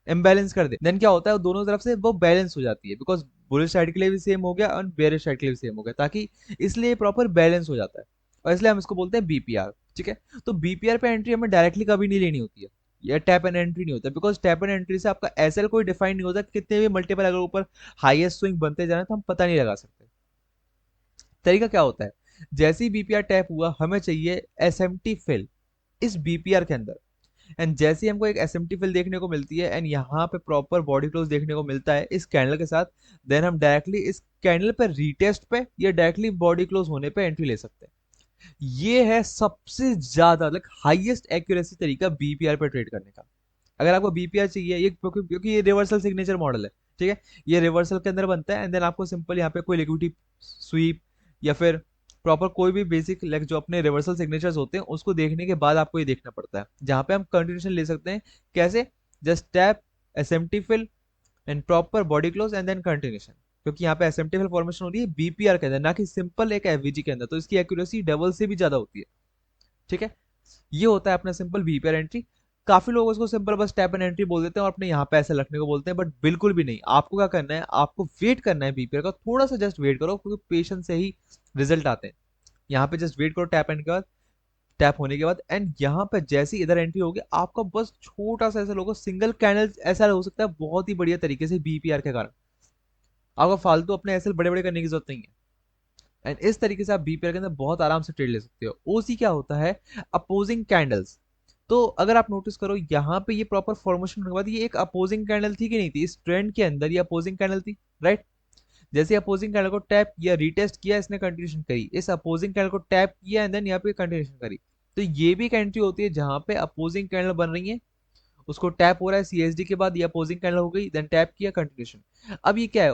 इम्बैलेंस कर दे, देन क्या होता है, वो दोनों तरफ से वो बैलेंस हो जाती है। बिकॉज बुलिश साइड के लिए भी सेम हो गया और बेयरिश साइड के लिए भी सेम हो गया, ताकि इसलिए प्रॉपर बैलेंस हो जाता है, और इसलिए हम इसको बोलते हैं बीपीआर, ठीक है? तो बीपीआर पे एंट्री हमें डायरेक्टली कभी नहीं लेनी होती है, ये टैप एंड एंट्री नहीं होता, बिकॉज टैप एंड एंट्री से आपका एसएल कोई डिफाइन नहीं होता। कितने भी मल्टीपल अगर ऊपर हाईएस्ट स्विंग बनते जाए तो हम पता नहीं लगा सकते। तरीका क्या होता है, जैसे ही बीपीआर टैप हुआ हमें चाहिए एसएमटी फिल इस बीपीआर के अंदर, एंड जैसे ही हमको एक एसएमटी फिल देखने को मिलती है एंड यहाँ पे प्रॉपर बॉडी क्लोज देखने को मिलता है इस कैंडल के साथ, देन हम डायरेक्टली इस कैंडल पे रीटेस्ट पे या डायरेक्टली बॉडी क्लोज होने पे एंट्री ले सकते हैं। ये है सबसे ज्यादा लाइक हाईएस्ट एक्यूरेसी तरीका बीपीआर पे ट्रेड करने का। अगर आपको बीपीआर चाहिए, ये क्योंकि ये रिवर्सल सिग्नेचर मॉडल है, ठीक है? ये रिवर्सल के अंदर बनता है एंड देन आपको सिंपल यहाँ पे कोई लिक्विडिटी स्वीप या फिर प्रॉपर कोई भी बेसिक लाइक जो अपने रिवर्सल सिग्नेचर्स होते हैं उसको देखने के बाद आपको ये देखना पड़ता है, जहां पे हम कंटिन्यूशन ले सकते हैं। कैसे? Just tap SMT fill and proper body close and then continuation, क्योंकि यहाँ पे एसएमटी फिल फॉर्मेशन हो रही है बीपीआर के अंदर, ना कि सिंपल एक एफवीजी के अंदर, तो इसकी एक्यूरेसी डबल से भी ज्यादा होती है, ठीक है? ये होता है अपना सिंपल बीपीआर एंट्री। काफी लोग उसको सिंपल बस टैप एंड एंट्री बोल देते हैं और अपने यहाँ पे ऐसे रखने को बोलते हैं, बट बिल्कुल भी नहीं। आपको क्या करना है, आपको वेट करना है बीपीआर का, थोड़ा सा जस्ट वेट करो, क्योंकि पेशेंस से ही रिजल्ट आते हैं। यहाँ पे जस्ट वेट करो टैप एंड के बाद, टैप होने के बाद, एंड यहाँ पे जैसे इधर एंट्री होगी आपका बस छोटा सा ऐसा लोगो सिंगल कैंडल ऐसा हो सकता है बहुत ही बढ़िया तरीके से बीपीआर के कारण। आपको फालतू अपने ऐसे बड़े बड़े करने की जरूरत नहीं है, एंड इस तरीके से आप बीपीआर के अंदर बहुत आराम से ट्रेड ले सकते हो। ओसी क्या होता है, अपोजिंग कैंडल्स। तो अगर आप नोटिस करो यहाँ पे ये प्रॉपर फॉर्मेशन होने के बाद ये एक अपोजिंग कैंडल थी कि नहीं थी, इस ट्रेंड के अंदर ये अपोजिंग कैंडल थी, राइट। जैसे अपोजिंग कैंडल को टैप किया, रीटेस्ट किया, इसने कंटिन्यूशन करी, इस अपोजिंग कैंडल को टैप किया एंड देन यहाँ पे कंटिन्यूशन करी। तो ये भी एक एंट्री होती है जहां पे अपोजिंग कैंडल बन रही है, उसको टैप हो रहा है सीएसडी के बाद, ये अपोजिंग कैंडल हो गई, देन टैप किया, कंटिन्यूशन। अब ये क्या है,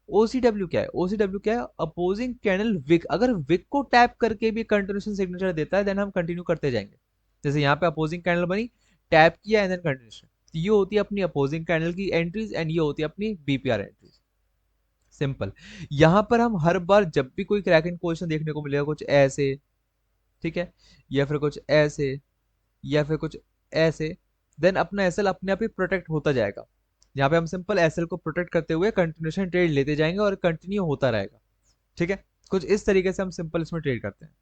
ओसीडब्ल्यू क्या है, ओसीडब्ल्यू क्या है, अपोजिंग कैंडल विक। अगर विक को टैप करके भी कंटिन्यूशन सिग्नेचर देता है देन हम कंटिन्यू करते जाएंगे। जैसे यहाँ पे अपोजिंग कैंडल बनी, टैप किया एंड देन कंटिन्यूशन। ये होती है अपनी अपोजिंग कैंडल की एंट्रीज एंड ये होती है अपनी बीपीआर एंट्रीज। सिंपल। यहां पर हम हर बार जब भी कोई क्रैकिंग पोजीशन देखने को मिलेगा कुछ ऐसे, ठीक है, या फिर कुछ ऐसे, या फिर कुछ ऐसे, देन अपना एसएल अपने आप ही प्रोटेक्ट होता जाएगा। यहाँ पे हम सिंपल एसएल को प्रोटेक्ट करते हुए कंटिन्यूशन ट्रेड लेते जाएंगे और कंटिन्यू होता रहेगा, ठीक है। कुछ इस तरीके से हम सिंपल इसमें ट्रेड करते हैं।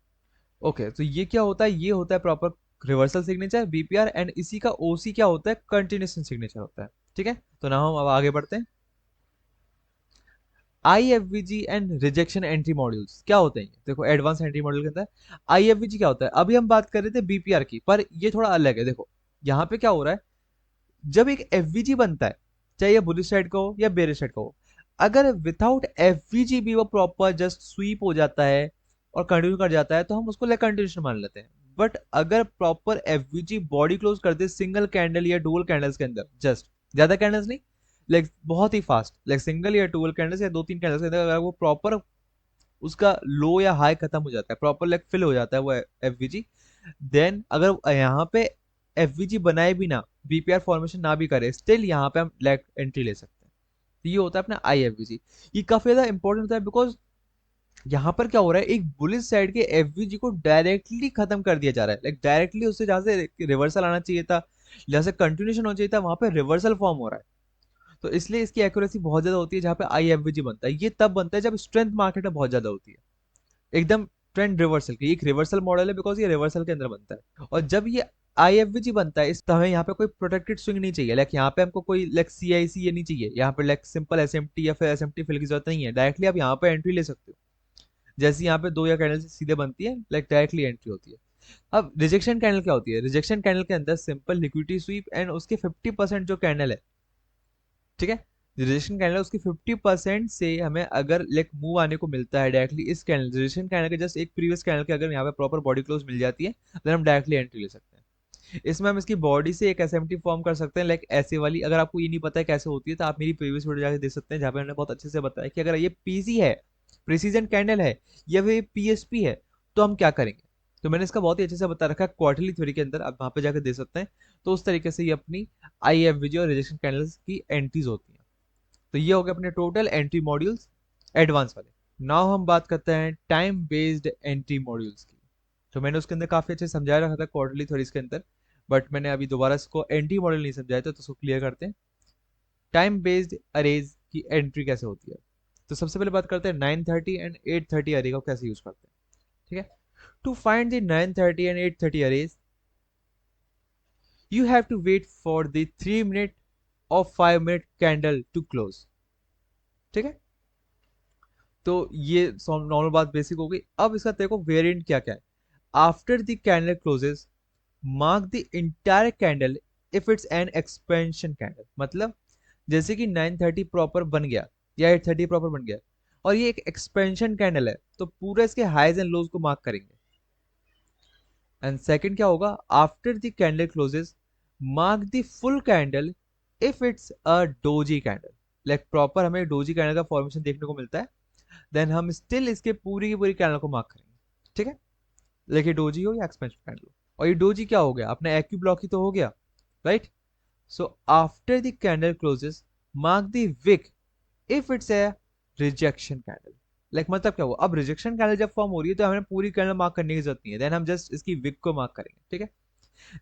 ओके, तो ये क्या होता है, ये होता है proper reversal signature BPR, and इसी का ओसी क्या होता है, कंटिन्यूशन सिग्नेचर होता है, ठीक है। तो ना हम अब आगे बढ़ते हैं। आईएफवीजी एंड रिजेक्शन एंट्री मॉड्यूल्स क्या होते हैं, देखो एडवांस एंट्री मॉड्यूल के अंदर आईएफवीजी क्या होता है। अभी हम बात कर रहे थे बीपीआर की, पर ये थोड़ा अलग है। देखो यहाँ पे क्या हो रहा है, जब एक एफवीजी बनता है, चाहे ये बुलिश साइड का हो या बेरिश साइड का हो, अगर विदाउट एफवीजी भी वो प्रॉपर जस्ट स्वीप हो जाता है और कंटिन्यू कर जाता है तो हम उसको लाइक कंटिन्यूशन मान लेते हैं। बट अगर प्रॉपर एफवीजी बॉडी क्लोज कर दे सिंगल कैंडल या डुअल कैंडल्स के अंदर, जस्ट ज्यादा कैंडल्स नहीं, लाइक बहुत ही फास्ट, लाइक सिंगल या डुअल कैंडल्स या दो तीन कैंडल्स के अंदर अगर वो प्रॉपर उसका लो या हाई खत्म हो जाता है, प्रॉपर लाइक फिल हो जाता है वो एफवीजी, देन अगर यहाँ पे एफवीजी बनाए भी ना, बीपीआर फॉर्मेशन ना भी करे, स्टिल यहाँ पे हम लेग एंट्री ले सकते हैं। तो ये होता है अपना आईएफवीजी। ये काफी ज्यादा इंपॉर्टेंट होता है बिकॉज यहाँ पर क्या हो रहा है, एक बुलिश साइड के एफवीजी को डायरेक्टली खत्म कर दिया जा रहा है, लाइक डायरेक्टली उससे जहां से रिवर्सल आना चाहिए था, जहां से कंटिन्यूशन होना चाहिए था, वहां पे रिवर्सल फॉर्म हो रहा है। तो इसलिए इसकी एक्यूरेसी बहुत ज्यादा होती है जहां पे आईएफवीजी बनता है। ये तब बनता है जब स्ट्रेंथ मार्केट में बहुत ज्यादा होती है, एकदम ट्रेंड रिवर्सल की, एक रिवर्सल मॉडल है बिकॉज ये रिवर्सल के अंदर बनता है। और जब ये आईएफवीजी बनता है, इस तो हमें यहाँ पे कोई प्रोटेक्टेड स्विंग नहीं चाहिए, लाइक यहाँ पे हमको कोई लाइक सीआईसी ये नहीं चाहिए, यहाँ पे लाइक सिंपल एसएमटी या फिर एसएमटी फिल की जरूरत नहीं है, डायरेक्टली आप यहाँ पे एंट्री ले सकते हो। जैसे यहाँ पे दो या कैंडल से सीधे बनती है, लाइक डायरेक्टली एंट्री होती है। अब रिजेक्शन कैंडल क्या होती है, रिजेक्शन कैंडल के अंदर सिंपल लिक्विडिटी स्वीप एंड उसके 50% जो कैंडल है, ठीक है, रिजेक्शन कैंडल उसकी 50% से हमें अगर लाइक मूव आने को मिलता है डायरेक्टली इस कैंडल, रिजेक्शन कैंडल के जस्ट एक प्रीवियस कैंडल के अगर यहाँ पे प्रॉपर बॉडी क्लोज मिल जाती है, देन हम डायरेक्टली एंट्री ले सकते हैं। इसमें हम इसकी बॉडी से एक एसएमटी फॉर्म कर सकते हैं, लाइक ऐसे वाली। अगर आपको ये नहीं पता है कैसे होती है तो आप मेरी प्रीवियस वीडियो जाकर देख सकते हैं, जहाँ पे मैंने बहुत अच्छे से बताया कि अगर ये पीसी है, प्रिसीजन कैंडल है, या फिर पीएसपी है, तो हम क्या करेंगे। तो मैंने इसका बहुत ही अच्छे से बता रखा है क्वार्टरली थ्योरी के अंदर, आप वहां पे जाकर देख सकते हैं। तो उस तरीके से ये अपनी आईएफवीजी और रिजेक्शन कैंडल्स की एंट्रीज होती हैं। तो ये हो गए अपने टोटल एंट्री मॉड्यूल्स एडवांस वाले। नाउ हम बात करते हैं टाइम बेस्ड एंट्री मॉड्यूल्स की। तो मैंने उसके अंदर काफी अच्छे समझा रखा था क्वार्टरली थ्योरीज के अंदर, बट मैंने अभी दोबारा इसको एंट्री मॉड्यूल नहीं समझाया था, तो उसको क्लियर करते हैं। टाइम बेस्ड अरेज की एंट्री कैसे होती है। तो सबसे पहले बात करते हैं 930 एंड 830 अरे को कैसे यूज करते हैं, ठीक है। To find the 930 and 830 arrays, you have to wait for the 3 minute or 5 minute candle to close, ठीक है। तो ये नॉर्मल बात बेसिक हो गई। अब इसका देखो वेरिएंट क्या क्या है। After the candle closes, mark the entire candle if it's an expansion candle. मतलब जैसे कि 930 प्रॉपर बन गया या 830 प्रॉपर बन गया और ये एक एक्सपेंशन कैंडल है, तो पूरा इसके हाइज एंड लोज को मार्क करेंगे। एंड सेकंड क्या होगा, after the candle closes, mark the full candle if it's a doji candle. Like proper हमें डोजी कैंडल का फॉर्मेशन देखने को मिलता है, देन हम स्टिल इसके पूरी की पूरी कैंडल को मार्क करेंगे, ठीक है। देखिए डोजी हो या एक्सपेंशन कैंडल हो, और ये डोजी क्या हो गया, अपना एक्यू ब्लॉक ही तो हो गया, right. So after the candle closes, mark the wick if it's a rejection candle. Like मतलब क्या हुआ, अब रिजेक्शन कैंडल जब फॉर्म हो रही है तो हमें पूरी कैंडल मार्क करने की जरूरत नहीं है, देन हम जस्ट इसकी विक को मार्क करेंगे, ठीक है।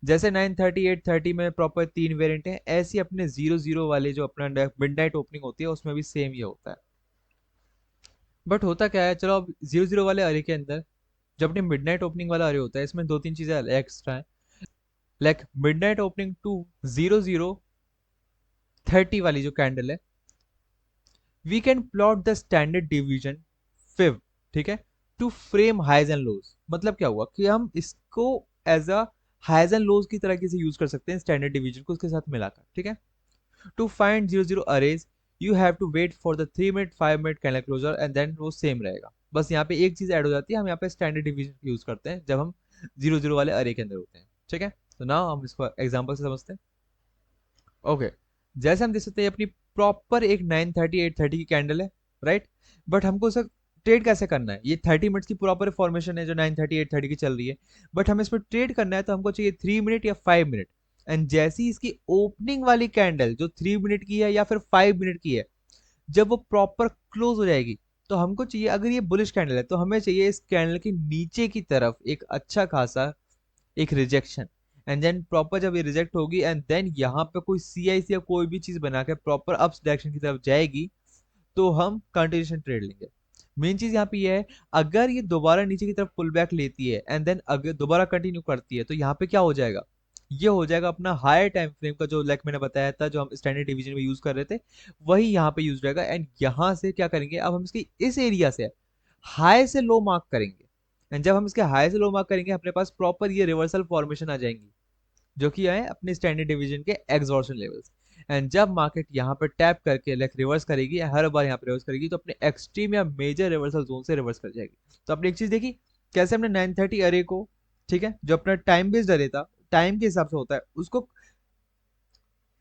जैसे 930 830 में प्रॉपर तीन वेरिएंट है, ऐसे अपने 00 वाले जो अपना मिडनाइट ओपनिंग होती है उसमें भी सेम ये होता है। बट होता क्या है, चलो अब 00 वाले अरे के अंदर जब अपने मिडनाइट ओपनिंग वाला अरे होता है, इसमें दो तीन चीजें एक्स्ट्रा है। लाइक मिडनाइट ओपनिंग टू 0030 वाली जो कैंडल है, we can plot the standard division five, ठीक है, to frame highs and lows. मतलब क्या हुआ कि हम इसको as a highs and lows की तरह से यूज कर सकते हैं स्टैंडर्ड डिवीजन को उसके साथ मिलाकर, ठीक है। To find 00 arrays you have to wait for the 3 minute 5 minute candle closure and then वो सेम रहेगा। बस यहाँ पे एक चीज ऐड हो जाती है, हम यहाँ पे स्टैंडर्ड डिवीजन यूज करते हैं जब हम 00 वाले अरे के अंदर होते हैं, ठीक है। तो ना हम इसको एग्जाम्पल से समझते हैं। ओके, जैसे हम देख सकते हैं अपनी प्रॉपर एक 9:30 8:30 की कैंडल है, राइट। बट हमको उसे ट्रेड कैसे करना है, ये 30 मिनट्स की प्रॉपर फॉर्मेशन है जो 9:30 8:30 की चल रही है। बट हमें इसमें ट्रेड करना है तो हमको चाहिए 3 मिनट या 5 मिनट। एंड जैसी इसकी ओपनिंग वाली कैंडल जो 3 मिनट की है या फिर 5 मिनट की है, जब वो प्रॉपर क्लोज हो जाएगी, तो हमको चाहिए, अगर ये बुलिश कैंडल है तो हमें चाहिए इस कैंडल के नीचे की तरफ एक अच्छा खासा एक रिजेक्शन। एंड देन प्रॉपर जब ये रिजेक्ट होगी एंड देन यहाँ पे कोई सीआईसी या कोई भी चीज बना के प्रॉपर अप्स डायरेक्शन की तरफ जाएगी, तो हम कंटिन्यूशन ट्रेड लेंगे। मेन चीज यहाँ पे ये है, अगर ये दोबारा नीचे की तरफ पुल बैक लेती है एंड देन अगर दोबारा कंटिन्यू करती है, तो यहाँ पे क्या हो जाएगा, ये हो जाएगा अपना हायर टाइम फ्रेम का जो लाइक मैंने बताया था जो हम स्टैंडर्ड डिवीजन में यूज कर रहे थे, वही यहाँ पे यूज रहेगा। एंड यहाँ से क्या करेंगे, अब हम इसकी इस एरिया से हाई से लो मार्क करेंगे। एंड जब हम इसके हाई से लो मार्क करेंगे, अपने पास प्रॉपर ये रिवर्सल फॉर्मेशन आ जाएंगी जो कि है अपने स्टैंडर्ड डिवीजन के एग्जॉर्शन लेवल्स। एंड जब मार्केट यहाँ पे टैप करके लाइक रिवर्स करेगी, हर बार यहाँ पे रिवर्स करेगी, तो अपने एक्सट्रीम या मेजर रिवर्सल जोन से रिवर्स कर जाएगी। तो आपने एक चीज देखी कैसे हमने 9:30 अरे को, ठीक है, जो अपना टाइम बेस्ड अरे था, टाइम के हिसाब से होता है, उसको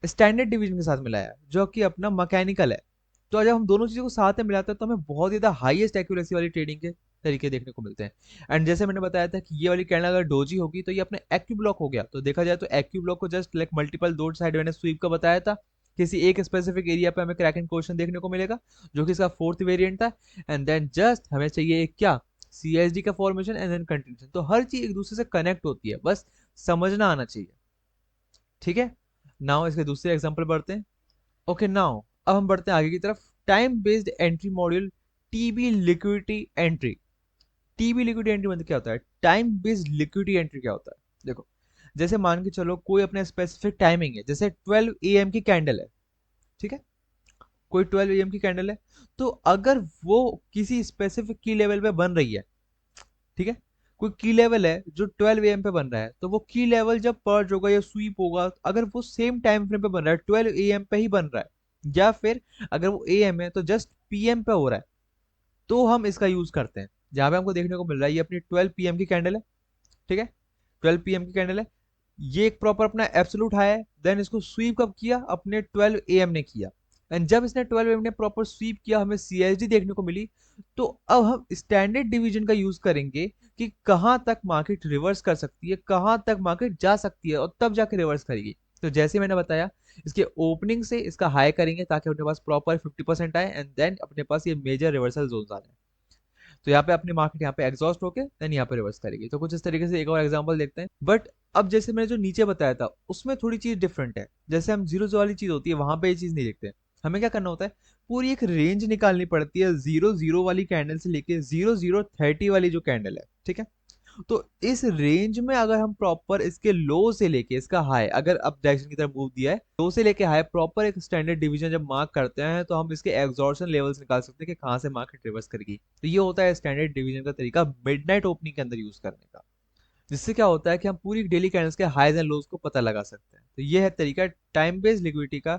स्टैंडर्ड डिवीजन के साथ मिलाया है, जो कि अपना मैकेनिकल है। तो जब हम दोनों चीजों को साथ में मिलाते हैं तो हमें बहुत ज्यादा हाईएस्ट एक्यूरेसी वाली ट्रेडिंग के तरीके देखने को मिलते हैं। एंड जैसे मैंने बताया था कि ये वाली कैंडल अगर डोजी होगी तो ये अपने एक्यू ब्लॉक हो गया, तो देखा जाए तो एक्यू ब्लॉक को जस्ट लाइक मल्टीपल दो साइड मैंने स्वीप का बताया था, किसी एक स्पेसिफिक एरिया पे हमें क्रैकिंग क्वेश्चन देखने को मिलेगा जो कि इसका फोर्थ वेरिएंट था। एंड देन जस्ट हमें चाहिए एक क्या, सीएसडी का फॉर्मेशन एंड देन कंटिन्यूशन। तो हर चीज एक दूसरे से कनेक्ट होती है, बस समझना आना चाहिए, ठीक है। नाउ इसके दूसरे एग्जांपल बढ़ते हैं। ओके नाउ अब हम बढ़ते हैं आगे की तरफ। Time based entry module, TB liquidity entry. TB liquidity entry मतलब क्या होता है, टाइम बेस्ड लिक्विडिटी एंट्री क्या होता है। देखो, जैसे मान के चलो कोई अपने स्पेसिफिक टाइमिंग है, जैसे 12 AM की कैंडल है, ठीक है, कोई 12 AM की कैंडल है, तो अगर वो किसी स्पेसिफिक की लेवल पे बन रही है, ठीक है, कोई की लेवल है जो 12 AM पे बन रहा है, तो वो की लेवल जब पर्ज होगा या स्वीप होगा, अगर वो सेम टाइम फ्रेम पे बन रहा है, 12 AM पे ही बन रहा है, या फिर अगर वो AM है तो जस्ट PM पे हो रहा है, तो हम इसका यूज करते हैं। जहां पे हमको देखने को मिल रहा है ये अपनी 12 PM की कैंडल है, ठीक है, 12 PM की कैंडल है, ये एक प्रॉपर अपना एब्सोल्यूट हाई है, देन इसको स्वीप कब किया, अपने 12 AM ने किया। एंड जब इसने 12 AM ने प्रॉपर स्वीप किया, हमें सीएसडी देखने को मिली, तो अब हम स्टैंडर्ड डिवीजन का यूज करेंगे कि कहां तक मार्केट रिवर्स कर सकती है, कहां तक मार्केट जा सकती है, और तब जाके रिवर्स करेगी। तो जैसे मैंने बताया, इसके ओपनिंग से इसका हाई करेंगे ताकि अपने पास प्रॉपर 50% आए एंड देन अपने पास ये मेजर रिवर्सल जोन आ जाए। तो यहाँ पे अपनी मार्केट यहाँ पे एग्जॉस्ट होके देन यहाँ पे रिवर्स करेगी। तो कुछ इस तरीके से एक और एग्जांपल देखते हैं। बट अब जैसे मैंने जो नीचे बताया था उसमें थोड़ी चीज डिफरेंट है। जैसे हम जीरो वाली चीज होती है वहां पे ये चीज नहीं देखते, हमें क्या करना होता है, पूरी एक रेंज निकालनी पड़ती है 00 वाली कैंडल से लेके 0030 वाली जो कैंडल है, ठीक है। तो इस रेंज में अगर हम प्रॉपर इसके लो से लेके इसका हाई, अगर अप डायरेक्शन की तरफ मूव दिया है, लो से लेके हाई प्रॉपर एक स्टैंडर्ड डिवीजन जब मार्क करते हैं, तो हम इसके एग्जॉर्शन लेवल्स निकाल सकते हैं कि कहां से मार्केट रिवर्स करेगी। तो ये होता है स्टैंडर्ड डिवीजन का तरीका मिडनाइट ओपनिंग के अंदर यूज करने का, जिससे क्या होता है कि हम पूरी डेली कैंडल्स के हाईज एंड लोज को पता लगा सकते हैं। तो ये है तरीका टाइम बेस्ड लिक्विडिटी का,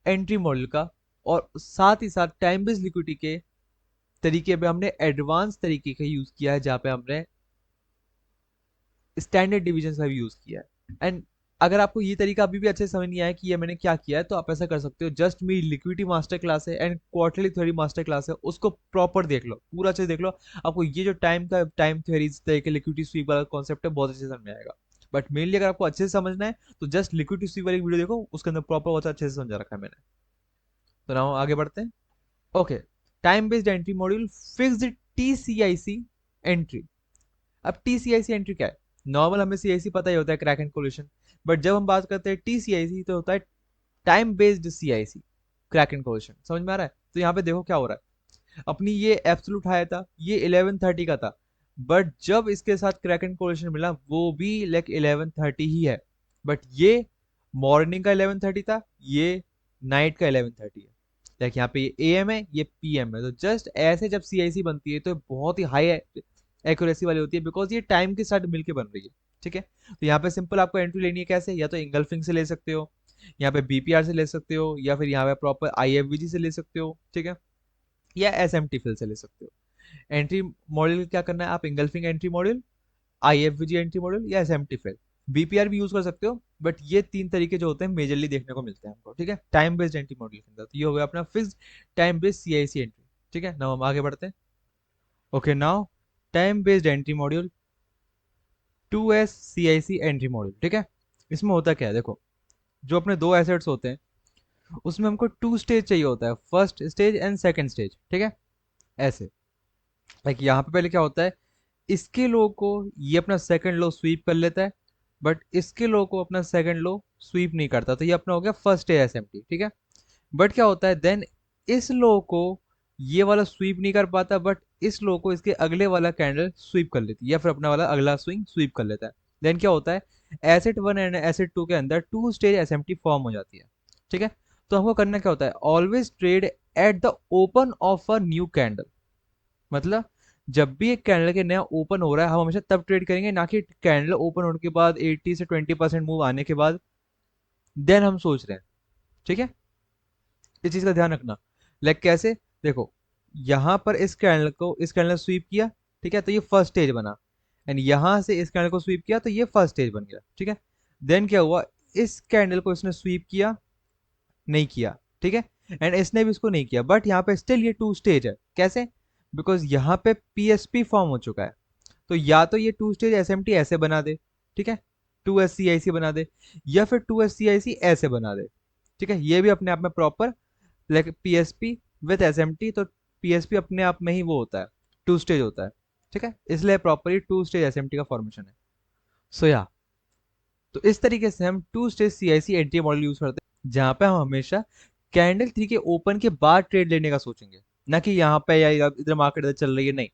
एंट्री मॉडल का। और साथ ही साथ टाइम बेस्ड लिक्विडिटी के तरीके पे हमने एडवांस तरीके का यूज किया है, जहां पे हमने स्टैंडर्ड डिवीजन का भी यूज किया है। एंड अगर आपको ये तरीका अभी भी अच्छे से समझ नहीं आया कि ये मैंने क्या किया है, तो आप ऐसा कर सकते हो, जस्ट मेरी लिक्विडिटी मास्टर क्लास है and quarterly theory master class है, उसको प्रॉपर देख लो, पूरा अच्छे से देख लो। आपको ये जो टाइम थ्योरी तरीके लिक्विडिटी स्वीप वाला कॉन्सेप्ट है बहुत अच्छे से समझ में आएगा। बट मेनली अगर आपको अच्छे से समझना है तो जस्ट लिक्विडिटी स्वीप वाली वीडियो देखो, उसके अंदर प्रॉपर बहुत अच्छे से समझा रखा है मैंने। तो ना आगे बढ़ते हैं। Okay, time based entry module, fixed TCIC entry. अब टीसीआईसी एंट्री क्या है, नॉर्मल हमें सीआईसी पता ही होता है, क्रैक एंड कोलिशन। बट जब हम बात करते हैं टीसीआईसी तो होता है time based CIC, crack and collision. समझ में आ रहा है। तो यहाँ पे देखो क्या हो रहा है, अपनी ये एब्सोल्यूट हाई था, ये 11:30 का था, बट जब इसके साथ क्रैक एंड कोलिशन मिला वो भी लाइक 11:30 ही है, बट ये मॉर्निंग का 11:30 था, ये नाइट का 11:30 है। लाइक यहाँ पे ये एएम है, ये पीएम है। तो जस्ट ऐसे जब सीआईसी बनती है तो बहुत ही हाई एक्यूरेसी वाली होती है, बिकॉज ये टाइम के साथ मिलके बन रही है। ठीक है, तो यहाँ पे सिंपल आपको एंट्री लेनी है कैसे, या तो इंगल्फिंग से ले सकते हो, यहाँ पे बीपीआर से ले सकते हो, या फिर यहाँ पे प्रॉपर आईएफवीजी से ले सकते हो। ठीक है, या एसएमटी फिल से ले सकते हो। एंट्री मॉड्यूल क्या करना है, आप engulfing entry module, IFVG entry module, या एसएमटी फिल। बीपीआर भी यूज कर सकते हो, बट ये तीन तरीके जो होते हैं मेजरली देखने को मिलते हैं हमको। ठीक है, टाइम बेस्ड एंट्री मॉड्यूल के अंदर तो ये हो गया अपना fixed time based CIC entry. ठीक है, नाउ हम आगे बढ़ते हैं। Okay, now time based entry module, 2S CIC entry module. ठीक है, इसमें होता क्या है, देखो जो अपने दो एसेट्स होते हैं उसमें हमको टू स्टेज चाहिए होता है, first stage and second stage. ठीक है, ऐसे लाइक यहाँ पे पहले क्या होता है, इसके लो को ये अपना सेकंड लो स्वीप कर लेता है, बट इसके लो को अपना सेकंड लो स्वीप नहीं करता, तो ये अपना हो गया फर्स्ट स्टेज एसएमटी। ठीक है, बट क्या होता है देन, इस लो को ये वाला स्वीप नहीं कर पाता, बट इस लो को इसके अगले वाला कैंडल स्वीप कर लेती है, या फिर अपना वाला अगला स्विंग स्वीप कर लेता है। देन क्या होता है, asset one and asset two के अंदर टू स्टेज एसएमटी फॉर्म हो जाती है। ठीक है, तो हमको करना क्या होता है, always trade at the open of a new candle. मतलब जब भी एक कैंडल के नया ओपन हो रहा है हम हमेशा तब ट्रेड करेंगे, ना कि कैंडल ओपन होने के बाद 80 से 20% मूव आने के बाद देन हम सोच रहे हैं। ठीक है, इस चीज का ध्यान रखना। लाइक कैसे, देखो यहां पर इस कैंडल स्वीप किया, ठीक है, तो ये फर्स्ट स्टेज बना, एंड यहां से इस कैंडल को स्वीप किया तो ये फर्स्ट स्टेज बन गया। ठीक है, देन क्या हुआ, इस कैंडल को इसने स्वीप किया, नहीं किया। ठीक है, एंड इसने भी इसको नहीं किया, बट यहाँ पे स्टिल ये टू स्टेज है। कैसे, बिकॉज यहाँ पे पीएसपी फॉर्म हो चुका है, तो या तो ये टू स्टेज एसएमटी ऐसे बना दे, ठीक है, 2SCIC बना दे, या फिर 2SCIC ऐसे बना दे। ठीक है, ये भी अपने आप में proper like PSP with SMT, तो पीएसपी अपने आप में ही वो होता है, टू स्टेज होता है। ठीक है, इसलिए प्रॉपरली टू स्टेज एसएमटी का फॉर्मेशन है। सो या तो इस तरीके से हम two stage CIC entry model use करते हैं, जहां पे हम हमेशा कैंडल थ्री के ओपन के बाद ट्रेड लेने का सोचेंगे, ना कि यहाँ पे या इधर मार्केट इधर चल रही है, नहीं।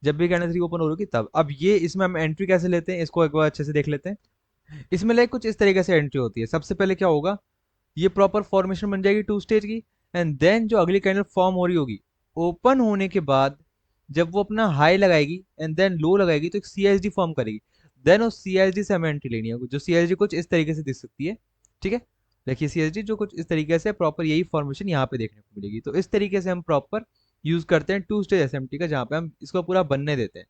जब भी कैंडल थ्री ओपन हो रही तब। अब ये इसमें हम एंट्री कैसे लेते हैं, इसको एक बार अच्छे से देख लेते हैं। इसमें लाइक कुछ इस तरीके से एंट्री होती है। सबसे पहले क्या होगा, ये प्रॉपर फॉर्मेशन बन जाएगी टू स्टेज की, एंड देन जो अगली कैंडल फॉर्म हो रही होगी ओपन होने के बाद, जब वो अपना हाई लगाएगी एंड देन लो लगाएगी तो एक सीएसडी फॉर्म करेगी। देन उस सीएसडी से हमें एंट्री लेनी है, जो सीएसडी कुछ इस तरीके से दिख सकती है। ठीक है, देखिए सीएसडी जो कुछ इस तरीके से प्रॉपर यही फॉर्मेशन यहाँ पे देखने को मिलेगी। तो इस तरीके से हम प्रॉपर यूज करते हैं टू स्टेज एसएमटी का, जहाँ पे हम इसको पूरा बनने देते हैं।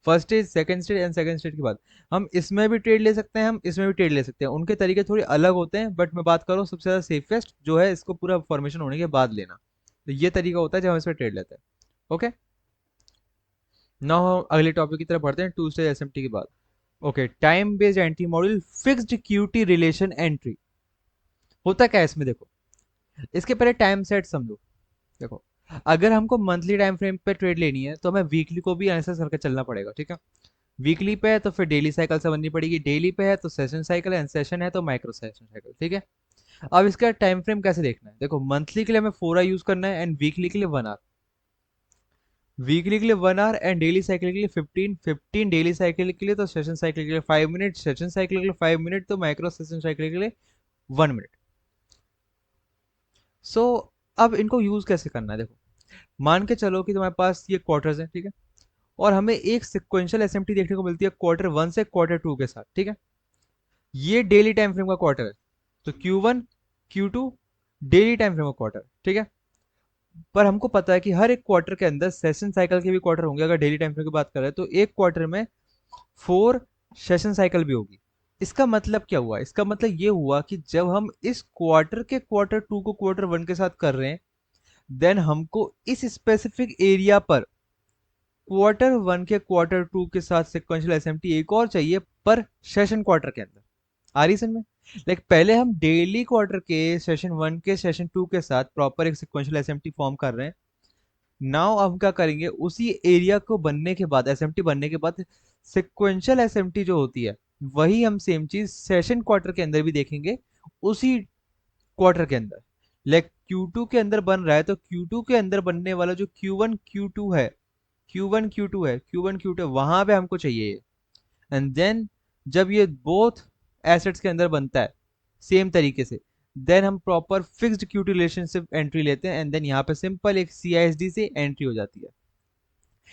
First stage, second stage and second stage के बाद हम इसमें भी ट्रेड ले सकते हैं, हम इसमें भी ट्रेड ले सकते हैं। उनके तरीके थोड़े अलग होते हैं, बट मैं बात करूँ सबसे ज्यादा सेफेस्ट जो है इसको पूरा फॉर्मेशन होने के बाद लेना। तो ये तरीका होता है जब हम इसमें ट्रेड लेते हैं। ओके, नाउ हम अगले टॉपिक की तरफ बढ़ते हैं, टू स्टेज एसएमटी के बाद। Okay, time based entry module, fixed QT relation entry. होता क्या है इसमें, देखो इसके पहले टाइम सेट समझो। देखो अगर हमको मंथली टाइम फ्रेम पे ट्रेड लेनी है तो हमें वीकली को भी एनालिसिस करके चलना पड़ेगा। ठीक है, वीकली पे है तो फिर डेली साइकिल से बननी पड़ेगी, डेली पे है तो सेशन साइकिल, एंड सेशन है तो माइक्रो सेशन साइकिल। ठीक है, अब इसका टाइम फ्रेम कैसे देखना है, देखो मंथली के लिए हमें 4 आवर यूज करना है, एंड वीकली के लिए 1 आवर। वीकली के लिए 1 आवर एंड डेली साइकिल के लिए 15 डेली साइकिल के लिए, तो सेशन साइकिल के लिए 5 मिनट, सेशन साइकिल के लिए 5 मिनट, तो माइक्रो सेशन साइकिल के लिए 1 मिनट। सो अब इनको यूज कैसे करना है, देखो मान के चलो कि तुम्हारे पास ये क्वार्टर्स है, ठीक है, और हमें एक सिक्वेंशियल एसएमटी देखने को मिलती है क्वार्टर 1 से क्वार्टर 2 के साथ। ठीक है, ये डेली टाइम फ्रेम का क्वार्टर है, तो Q1 Q2 daily time frame का क्वार्टर। ठीक है, पर हमको पता है कि हर एक क्वार्टर के अंदर सेशन साइकिल के भी क्वार्टर होंगे। अगर डेली टाइम फ्रेम की बात करें तो एक क्वार्टर में 4 सेशन साइकिल भी होगी। इसका मतलब क्या हुआ, इसका मतलब ये हुआ कि जब हम इस क्वार्टर के क्वार्टर 2 को क्वार्टर 1 के साथ कर रहे हैं, देन हमको इस स्पेसिफिक एरिया पर क्वार्टर 1 के क्वार्टर 2 के साथ सिक्वेंशियल एसएमटी एक और चाहिए, पर सेशन क्वार्टर के अंदर। आ रही समझ में, लाइक पहले हम डेली क्वार्टर के सेशन 1 के सेशन 2 के साथ प्रॉपर एक सिक्वेंशियल एसएमटी फॉर्म कर रहे हैं। नाउ हम क्या करेंगे, उसी एरिया को बनने के बाद, एसएमटी बनने के बाद सिक्वेंशियल एसएमटी जो होती है वही हम सेम चीज सेशन क्वार्टर के अंदर भी देखेंगे, उसी क्वार्टर के अंदर। लाइक Q2 के अंदर बन रहा है तो Q2 के अंदर बनने वाला जो Q1 Q2 है, Q1 Q2 वहां पे हमको चाहिए। एंड देन जब ये बोथ एसेट्स के अंदर बनता है सेम तरीके से, देन हम proper fixed QT relationship entry लेते हैं, एंड देन यहाँ पे सिंपल एक सीआईएसडी से एंट्री हो जाती है।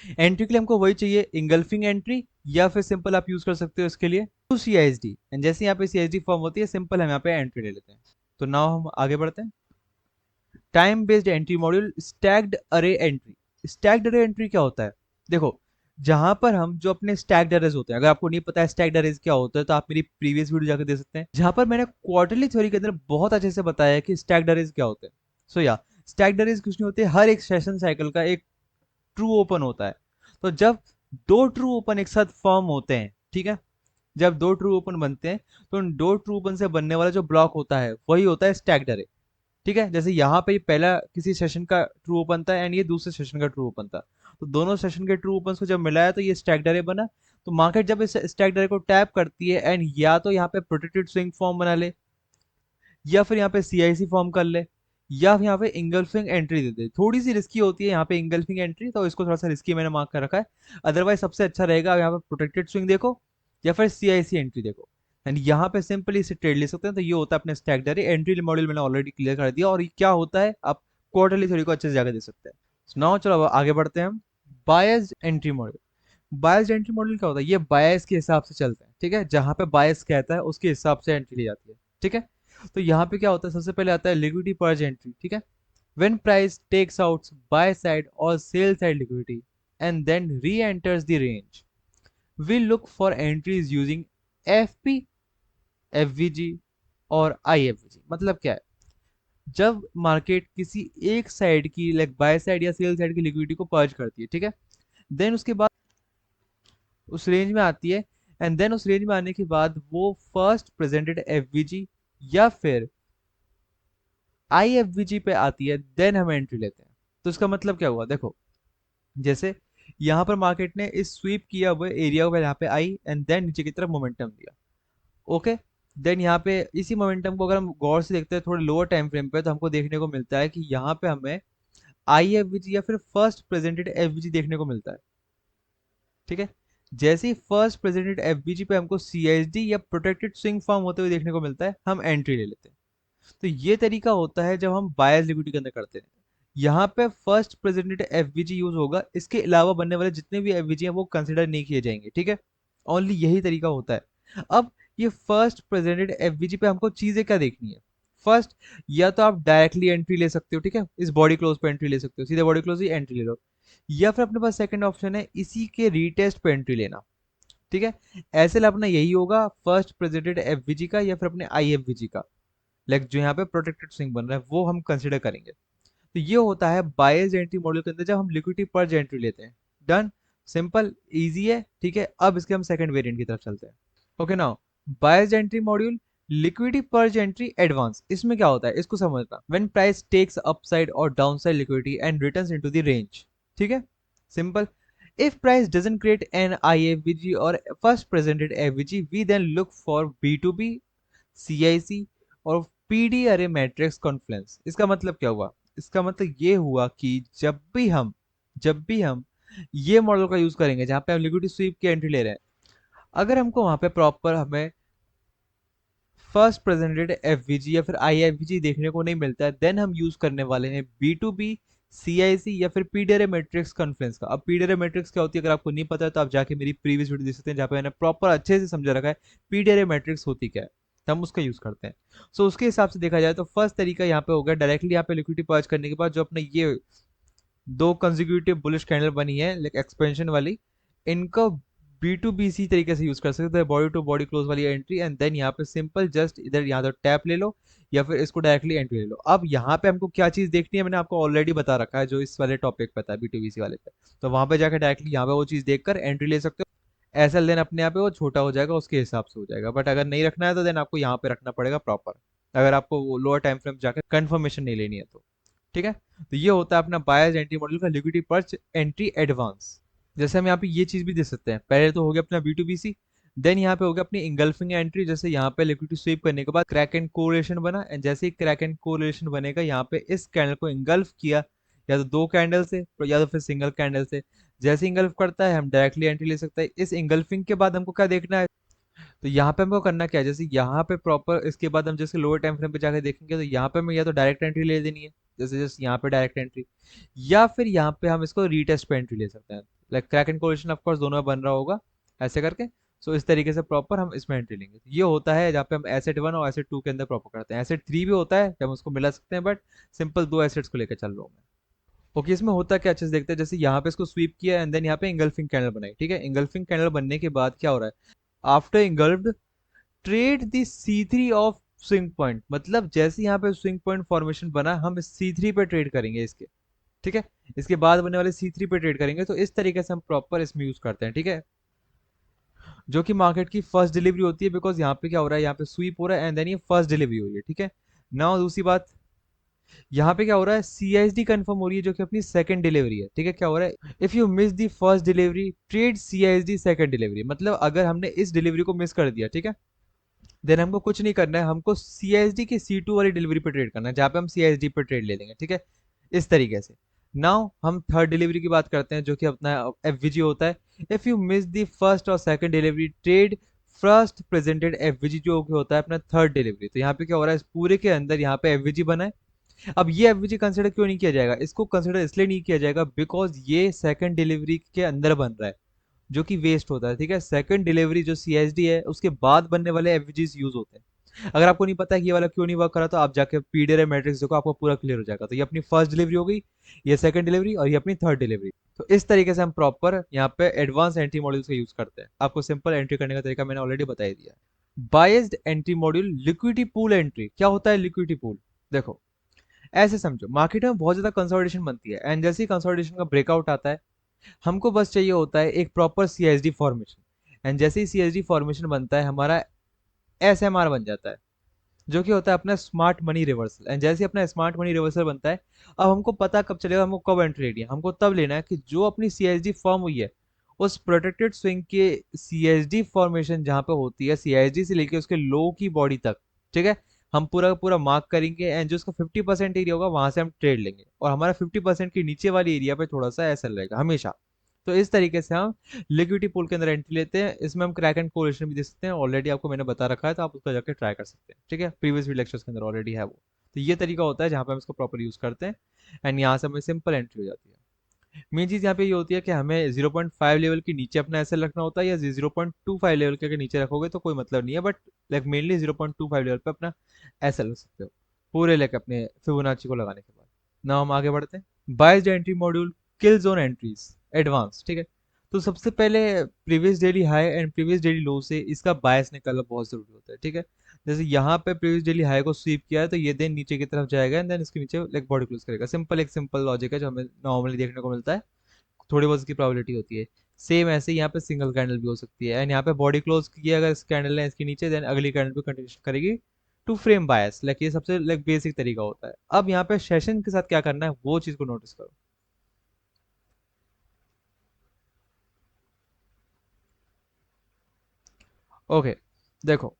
एंट्री के लिए हमको वही चाहिए, इंगल्फिंग एंट्री, या फिर सिंपल आप यूज कर सकते हो इसके लिए टू CISD। एंड जैसे यहाँ पे CISD फॉर्म होती है, सिंपल हम यहाँ पे एंट्री ले लेते हैं। तो नाउ हम आगे बढ़ते हैं। Time based entry module, stacked अरे एंट्री। स्टैक्ड अरे एंट्री क्या होता है? देखो, जहां पर हम जो अपने स्टैक्ड अरेज होते हैं, अगर आपको नहीं पता है स्टैक्ड अरेज क्या होता है तो आप मेरी प्रीवियस वीडियो जाकर देख सकते हैं, जहां पर मैंने क्वार्टरली थ्योरी के अंदर बहुत अच्छे से बताया है कि स्टैक्ड अरेज क्या होते हैं। सो या स्टैक्ड अरेज कुछ नहीं होते, हर एक सेशन साइकिल का एक ट्रू ओपन होता है। तो जब दो ट्रू ओपन एक साथ फॉर्म होते हैं, ठीक है, जब दो ट्रू ओपन बनते हैं, तो उन दो ट्रू ओपन से बनने वाला जो ब्लॉक होता है वही होता है स्टैक्ड अरे। ठीक है, जैसे यहाँ पे पहला किसी सेशन का ट्रू ओपन था एंड ये दूसरे सेशन का ट्रू ओपन था, तो दोनों सेशन के ट्रू ओपन को जब मिलाया तो ये स्टैक्ड अरे बना। तो मार्केट जब इस स्टैक्ड अरे को टैप करती है एंड या तो यहाँ पे प्रोटेक्टेड स्विंग फॉर्म बना ले, या फिर यहाँ पे CIC फॉर्म कर ले, या फिर यहाँ पे इंगल्फिंग एंट्री दे दे। थोड़ी सी रिस्की होती है यहाँ पे इंगल्फिंग एंट्री, तो इसको थोड़ा सा रिस्की मैंने मार्क कर रखा है। अदरवाइज सबसे अच्छा रहेगा यहाँ पे प्रोटेक्टेड स्विंग देखो, या फिर CIC एंट्री देखो, एंड यहाँ पे सिंपली इसे ट्रेड ले सकते हैं। तो ये होता है अपने स्टैक्ड अरे। एंट्री मॉड्यूल मैंने ऑलरेडी क्लियर कर दिया, और ये क्या होता है आप क्वार्टरली थ्योरी को अच्छे से जाकर दे सकते हैं। नाउ चलो अब आगे बढ़ते हैं हम। Biased entry module. Biased entry module क्या होता है? ये बायस के हिसाब से चलता है, ठीक है, जहां पे बायस कहता है उसके हिसाब से एंट्री ली जाती है, ठीक है। तो यहाँ पे क्या होता है, सबसे पहले आता है लिक्विडिटी पर्ज एंट्री, ठीक है। When price takes out buy side और sell side liquidity and then reenters the range, we look for entries using FP, FVG और IFVG। मतलब क्या है? जब मार्केट किसी एक साइड की लाइक बाय साइड या सेल साइड की लिक्विडिटी को पर्ज करती है, ठीक है, देन उसके बाद उस रेंज में आती है, एंड देन उस रेंज में आने के बाद वो फर्स्ट प्रेजेंटेड FVG या फिर IFVG पे आती है, देन हम एंट्री लेते हैं। तो इसका मतलब क्या हुआ? देखो, जैसे यहाँ पर मार्केट ने इस स्वीप किया हुआ एरिया को यहाँ पे आई एंड देन नीचे की तरफ मोमेंटम दिया, ओके। देन यहाँ पे इसी मोमेंटम को अगर हम गौर से देखते हैं थोड़े लोअर टाइम फ्रेम पे, तो हमको देखने को मिलता है कि यहाँ पे हमें IFVG या फिर फर्स्ट प्रेजेंटेड FVG देखने को मिलता है, ठीक है। जैसे ही फर्स्ट प्रेजेंटेड FVG पे हमको CISD या प्रोटेक्टेड स्विंग फॉर्म होते हुए देखने को मिलता है, हम एंट्री ले लेते हैं। तो ये तरीका होता है जब हम बायस लिक्विडिटी के अंदर करते हैं। यहाँ पे फर्स्ट प्रेजेंटेड FVG यूज होगा, इसके अलावा बनने वाले जितने भी FVG हैं वो कंसिडर नहीं किए जाएंगे, ठीक है। ओनली यही तरीका होता है। अब ये फर्स्ट प्रेजेंटेड FVG पे हमको चीजें क्या देखनी है? फर्स्ट, या तो आप डायरेक्टली एंट्री ले सकते हो, ठीक है, इस बॉडी क्लोज पे एंट्री ले सकते हो, सीधे बॉडी क्लोज ही एंट्री ले लो, या फिर अपने पास सेकंड ऑप्शन है इसी के रीटेस्ट पे एंट्री लेना, ठीक है। ऐसे अपना यही होगा, फर्स्ट प्रेजेंटेड FVG का या फिर अपने IFVG का, लाइक जो यहाँ पे प्रोटेक्टेड स्विंग बन रहा है वो हम कंसिडर करेंगे। तो ये होता है बायस एंट्री मॉड्यूल के अंदर जब हम लिक्विडिटी पर्ज एंट्री लेते हैं। डन, सिंपल, इजी है, ठीक है। अब इसके हम सेकंड वेरिएंट की तरफ चलते हैं। Okay, now bias entry module liquidity purge entry advance. इसमें क्या होता है इसको समझना। व्हेन प्राइस टेक्स अपसाइड और downside liquidity and returns into the range, ठीक है, simple. If price doesn't create an IFVG or first presented FVG, we then look for B2B, CIC और PD array matrix confluence। इसका मतलब क्या हुआ? इसका मतलब ये हुआ कि जब भी हम ये मॉडल का यूज करेंगे जहां पे हम लिक्विडिटी स्वीप की एंट्री ले रहे हैं, अगर हमको वहां पे प्रॉपर हमें फर्स्ट प्रेजेंटेड FVG या फिर IFVG देखने को नहीं मिलता है, देन हम यूज करने वाले हैं B2B, CIC या फिर पीडीआरए मैट्रिक्स कॉन्फ्रेंस का। अब पीडीआरए मैट्रिक्स क्या होती है अगर आपको नहीं पता है तो आप जाके मेरी प्रीवियस वीडियो देख सकते हैं जहाँ पे मैंने प्रॉपर अच्छे से समझा रखा है पीडीआरए मैट्रिक्स होती क्या है, तो हम उसका यूज करते हैं। सो उसके हिसाब से देखा जाए तो फर्स्ट तरीका यहाँ पे हो गया डायरेक्टली यहाँ पे लिक्विडिटी पर्च करने के बाद जो अपने ये दो कंसेक्यूटिव बुलिश कैंडल बनी है लाइक एक्सपेंशन वाली, इनको B2BC तरीके से यूज कर सकते हैं, बॉडी टू बॉडी क्लोज वाली एंट्री, एंड देन यहाँ पे सिंपल जस्ट इधर यहाँ तो टैप ले लो या फिर इसको डायरेक्टली एंट्री ले लो। अब यहाँ पे हमको क्या चीज देखनी है मैंने आपको ऑलरेडी बता रखा है जो इस वाले टॉपिक पे था B2BC वाले पे, तो वहां पे जाकर डायरेक्टली यहाँ पे वो चीज देखकर एंट्री ले सकते हो। ऐसा देन अपने आप वो छोटा हो जाएगा उसके हिसाब से हो जाएगा, बट अगर नहीं रखना है तो देन आपको यहाँ पे रखना पड़ेगा प्रॉपर, अगर आपको लोअर टाइम फ्रेम जाकर कंफर्मेशन नहीं लेनी है तो, ठीक है। तो ये होता है अपना बायस एंट्री मॉडल का लिक्विडिटी पर्च एंट्री एडवांस। जैसे हम यहाँ पे ये चीज भी दे सकते हैं, पहले तो हो गया अपना B2BC, देन यहाँ पे हो गया अपनी इंगल्फिंग एंट्री, जैसे यहाँ पे लिक्विडिटी स्वीप करने के बाद क्रैक एंड कोरिलेशन बना, एंड जैसे ही क्रैक एंड कोरिलेशन बनेगा यहाँ पे इस कैंडल को इंगल्फ किया, या तो दो कैंडल से या तो फिर सिंगल कैंडल से, जैसे इंगल्फ करता है हम डायरेक्टली एंट्री ले सकते हैं। इस इंगल्फिंग के बाद हमको क्या देखना है, तो यहाँ पे हमको करना क्या है, जैसे यहाँ पे प्रॉपर इसके बाद हम जैसे लोअर टाइम फ्रेम पे जाकर देखेंगे तो यहाँ पे हमें या तो डायरेक्ट एंट्री ले देनी है, जैसे जैसे यहाँ पे डायरेक्ट एंट्री, या फिर यहाँ पे हम इसको रीटेस्ट पे एंट्री ले सकते हैं। Like crack and correlation of course दोनों में बन रहा होगा ऐसे करके। सो इस तरीके से प्रॉपर हम इसमें एंट्री लेंगे। ये होता है जहाँ पे हम एसेट वन और एसेट टू के अंदर प्रॉपर करते हैं। एसेट थ्री भी होता है जब हम उसको मिला सकते हैं, बट सिंपल दो एसेट्स को लेकर चल रहा हूँ मैं। ओके, इसमें होता क्या अच्छे से देखते हैं। जैसे यहाँ पे इसको स्वीप किया एंड देन यहाँ पे इंगल्फिंग कैनल बनाई, ठीक है। इंगल्फिंग कैनल बनने के बाद क्या हो रहा है, after engulfed trade the C3 of swing point, मतलब जैसे यहाँ पे स्विंग पॉइंट फॉर्मेशन बना हम इस C3 पे ट्रेड करेंगे इसके, ठीक है। इसके बाद बनने वाले C3 पे ट्रेड करेंगे। तो इस तरीके से हम प्रॉपर इसमें यूज करते हैं, ठीक है। जो कि मार्केट की फर्स्ट डिलीवरी होती है, बिकॉज यहाँ पे क्या हो रहा है, यहाँ पे स्वीप हो रहा है एंड देन ये फर्स्ट डिलीवरी हो रही है, ठीक है। नाउ दूसरी बात, यहाँ पे क्या हो रहा है, CSD कंफर्म हो रही है जो कि अपनी सेकंड डिलीवरी है, ठीक है। क्या हो रहा है, if you miss the first delivery trade CSD second delivery, मतलब अगर हमने इस डिलीवरी को मिस कर दिया, ठीक है, देन हमको कुछ नहीं करना है, हमको CSD की C2 वाली डिलीवरी पे ट्रेड करना है जहां पे हम CSD पे ट्रेड ले लेंगे, ठीक है। इस तरीके से नाउ हम थर्ड डिलीवरी की बात करते हैं जो कि अपना FVG होता है। If you miss the first और second delivery trade first presented FVG जो कि होता है अपना थर्ड डिलीवरी। तो यहाँ पे क्या हो रहा है, इस पूरे के अंदर यहाँ पे FVG बना है। अब ये एफवीजी कंसिडर क्यों नहीं किया जाएगा, इसको कंसिडर इसलिए नहीं किया जाएगा बिकॉज ये सेकंड डिलीवरी के अंदर बन रहा है जो कि वेस्ट होता है, ठीक है। सेकंड डिलीवरी जो CSD है उसके बाद बनने वाले एफवीजीज यूज होते हैं। अगर आपको नहीं पता है कि ये वाला क्यों नहीं वर्क करा तो आप जाके पीडीआर मैट्रिक्स देखो, आपको पूरा क्लियर हो जाएगा। तो ये अपनी फर्स्ट डिलीवरी हो गई, ये सेकंड डिलीवरी और ये अपनी थर्ड डिलीवरी। तो इस तरीके से हम प्रॉपर यहाँ पे एडवांस एंट्री मॉड्यूल्स का यूज करते हैं। आपको सिंपल एंट्री करने का तरीका मैंने ऑलरेडी बता ही दिया है। Biased entry module, liquidity pool entry. क्या होता है लिक्विडिटी पूल, देखो ऐसे समझो, मार्केट में बहुत ज्यादा कंसोलिडेशन बनती है एंड जैसे ही कंसोलिडेशन का ब्रेकआउट आता है हमको बस चाहिए होता है एक प्रॉपर CSD फॉर्मेशन। एंड जैसे ही CSD फॉर्मेशन बनता है हमारा SMR बन जाता है जो कि होता है अपना स्मार्ट मनी रिवर्सल। एंड जैसे ही अपना स्मार्ट मनी रिवर्सल बनता है, अब हमको पता कब चलेगा हमको कब एंट्री लेनी है। हमको तब लेना है कि जो अपनी CSD फॉर्म हुई है उस प्रोटेक्टेड स्विंग के CSD फॉर्मेशन जहां पे होती है CSD से लेके उसके लो की बॉडी तक, ठीक है, हम पूरा का पूरा मार्क करेंगे एंड जो उसका 50% एरिया होगा वहां से हम ट्रेड लेंगे और हमारा 50% के नीचे वाली एरिया पे थोड़ा सा ऐसा रहेगा हमेशा। तो इस तरीके से हम लिक्विडिटी पूल के अंदर एंट्री लेते हैं। इसमें हम क्रैक एंड कोरिलेशन भी दे सकते हैं, ऑलरेडी आपको मैंने बता रखा है तो आप उसका जाकर ट्राई कर सकते हैं, ठीक है। प्रीवियस लेक्चर्स के अंदर ऑलरेडी है वो। तो ये तरीका होता है जहाँ पे हम इसको प्रॉपर यूज करते हैं एंड यहाँ से हमें सिंपल एंट्री हो जाती है। मेन चीज यहाँ पे ये होती है कि हमें 0.5 लेवल के नीचे अपना एसएल रखना होता है, या 0.25 लेवल के अगर नीचे रखोगे तो कोई मतलब नहीं है, बट लाइक मेनली 0.25 लेवल पे अपना एसएल रख सकते हो पूरे लेके अपने फिबोनाची को लगाने के बाद। ना हम आगे बढ़ते हैं। Biased entry module, kill zone entries advance, ठीक है। तो सबसे पहले previous daily high and previous daily low से इसका बायस निकालना बहुत जरूरी होता है, ठीक है। जैसे यहाँ पे प्रीवियस डेली हाई को स्वीप किया है तो ये देन नीचे की तरफ जाएगा एंड देन इसके नीचे लाइक बॉडी क्लोज करेगा। सिंपल, एक सिंपल लॉजिक है जो हमें नॉर्मली देखने को मिलता है, थोड़ी बहुत इसकी प्रोबेबिलिटी होती है। सेम ऐसे ही यहाँ पे सिंगल कैंडल भी हो सकती है एंड यहाँ पे बॉडी क्लोज किया अगर इस कैंडल ने इसके नीचे, देन अगली कैंडल पे कंटिन्यू करेगी टू फ्रेम बायस। लाइक ये सबसे लाइक बेसिक तरीका होता है। अब यहाँ पे सेशन के साथ क्या करना है वो चीज को नोटिस करो। ओके, देखो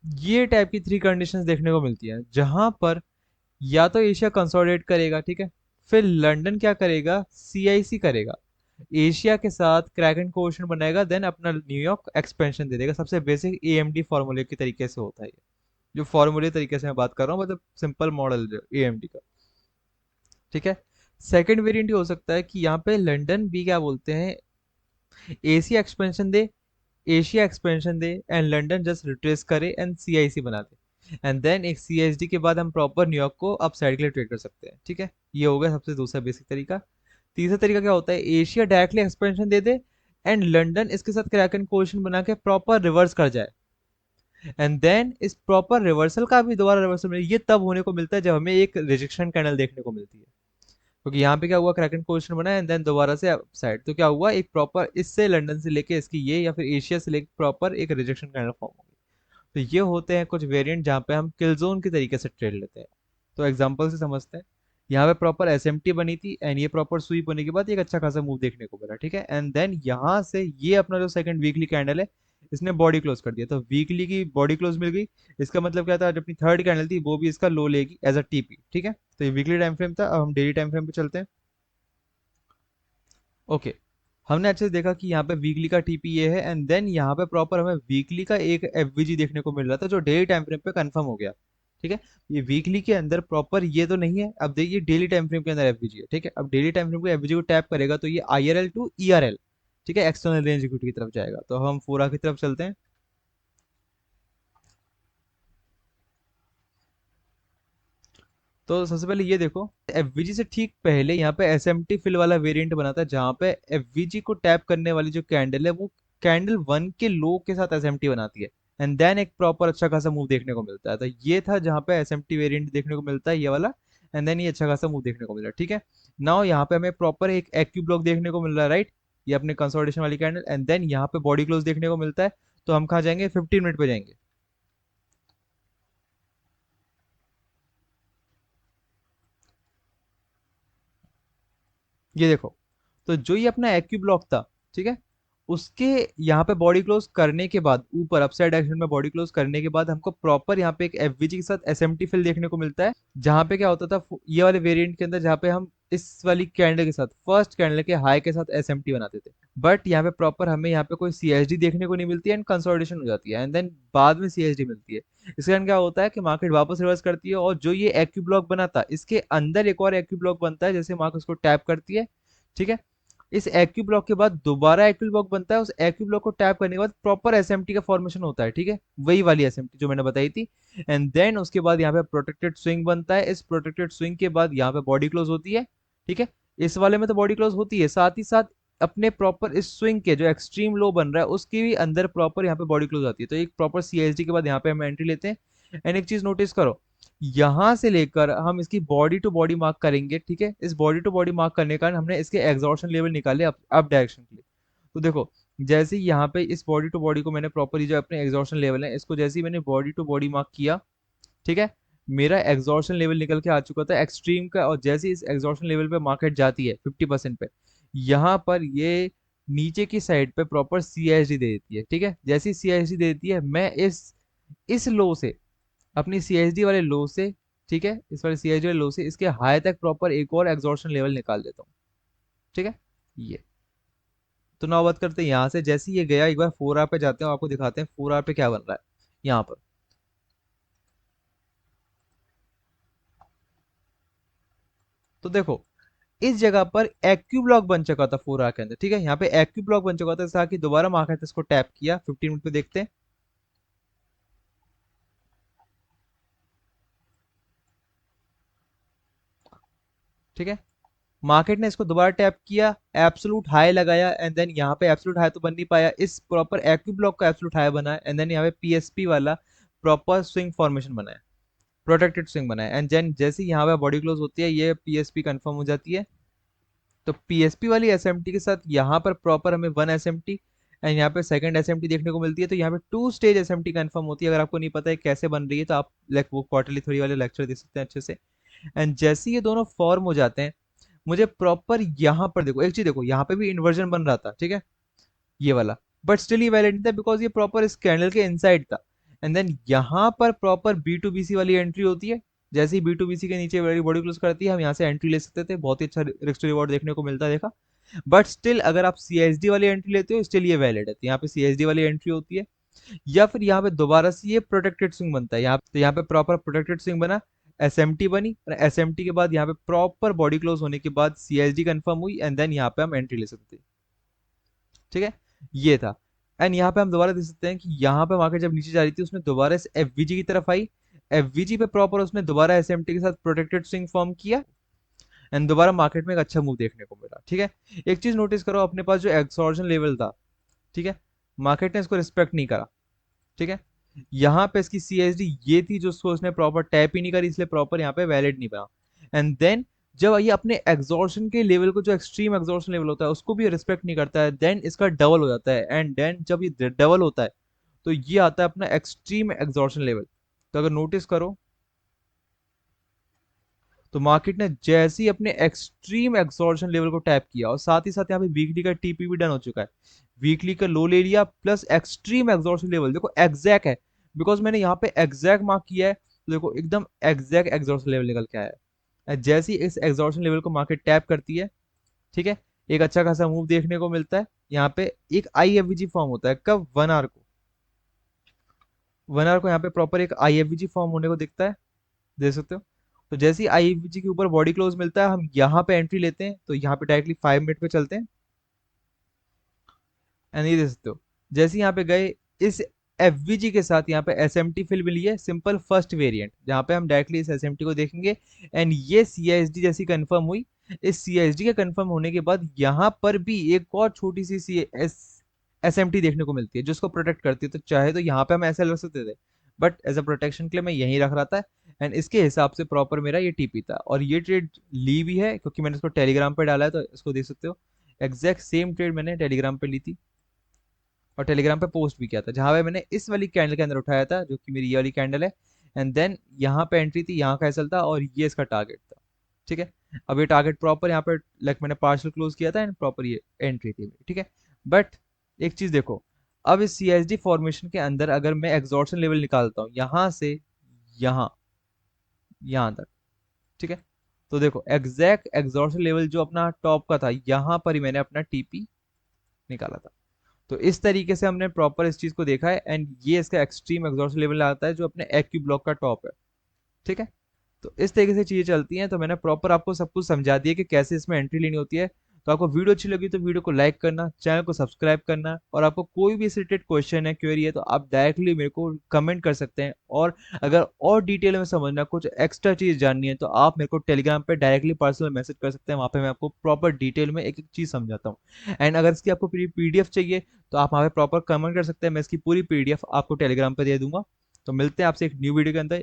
ये टाइप की थ्री कंडीशंस देखने को मिलती है जहां पर या तो एशिया कंसोलिडेट करेगा, ठीक है, फिर लंदन क्या करेगा, CIC करेगा, एशिया के साथ क्रैक एंड कोऑर्डिनेशन बनाएगा, देन अपना न्यूयॉर्क एक्सपेंशन दे देगा। सबसे बेसिक AMD फॉर्मूले के तरीके से होता है ये, जो फॉर्मूले तरीके से मैं बात कर रहा हूँ, मतलब सिंपल मॉडल जो AMD का, ठीक है। सेकंड वेरिएंट ये हो सकता है कि यहाँ पे लंदन भी क्या बोलते हैं, Asia expansion they, Asia expansion they and London just retrace करे एंड CIC बना दे एंड देन एक CSD के बाद हम प्रॉपर न्यूयॉर्क को अप साइड के लिए ट्रेड कर सकते हैं, ठीक है। ये हो गया सबसे दूसरा बेसिक तरीका। तीसरा तरीका क्या होता है, एशिया डायरेक्टली एक्सपेंशन दे दे एंड लंदन इसके साथ क्रैक एंड कोएशन बना के प्रॉपर रिवर्स कर जाए एंड देन इस प्रॉपर रिवर्सल का भी दोबारा रिवर्सल मिले। ये तब होने को मिलता है जब हमें एक रिजेक्शन कैंडल देखने को मिलती है, क्योंकि यहाँ पे क्या हुआ, क्रैकन पोजिशन बना एंड देन दोबारा से साइड, तो क्या हुआ, एक प्रॉपर इससे लंदन से लेके इसकी ये या फिर एशिया से लेके प्रॉपर एक रिजेक्शन कैंडल फॉर्म होगी। तो ये होते हैं कुछ वेरिएंट जहाँ पे हम किल जोन के तरीके से ट्रेड लेते हैं। तो एग्जांपल से समझते हैं। यहाँ पे प्रॉपर SMT बनी थी एंड ये प्रॉपर स्वीप होने के बाद एक अच्छा खासा मूव देखने को मिला, ठीक है। एंड देन यहाँ से ये अपना जो सेकंड वीकली कैंडल है इसने बॉडी क्लोज कर दिया, तो वीकली की बॉडी क्लोज मिल गई। इसका मतलब क्या था, जो अपनी थर्ड कैंडल थी वो भी इसका लो लेगी एज अ TP, ठीक है। तो ये वीकली टाइम फ्रेम था। अब हम डेली टाइम फ्रेम पे चलते हैं। ओके, हमने अच्छे से देखा कि यहाँ पे वीकली का TP ये है एंड देन यहाँ पे प्रॉपर हमें वीकली का एक FVG देखने को मिल रहा था जो डेली टाइम फ्रेम पे कंफर्म हो गया, ठीक है। ये वीकली के अंदर प्रॉपर ये तो नहीं है। अब देखिए डेली टाइम फ्रेम के अंदर एफवीजी है, ठीक है। अब डेली टाइम फ्रेम को एफवीजी को टैप करेगा तो ये आईआरएल टू ईआरएल, ठीक है, एक्सटर्नल रेंज इक्विटी की तरफ जाएगा। तो हम फोरा की तरफ चलते हैं। तो सबसे पहले ये देखो, एफवीजी से ठीक पहले यहाँ पे एसएमटी फिल वाला वेरिएंट बना था, जहाँ पे एफवीजी को टैप करने वाली जो कैंडल है वो कैंडल वन के लो के साथ एसएमटी बनाती है। एंड देन एक प्रॉपर अच्छा खासा मूव देखने को मिलता है। तो ये था जहाँ पे एसएमटी वेरिएंट देखने को मिलता है, ये वाला। एंड देन ये अच्छा खासा मूव देखने को मिल रहा है, ठीक है। नाउ यहाँ पे हमें प्रॉपर एक एक्यू ब्लॉक देखने को मिल रहा है, राइट। ये अपने कंसोलिडेशन वाली कैंडल। एंड देन यहाँ पे बॉडी क्लोज देखने को मिलता है। तो हम कहाँ जाएंगे, 15 मिनट पे जाएंगे। ये देखो, तो जो ये अपना एक्यू ब्लॉक था, ठीक है, उसके यहाँ पे बॉडी क्लोज करने के बाद, ऊपर अपसाइड डायरेक्शन में बॉडी क्लोज करने के बाद हमको प्रॉपर यहाँ पे एक एफवीजी के साथ एसएमटी फिल देखने को मिलता है। जहाँ पे क्या होता था ये वाले वेरिएंट के अंदर, जहाँ पे हम इस वाली कैंडल के साथ, फर्स्ट कैंडल के हाई के साथ एसएमटी बनाते थे, बट यहाँ पे प्रॉपर हमें यहाँ पे कोई सीएसडी देखने को नहीं मिलती है। एंड कंसोलिडेशन हो जाती है, एंड देन बाद में सीएसडी मिलती है। इसके कारण क्या होता है कि मार्केट वापस रिवर्स करती है, और जो ये एक्यू ब्लॉक बना था इसके अंदर एक और एक्यू ब्लॉक बनता है, जैसे मार्केट उसको टैप करती है, ठीक है। इस एक्यू ब्लॉक के बाद दोबारा एक्यू ब्लॉक बनता है, उस एक्यू ब्लॉक को टैप करने के बाद प्रॉपर एसएमटी का फॉर्मेशन होता है, ठीक है, वही वाली एसएमटी जो मैंने बताई थी। एंड देन उसके बाद यहाँ पे प्रोटेक्टेड स्विंग बनता है। इस प्रोटेक्टेड स्विंग के बाद यहाँ पे बॉडी क्लोज होती है, ठीक है। इस वाले में तो बॉडी क्लोज होती है, साथ ही साथ अपने प्रॉपर इस स्विंग के जो एक्सट्रीम लो बन रहा है उसके भी अंदर प्रॉपर यहाँ पे बॉडी क्लोज आती है। तो एक प्रॉपर सीएसडी के बाद यहाँ पे हम एंट्री लेते हैं। एंड एक चीज नोटिस करो, यहां से लेकर हम इसकी बॉडी टू बॉडी मार्क करेंगे, ठीक है। इस बॉडी टू बॉडी मार्क करने का हमने इसके एग्जॉर्शन लेवल निकाले अप डायरेक्शन के लिए। तो देखो, जैसे ही यहाँ पे इस बॉडी टू बॉडी को मैंने प्रॉपर, जो अपने एग्जॉर्शन लेवल है इसको जैसे ही मैंने बॉडी टू बॉडी मार्क किया, ठीक है, मेरा एग्जॉर्शन लेवल निकल के आ चुका था एक्सट्रीम का। और जैसे इस एग्जॉर्शन लेवल पे मार्केट जाती है 50% पे, यहाँ पर ये नीचे की साइड पे प्रॉपर सीएसडी दे देती है, ठीक है। जैसी सीएसडी दे देती है, मैं इस लो से, अपनी सीएचडी वाले लो से, ठीक है, इस वाले सीएचडी वाले लो से इसके हाई तक प्रॉपर एक और एग्जॉर्शन लेवल निकाल देता हूँ, ठीक है। ये तो ना बात करते हैं यहाँ से, जैसे ही ये गया एक बार 4 आर पे जाते हैं, आपको दिखाते हैं 4 आर पे क्या बन रहा है यहाँ पर। तो देखो, इस जगह पर एक्यू ब्लॉक बन चुका था 4 आर के अंदर, ठीक है। यहाँ पे एक्यू ब्लॉक बन चुका था, जैसा कि दोबारा मार्केट इसको टैप किया 15 मिनट पे, देखते हैं, ठीक है। मार्केट ने इसको दोबारा टैप किया, एब्सोलूट हाई लगाया, एंड देन यहाँ पे एब्सोलूट हाई तो बन नहीं पाया, इस प्रॉपर एक्यू ब्लॉक का एब्सोलूट हाई बना, एंड देन यहाँ पे पीएसपी वाला प्रॉपर स्विंग फॉर्मेशन बना है, प्रोटेक्टेड स्विंग बना है। एंड देन जैसे ही यहाँ पे बॉडी क्लोज होती है, ये पीएसपी कंफर्म हो जाती है। तो पीएसपी वाली एसएमटी के साथ यहाँ पर प्रॉपर हमें वन एसएमटी एंड यहाँ पे सेकंड एसएमटी देखने को मिलती है। तो यहाँ पे 2 स्टेज एसएमटी कंफर्म होती है। अगर आपको नहीं पता है कैसे बन रही है, तो आप लाइक वो क्वार्टरली थ्योरी वाले लेक्चर देख सकते हैं अच्छे से। एंड जैसे ये दोनों फॉर्म हो जाते हैं, मुझे प्रॉपर यहाँ पर देखो, एक चीज देखो, यहाँ पे भी इन्वर्जन बन रहा था, ठीक है, ये वाला, बट स्टिल ये वैलिड नहीं था, बिकॉज ये प्रॉपर इस कैंडल के इनसाइड था। एंड देन यहाँ पर proper B to B C वाली एंट्री होती है। जैसे ही बी टू बी सी के नीचे वाली बॉडी क्लोज करती है, हम यहाँ से एंट्री ले सकते थे, बहुत ही अच्छा रिस्क टू रिवॉर्ड देखने को मिलता है, देखा। बट स्टिल अगर आप सीएसडी वाली एंट्री लेते हो, स्टिल ये वैलिड है। तो यहाँ पे सीएसडी वाली एंट्री होती है, या फिर यहाँ पे दोबारा से ये प्रोटेक्टेड स्विंग बनता है। यहाँ तो यहाँ पे प्रॉपर प्रोटेक्टेड स्विंग बना, एसएमटी बनी, और एसएमटी के बाद यहाँ पे प्रॉपर बॉडी क्लोज होने के बाद सीएसडी कंफर्म हुई, एंड देन यहाँ पे हम एंट्री ले सकते हैं, ठीक है। ये था। एंड यहाँ पे हम दोबारा देख सकते हैं कि यहाँ पे मार्केट जब नीचे जा रही थी, उसने दोबारा से एफवीजी की तरफ आई, एफवीजी पे प्रॉपर उसने दोबारा एसएमटी के साथ प्रोटेक्टेड स्विंग फॉर्म किया, एंड दोबारा मार्केट में एक अच्छा मूव देखने को मिला, ठीक है। एक चीज नोटिस करो, अपने पास जो एक्सॉर्जन लेवल था, ठीक है, मार्केट ने इसको रिस्पेक्ट नहीं करा, ठीक है। यहाँ पे इसकी सीएसडी ये थी जो उसको उसने प्रॉपर टैप ही नहीं करी, इसलिए प्रॉपर यहाँ पे वैलिड नहीं बना। एंड देन जब ये अपने एग्जॉर्शन के लेवल को, जो एक्सट्रीम एग्जॉर्शन लेवल होता है, उसको भी रिस्पेक्ट नहीं करता है, देन इसका डबल हो जाता है। एंड देन जब ये डबल होता है, तो ये आता है अपना एक्सट्रीम एग्जॉर्शन लेवल। तो अगर नोटिस करो, तो मार्केट ने जैसे ही अपने एक्सट्रीम एक्सॉर्शन लेवल को टैप किया, और साथ ही साथ यहाँ पे वीकली का टीपी भी डन हो चुका है, वीकली का लो ले लिया, प्लस एक्सट्रीम एक्सॉर्शन लेवल देखो एग्जैक्ट है, बिकॉज मैंने यहाँ पे एग्जैक्ट मार्क किया है। तो देखो एकदम एग्जैक्ट एक्सॉर्शन लेवल निकल के आया है। जैसे ही इस एक्सॉर्शन लेवल को मार्केट टैप करती है, ठीक है, एक अच्छा खासा मूव देखने को मिलता है। यहाँ पे एक आईएफवीजी फॉर्म होता है, कब, 1 आवर को, 1 आवर को यहाँ पे प्रॉपर एक आईएफवीजी फॉर्म होने को दिखता है। देख सकते हो। तो जैसे ही आईएफबीजी के ऊपर बॉडी क्लोज मिलता है, हम यहाँ पे एंट्री लेते हैं, तो यहाँ पे डायरेक्टली 5 मिनट पे चलते हैं एंड ये देख सकते हो। जैसे यहाँ पे गए, इस एफवीजी के साथ यहाँ पे एसएमटी फिल मिली है, सिंपल फर्स्ट वेरिएंट, जहाँ पे हम डायरेक्टली इस एसएमटी को देखेंगे एंड ये सीआईएसडी जैसी कंफर्म हुई। इस सीआईएसडी के कंफर्म होने के बाद यहाँ पर भी एक और छोटी सी सी एस एसएमटी देखने को मिलती है जो उसको प्रोटेक्ट करती है। तो चाहे तो यहाँ पे हम ऐसे रख सकते थे, बट एज अ प्रोटेक्शन के लिए मैं यहीं रख रहा था एंड इसके हिसाब से प्रॉपर मेरा ये टीपी था। और ये ट्रेड ली भी है क्योंकि मैंने इसको टेलीग्राम पे डाला है, तो इसको देख सकते हो। एग्जैक्ट सेम ट्रेड मैंने टेलीग्राम पे ली थी और टेलीग्राम पे पोस्ट भी किया था, जहां पे मैंने इस वाली कैंडल के अंदर उठाया था जो कि मेरी ये वाली कैंडल है। एंड देन यहाँ पे एंट्री थी, यहाँ का एसएल था और ये इसका टारगेट था। ठीक है। अब ये टारगेट प्रॉपर यहाँ पे लाइक मैंने पार्शल क्लोज किया था एंड प्रॉपर ये एंट्री थी मेरी। ठीक है। बट एक चीज देखो, अब इस सीएसडी फॉर्मेशन के अंदर अगर मैं एग्जॉर्शन लेवल निकालता हूँ यहाँ से यहाँ यहाँ तक, ठीक है, तो देखो एग्जैक्ट एग्जॉर्शन लेवल जो अपना टॉप का था, यहाँ पर ही मैंने अपना टीपी निकाला था। तो इस तरीके से हमने प्रॉपर इस चीज को देखा है एंड ये इसका एक्सट्रीम एग्जॉस्ट लेवल आता है जो अपने एक्यू ब्लॉक का टॉप है। ठीक है। तो इस तरीके से चीजें चलती हैं। तो मैंने प्रॉपर आपको सब कुछ समझा दिया कि कैसे इसमें एंट्री लेनी होती है। तो आपको वीडियो अच्छी लगी तो वीडियो को लाइक करना, चैनल को सब्सक्राइब करना, और आपको कोई भी रिलेटेड क्वेश्चन है, क्वेरी है, तो आप डायरेक्टली मेरे को कमेंट कर सकते हैं। और अगर और डिटेल में समझना, कुछ एक्स्ट्रा चीज जाननी है, तो आप मेरे को टेलीग्राम पे डायरेक्टली पर्सनल मैसेज कर सकते हैं। वहाँ पे मैं आपको प्रॉपर डिटेल में एक एक चीज समझाता हूँ। एंड अगर इसकी आपको पूरी पीडीएफ चाहिए तो आप वहाँ पे प्रॉपर कमेंट कर सकते हैं, मैं इसकी पूरी पीडीएफ आपको टेलीग्राम पे दे दूंगा। तो मिलते हैं आपसे एक न्यू वीडियो के अंदर।